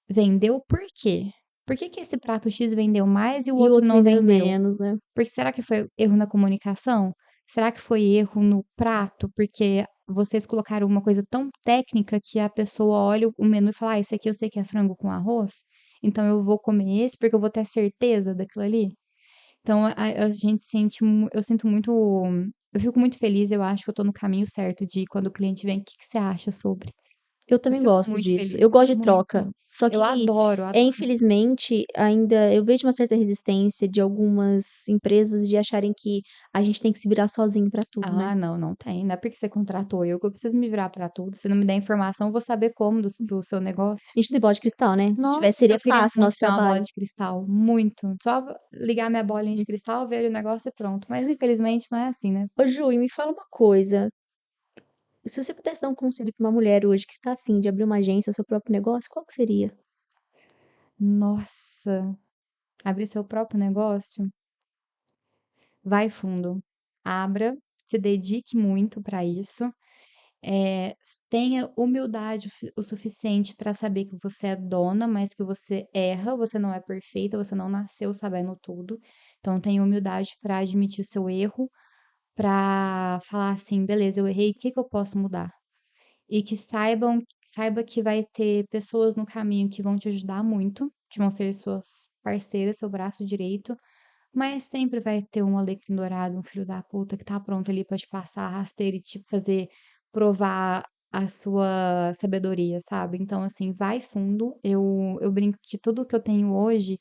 vendeu por quê? Por que que esse prato X vendeu mais e o E o outro outro não vendeu vendeu? menos, né? Porque será que foi erro na comunicação? Será que foi erro no prato? Porque vocês colocaram uma coisa tão técnica que a pessoa olha o menu e fala: "Ah, esse aqui eu sei que é frango com arroz, então eu vou comer esse porque eu vou ter certeza daquilo ali". Então a gente sente eu sinto muito eu fico muito feliz, eu acho que eu tô no caminho certo de quando o cliente vem: "O que que você acha sobre?". Eu Eu também fico gosto muito disso. Eu feliz, gosto de troca. muito. Só Eu que, adoro, adoro. infelizmente, ainda eu vejo uma certa resistência de algumas empresas de acharem que a gente tem que se virar sozinho pra tudo, né? Ah, não, não tem. Não é porque você contratou eu que eu preciso me virar pra tudo. Se não me der informação, eu vou saber como do seu negócio. A gente não tem bola de cristal, né? Se tivesse, Nossa, se seria eu queria fácil o muito nosso ter uma bola trabalho. de cristal, muito. Só ligar minha bolinha de cristal, ver o negócio e pronto. Mas infelizmente não é assim, né? Ô, Ju, e me fala uma coisa. Se você pudesse dar um conselho pra uma mulher hoje que está a fim de abrir uma agência, seu próprio negócio, qual que seria? Nossa, abrir seu próprio negócio? Vai fundo. Abra, se dedique muito para isso. Tenha humildade o suficiente para saber que você é dona, mas que você erra, você não é perfeita, você não nasceu sabendo tudo. Então tenha humildade para admitir o seu erro, para falar assim, beleza, eu errei, o que que eu posso mudar? E que saiba que vai ter pessoas no caminho que vão te ajudar muito, que vão ser suas parceiras, seu braço direito, mas sempre vai ter um alecrim dourado, um filho da puta que tá pronto ali pra te passar a rasteira e te fazer provar a sua sabedoria, sabe? Então, assim, vai fundo. Eu brinco que tudo que eu tenho hoje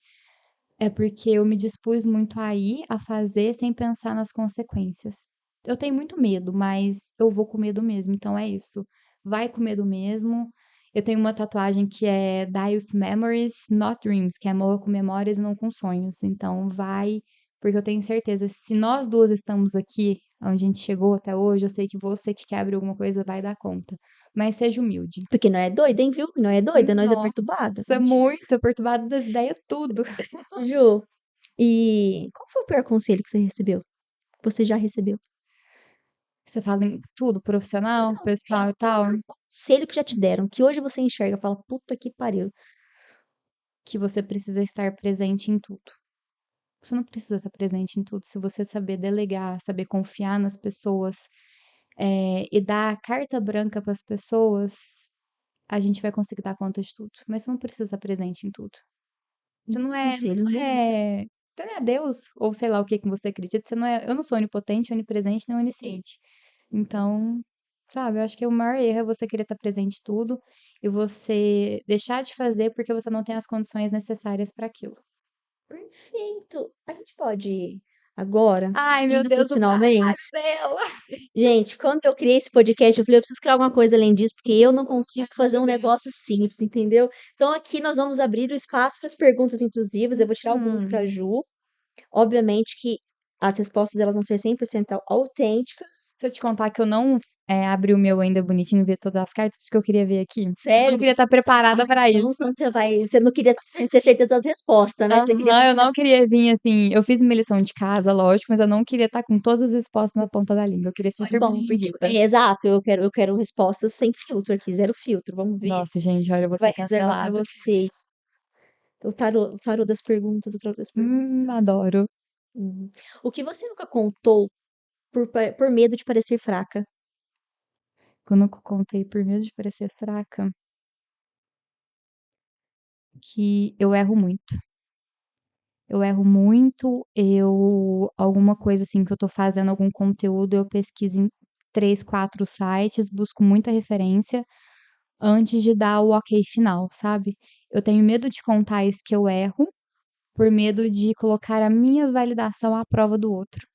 é porque eu me dispus muito a ir, a fazer sem pensar nas consequências. Eu tenho muito medo, mas eu vou com medo mesmo, então é isso. Vai com medo mesmo. Eu tenho uma tatuagem que é Die with Memories, Not Dreams, que é morra com memórias e não com sonhos. Então vai, porque eu tenho certeza, se nós duas estamos aqui, onde a gente chegou até hoje, eu sei que você que quer abrir alguma coisa vai dar conta. Mas seja humilde. Porque não é doida, hein, viu? Não é doida, nós é perturbada. Nossa, muito perturbada das ideias, tudo. Ju, e qual foi o pior conselho que você recebeu? Que você já recebeu? Você fala em tudo, profissional, Não, pessoal e tal, conselho que já te deram, que hoje você enxerga, e fala, puta que pariu. que você precisa estar presente em tudo. Você não precisa estar presente em tudo. Se você saber delegar, saber confiar nas pessoas, e dar carta branca para as pessoas, a gente vai conseguir dar conta de tudo. Mas você não precisa estar presente em tudo. Você Conselho, não esse. é, você não é Deus, ou sei lá o que que você acredita. Você não é, eu não sou onipotente, onipresente, nem onisciente. Então, sabe, eu acho que o maior erro é você querer estar presente em tudo e você deixar de fazer porque você não tem as condições necessárias para aquilo. Perfeito. A gente pode agora, Ai, meu indo para Deus, os o trabalho finalmente. dela. Gente, quando eu criei esse podcast, eu falei, eu preciso criar alguma coisa além disso, porque eu não consigo fazer um negócio simples, entendeu? Então aqui nós vamos abrir o espaço para as perguntas intrusivas. Eu vou tirar algumas Hum. para a Ju. Obviamente que as respostas elas vão ser 100% autênticas. Se eu te contar que eu não abri o meu ainda bonitinho e ver todas as cartas, porque eu queria ver aqui. Eu não Sério? queria estar preparada para Então, isso. então você não queria ter certeza das respostas, né? Você queria Aham, ter eu certeza. não queria vir assim. Eu fiz minha lição de casa, lógico, mas eu não queria estar com todas as respostas na ponta da língua. Eu queria ser Bom, porque surpreendida. exato, eu quero respostas sem filtro aqui, zero filtro. Vamos ver. Nossa, gente, olha, eu vou Vai ser reservar para cancelada. vocês. O tarô das perguntas, o tarô das perguntas. Adoro. Uhum. O que você nunca contou por medo de parecer fraca? Quando eu contei por medo de parecer fraca, que eu erro muito. Eu erro muito, alguma coisa assim que eu tô fazendo, algum conteúdo, eu pesquiso em 3, 4 sites, busco muita referência antes de dar o ok final, sabe? Eu tenho medo de contar isso que eu erro, por medo de colocar a minha validação à prova do outro.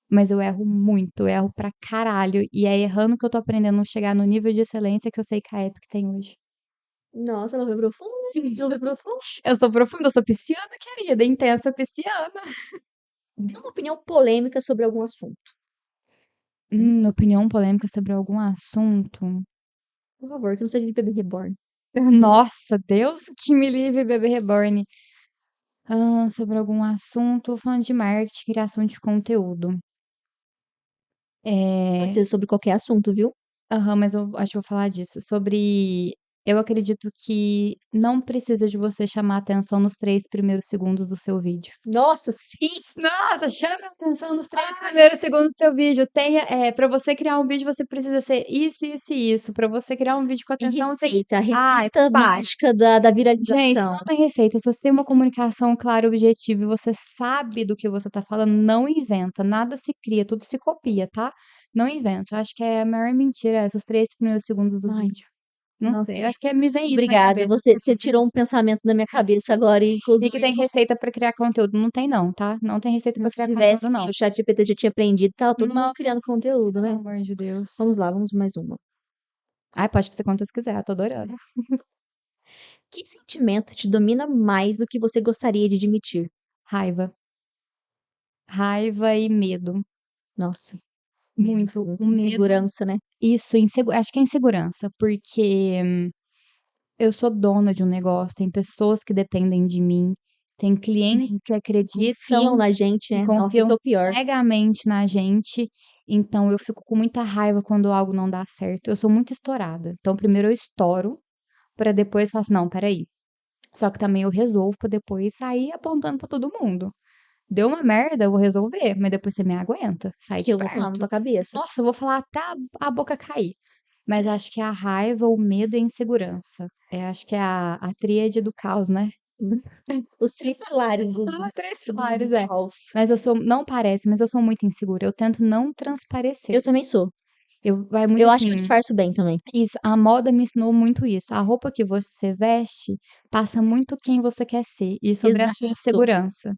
Mas eu erro muito, eu erro pra caralho. E é errando que eu tô aprendendo a chegar no nível de excelência que eu sei que a Epic tem hoje. Nossa, ela foi profunda, ela foi profunda. Eu sou profunda, eu sou pisciana, querida, intensa pisciana. Dê uma opinião polêmica sobre algum assunto. Opinião polêmica sobre algum assunto. Por favor, que não seja de bebê reborn. Nossa, Deus que me livre, bebê reborn. Sobre algum assunto, falando de marketing, criação de conteúdo. Pode É, ser sobre qualquer assunto, viu? aham, mas eu acho que eu vou falar disso. Eu acredito que não precisa de você chamar a atenção nos 3 primeiros segundos do seu vídeo. Nossa, sim! Nossa, chame a atenção nos 3 primeiros segundos do seu vídeo. Para você criar um vídeo, você precisa ser isso, isso e isso. Para você criar um vídeo com Tem atenção, você. receita, a Ai, receita para. mágica da Gente, viralização. não tem receita. Se você tem uma comunicação clara e objetiva e você sabe do que você tá falando, não inventa. Nada se cria, tudo se copia, tá? Não inventa. Acho que é a maior mentira esses 3 primeiros segundos do Ai, vídeo. Não nossa. sei, acho que me vem isso na Obrigada. cabeça. Você tirou um pensamento da minha cabeça agora, E que tem inclusive. receita pra criar conteúdo. Não tem não, tá? Não tem receita pra Se criar tivesse, conteúdo, não. o ChatGPT já tinha aprendido, tá todo mundo Não, criando conteúdo, pelo né? amor de Deus. Vamos lá, vamos mais uma. Ai, pode fazer quantas quiser, eu tô adorando. Que sentimento te domina mais do que você gostaria de admitir? Raiva. Raiva e medo. Nossa, Muito. O medo. insegurança, né? Isso, acho que é insegurança, porque eu sou dona de um negócio, tem pessoas que dependem de mim, tem clientes que Confiam acreditam, na gente, que né? Nossa, isso confiam é o pior. cegamente na gente, então eu fico com muita raiva quando algo não dá certo. Eu sou muito estourada. Então, primeiro eu estouro, pra depois falar assim, não, peraí. Só que também eu resolvo pra depois sair apontando pra todo mundo. Deu uma merda, eu vou resolver, mas depois você me aguenta, sai Que de eu vou falar na perto. tua cabeça. Nossa, eu vou falar até a boca cair. Mas acho que a raiva, o medo e a insegurança. Acho que é a tríade do caos, né? Os três pilares do, Ah, três do pilares, é. caos. Mas eu sou, não parece, mas eu sou muito insegura. Eu tento não transparecer. Eu também sou. Vai muito Eu acho que eu assim. disfarço bem também. Isso, a moda me ensinou muito isso. A roupa que você veste passa muito quem você quer ser. E sobre a sua Exato. segurança.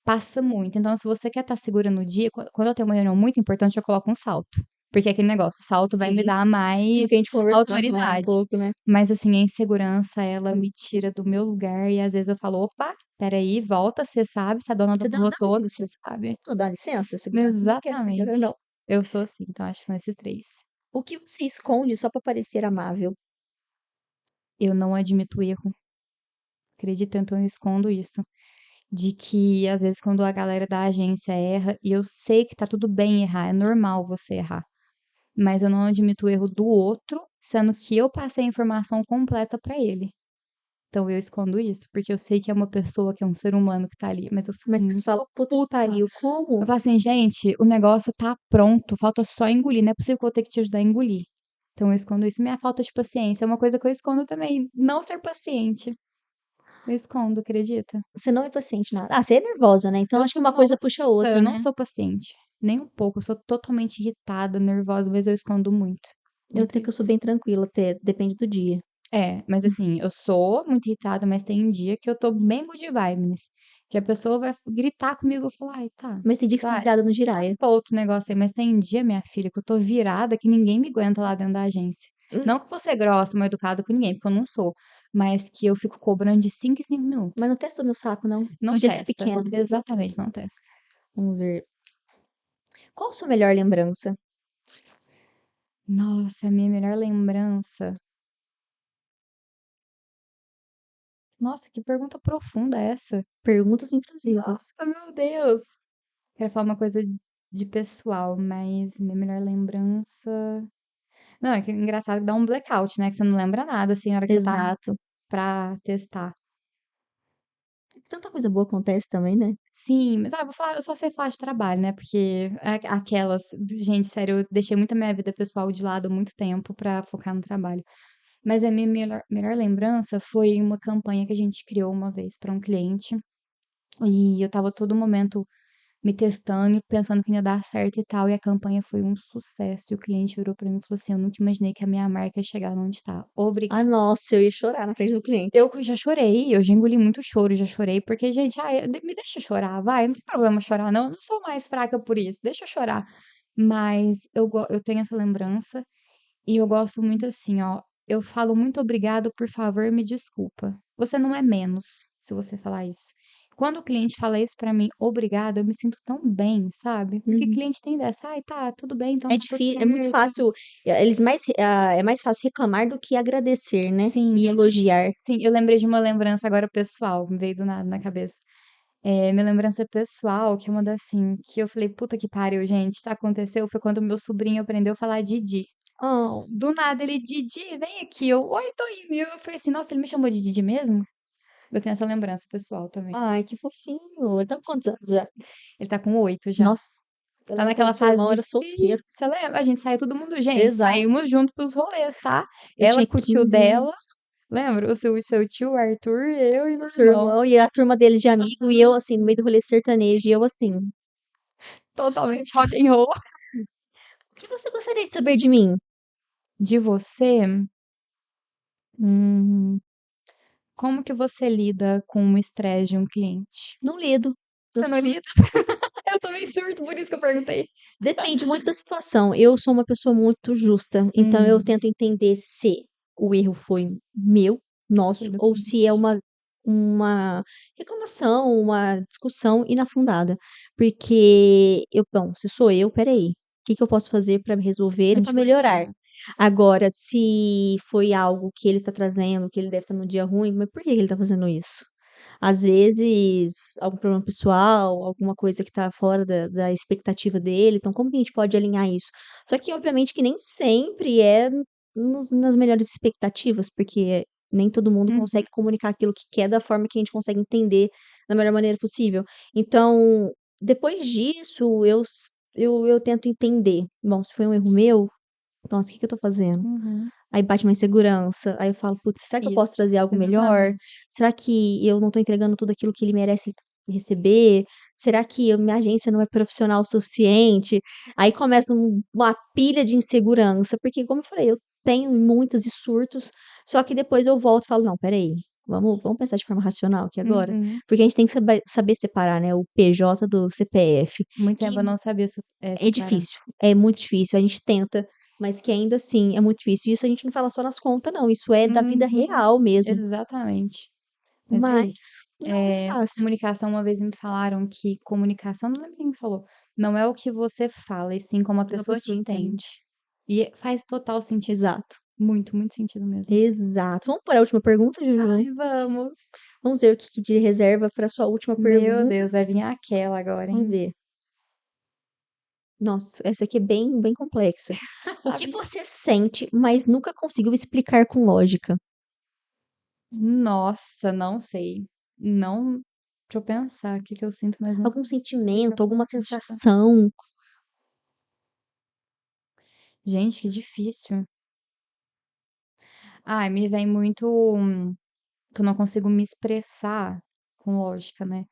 Passa muito. Então, se você quer estar segura no dia, quando eu tenho uma reunião muito importante, eu coloco um salto. Porque é aquele negócio, o salto vai me Sim. dar Aquilo mais que a gente conversou, né, um autoridade. pouco, né? Mas, assim, a insegurança, ela me tira do meu lugar. E às vezes eu falo, opa, peraí, volta, você sabe, você é dona da Você porra toda, você sabe. dá licença? Segurança não quer, Exatamente. não. Eu sou assim, então acho que são esses três. O que você esconde só pra parecer amável? Eu não admito erro. Acredita? Então eu escondo isso. De que às vezes quando a galera da agência erra, e eu sei que tá tudo bem errar, é normal você errar, mas eu não admito o erro do outro, sendo que eu passei a informação completa pra ele. Então eu escondo isso, porque eu sei que é uma pessoa, que é um ser humano que tá ali, mas eu fico Mas que você muito fala, puta que puta. pariu, Eu como? falo assim, gente, o negócio tá pronto, falta só engolir, não é possível que eu vou ter que te ajudar a engolir. Então eu escondo isso. Minha falta de paciência é uma coisa que eu escondo também, não ser paciente. Eu escondo, acredita? Você não é paciente nada. Ah, você é nervosa, né? Então Eu acho que sou, uma coisa puxa a nossa, outra, eu não né? sou paciente. Nem um pouco. Eu sou totalmente irritada, nervosa, mas eu escondo muito. Eu Muito até que eu sou isso. bem tranquila, até depende do dia. Mas assim, eu sou muito irritada, mas tem dia que eu tô bem good vibes. Que a pessoa vai gritar comigo e falar, ai, tá, Mas tem dia que você tá vai. virada no giraia. Pô, outro negócio aí, mas tem dia, minha filha, que eu tô virada que ninguém me aguenta lá dentro da agência. Hum, Não que eu vou ser grossa, mal educada com ninguém, porque eu não sou. Mas que eu fico cobrando de 5 em 5 minutos. Mas não testa o meu saco, não. Não Hoje ele tá testa. pequeno. Exatamente, não testa. Vamos ver. Qual a sua melhor lembrança? Nossa, a minha melhor lembrança. Nossa, que pergunta profunda essa. Perguntas intrusivas. Nossa, meu Deus. Quero falar uma coisa de pessoal, mas minha melhor lembrança. Não, é que é engraçado que dá um blackout, né? Que você não lembra nada, assim, na hora que você tá Exato. pra testar. Tanta coisa boa acontece também, né? Sim, mas eu só sei falar de trabalho, né? Porque aquelas. Gente, sério, eu deixei muito a minha vida pessoal de lado há muito tempo pra focar no trabalho. Mas a minha melhor lembrança foi uma campanha que a gente criou uma vez pra um cliente. E eu tava todo momento me testando e pensando que ia dar certo e tal, e a campanha foi um sucesso. E o cliente virou pra mim e falou assim: "Eu nunca imaginei que a minha marca ia chegar onde tá. Ah, Obrigada". nossa, eu ia chorar na frente do cliente. Eu já chorei, eu já engoli muito choro, já chorei, porque, gente, ai, me deixa chorar, vai, não tem problema chorar, não, eu não sou mais fraca por isso, deixa eu chorar. Mas eu tenho essa lembrança e eu gosto muito assim, ó, eu falo muito obrigado, por favor, me desculpa. Você não é menos se você falar isso. Quando o cliente fala isso pra mim, obrigado, eu me sinto tão bem, sabe? Porque Uhum. cliente tem dessa, ai, tá, tudo bem, então É tá tudo difícil, é muito certo. fácil, é mais fácil reclamar do que agradecer, né, Sim, e elogiar. sim, eu lembrei de uma lembrança agora pessoal, me veio do nada na cabeça. Minha lembrança pessoal, que é uma das assim, que eu falei: "Puta que pariu, gente, isso aconteceu", foi quando meu sobrinho aprendeu a falar Didi. Oh, Do nada ele: "Didi, vem aqui", eu: "Oi, tô indo", e eu falei assim: "Nossa, ele me chamou de Didi mesmo?". Eu tenho essa lembrança pessoal também. ai, que fofinho. Ele tá com quantos anos já? Ele tá com 8 já. Nossa, eu Tá lembro quando naquela seu fase irmão era difícil, solteiro. você lembra? A gente saía todo mundo gente, Exato. saímos junto para os rolês, tá. Eu Ela tinha com o tio 15 dela, anos, lembra? O seu tio, Arthur, eu e o meu seu irmão. irmão e a turma dele de amigo, e eu, assim, no meio do rolê sertanejo, e eu assim: Totalmente rock and roll. "O que você gostaria de saber de mim?". De você? Hum. Como que você lida com o estresse de um cliente? Não lido. Eu Você não sou lida? Eu também surto, por isso que eu perguntei. Depende muito da situação. Eu sou uma pessoa muito justa, então eu Hum, tento entender se o erro foi meu, isso foi nosso, do ou se é cliente. uma reclamação, uma discussão inafundada. Porque bom, se sou eu, espera aí, o que que eu posso fazer para resolver Pra e gente para melhorar? melhorar. Agora, se foi algo que ele tá trazendo, que ele deve estar num dia ruim, mas por que ele tá fazendo isso? Às vezes, algum problema pessoal, alguma coisa que tá fora da expectativa dele, então como que a gente pode alinhar isso? Só que obviamente que nem sempre é nas melhores expectativas, porque nem todo mundo Uhum. consegue comunicar aquilo que quer da forma que a gente consegue entender da melhor maneira possível. Então, depois disso, eu tento entender. Bom, se foi um erro meu, nossa, o que que eu tô fazendo? Uhum. Aí bate uma insegurança, aí eu falo: "Putz, será que eu posso Isso, trazer algo melhor? exatamente. Será que eu não tô entregando tudo aquilo que ele merece receber? Será que a minha agência não é profissional o suficiente?". Aí começa uma pilha de insegurança, porque como eu falei, eu tenho muitas e surtos, só que depois eu volto e falo: "Não, espera aí, vamos pensar de forma racional aqui agora", Uhum. porque a gente tem que saber separar, né, o PJ do CPF, Muito que tempo eu não sabia é separar. difícil, é muito difícil, a gente tenta, mas que ainda assim é muito difícil. Isso a gente não fala só nas contas não, isso é da vida Uhum. real mesmo, Exatamente. Mas é mas isso. não é fácil. Comunicação, uma vez me falaram que comunicação, não lembro quem me falou, não é o que você fala, e sim como a Uma pessoa te pessoa entende. entende. E faz total sentido. Exato, Muito, muito sentido mesmo. exato. Vamos para a última pergunta, Juju? Ai, vamos. Vamos ver o que que de reserva para sua última Meu pergunta. Deus, vai vir aquela agora, Vamos hein? ver. Nossa, essa aqui é bem complexa. O que Sabia. você sente, mas nunca conseguiu explicar com lógica? Nossa, não sei. Não. Deixa eu pensar o que que eu sinto, mas nunca Algum explicar sentimento, com alguma lógica. sensação? Gente, que difícil. Ai, me vem muito que eu não consigo me expressar com lógica, né?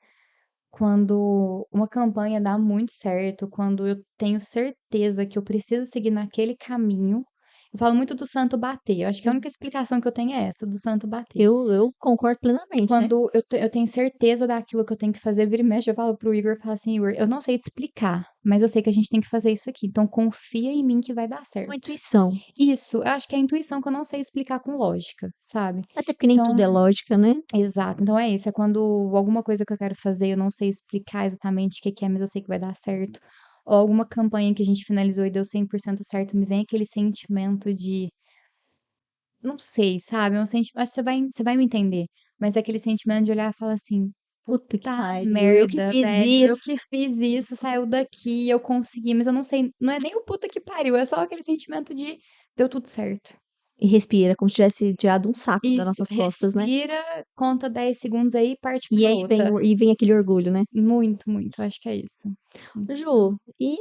Quando uma campanha dá muito certo, quando eu tenho certeza que eu preciso seguir naquele caminho. Eu falo muito do santo bater. Eu acho que a única explicação que eu tenho é essa, do santo bater. Eu concordo plenamente, né? Quando eu tenho certeza daquilo que eu tenho que fazer, vira e mexe, eu falo pro Igor, eu falo assim: "Igor, eu não sei te explicar, mas eu sei que a gente tem que fazer isso aqui, então confia em mim que vai dar Uma certo". intuição. Isso, eu acho que é a intuição que eu não sei explicar com lógica, sabe. Até porque nem Então tudo é lógica, né? exato, então é isso, é quando alguma coisa que eu quero fazer, eu não sei explicar exatamente o que que é, mas eu sei que vai dar certo, ou alguma campanha que a gente finalizou e deu 100% certo, me vem aquele sentimento de não sei, sabe, é um sentimento, acho que você vai me entender, mas é aquele sentimento de olhar e falar assim: Puta que "Puta pariu, eu que merda, fiz velho, eu isso. que fiz isso, saiu daqui, eu consegui", mas eu não sei, não é nem o puta que pariu, é só aquele sentimento de deu tudo certo. E respira, como se tivesse tirado um saco das Isso, nossas costas, né? respira, conta 10 segundos aí e parte E pra aí outra. vem aquele orgulho, né? Muito, muito, acho que é isso. Ju, e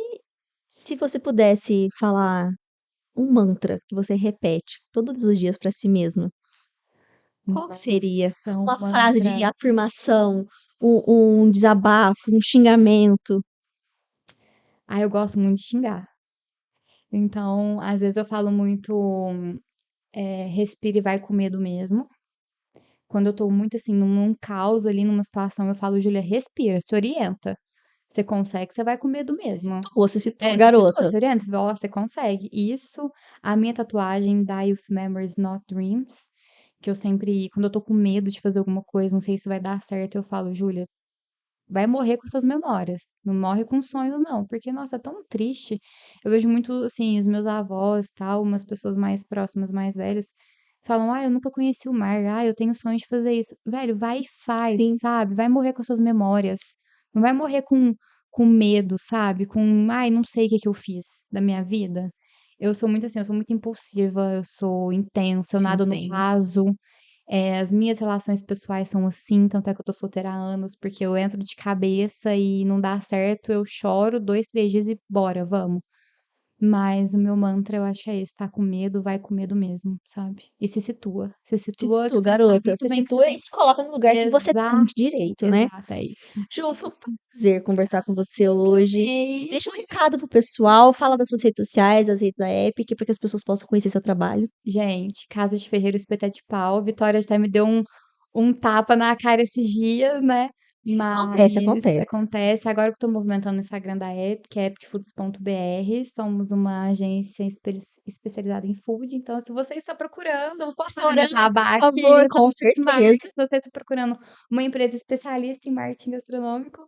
se você pudesse falar um mantra que você repete todos os dias pra si mesma, qual que seria? Nossa, um Uma frase de mantra. afirmação, um desabafo, um xingamento? Ah, eu gosto muito de xingar. Então, às vezes eu falo muito, respira e vai com medo mesmo. Quando eu tô muito assim, num caos ali, numa situação, eu falo, Júlia, respira, se orienta. Você consegue, você vai com medo mesmo. Você citou, É, você citou, garota. se orienta, ó, você consegue. Isso, a minha tatuagem, Die with Memories, Not Dreams, que eu sempre, quando eu tô com medo de fazer alguma coisa, não sei se vai dar certo, eu falo, Júlia, vai morrer com suas memórias. Não morre com sonhos, não. Porque, nossa, é tão triste. Eu vejo muito, assim, os meus avós, tal, umas pessoas mais próximas, mais velhas, falam, ah, eu nunca conheci o mar, ah, eu tenho sonho de fazer isso. Velho, vai e faz, Sim, sabe? Vai morrer com suas memórias. Não vai morrer com medo, sabe? Com, ai, não sei o que que eu fiz da minha vida. Eu sou muito assim, eu sou muito impulsiva, eu sou intensa, eu nado no entendo. raso. As minhas relações pessoais são assim, tanto é que eu tô solteira há anos, porque eu entro de cabeça e não dá certo, eu choro 2, 3 dias e bora, vamos. Mas o meu mantra eu acho que é esse, tá com medo, vai com medo mesmo, sabe? E se Se situa que situa, você sabe garota. muito Se bem que você situa e tem. se coloca no lugar que você tem Exato, de direito, né? exato, é isso. Ju, foi um prazer conversar com você hoje. Amei. Deixa um recado pro pessoal, fala das suas redes sociais, as redes da Epic, para que as pessoas possam conhecer seu trabalho. Gente, Casa de Ferreiro Espeto de Pau. Vitória até me deu um tapa na cara esses dias, né? Acontece, Mas acontece. acontece. Agora que eu tô movimentando o Instagram da Epic, é epicfoods.br. Somos uma agência especializada em food. Então, se você está procurando, eu posso fazer meu Restaurantes, por jabá aqui, favor, com restaurantes marcas. certeza. Se você está procurando uma empresa especialista em marketing gastronômico,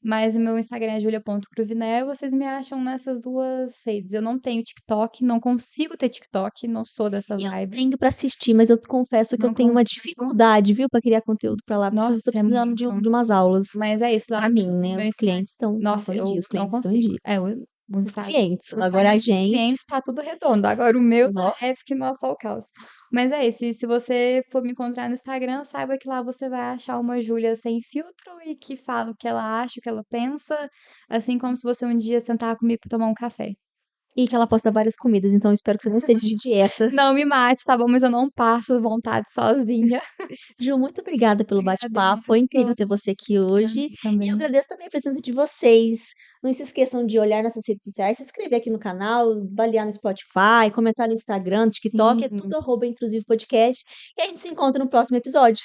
mas o meu Instagram é julia.cruvinel. Vocês me acham nessas duas redes. Eu não tenho TikTok, não consigo ter TikTok, não sou dessa Eu vibe. tenho para assistir, mas eu confesso que eu Não tenho uma consigo. dificuldade, viu, para criar conteúdo para lá. Preciso, tô Nossa, é precisando muito. de umas aulas Mas é isso, lá para no mim, né? meu Os Instagram. clientes estão Nossa, em dia, eu os não clientes estão em consigo. dia. O Os Instagram, clientes, o agora a Instagram dos gente, clientes tá tudo redondo. Agora o meu tá nossa, que nossa, o caos. Mas é isso, e se você for me encontrar no Instagram, saiba que lá você vai achar uma Júlia sem filtro e que fala o que ela acha, o que ela pensa, assim como se você um dia sentar comigo pra tomar um café. e que ela posta várias comidas, então espero que você não esteja de dieta. Não me mate, tá bom? Mas eu não passo vontade sozinha. Ju, muito obrigada pelo bate-papo. Foi incrível Agradeço. ter você aqui hoje. Amei E eu também. agradeço também a presença de vocês. Não se esqueçam de olhar nossas redes sociais, se inscrever aqui no canal, avaliar no Spotify, comentar no Instagram, TikTok, é Sim. tudo @Intrusivo Podcast. E a gente se encontra no próximo episódio.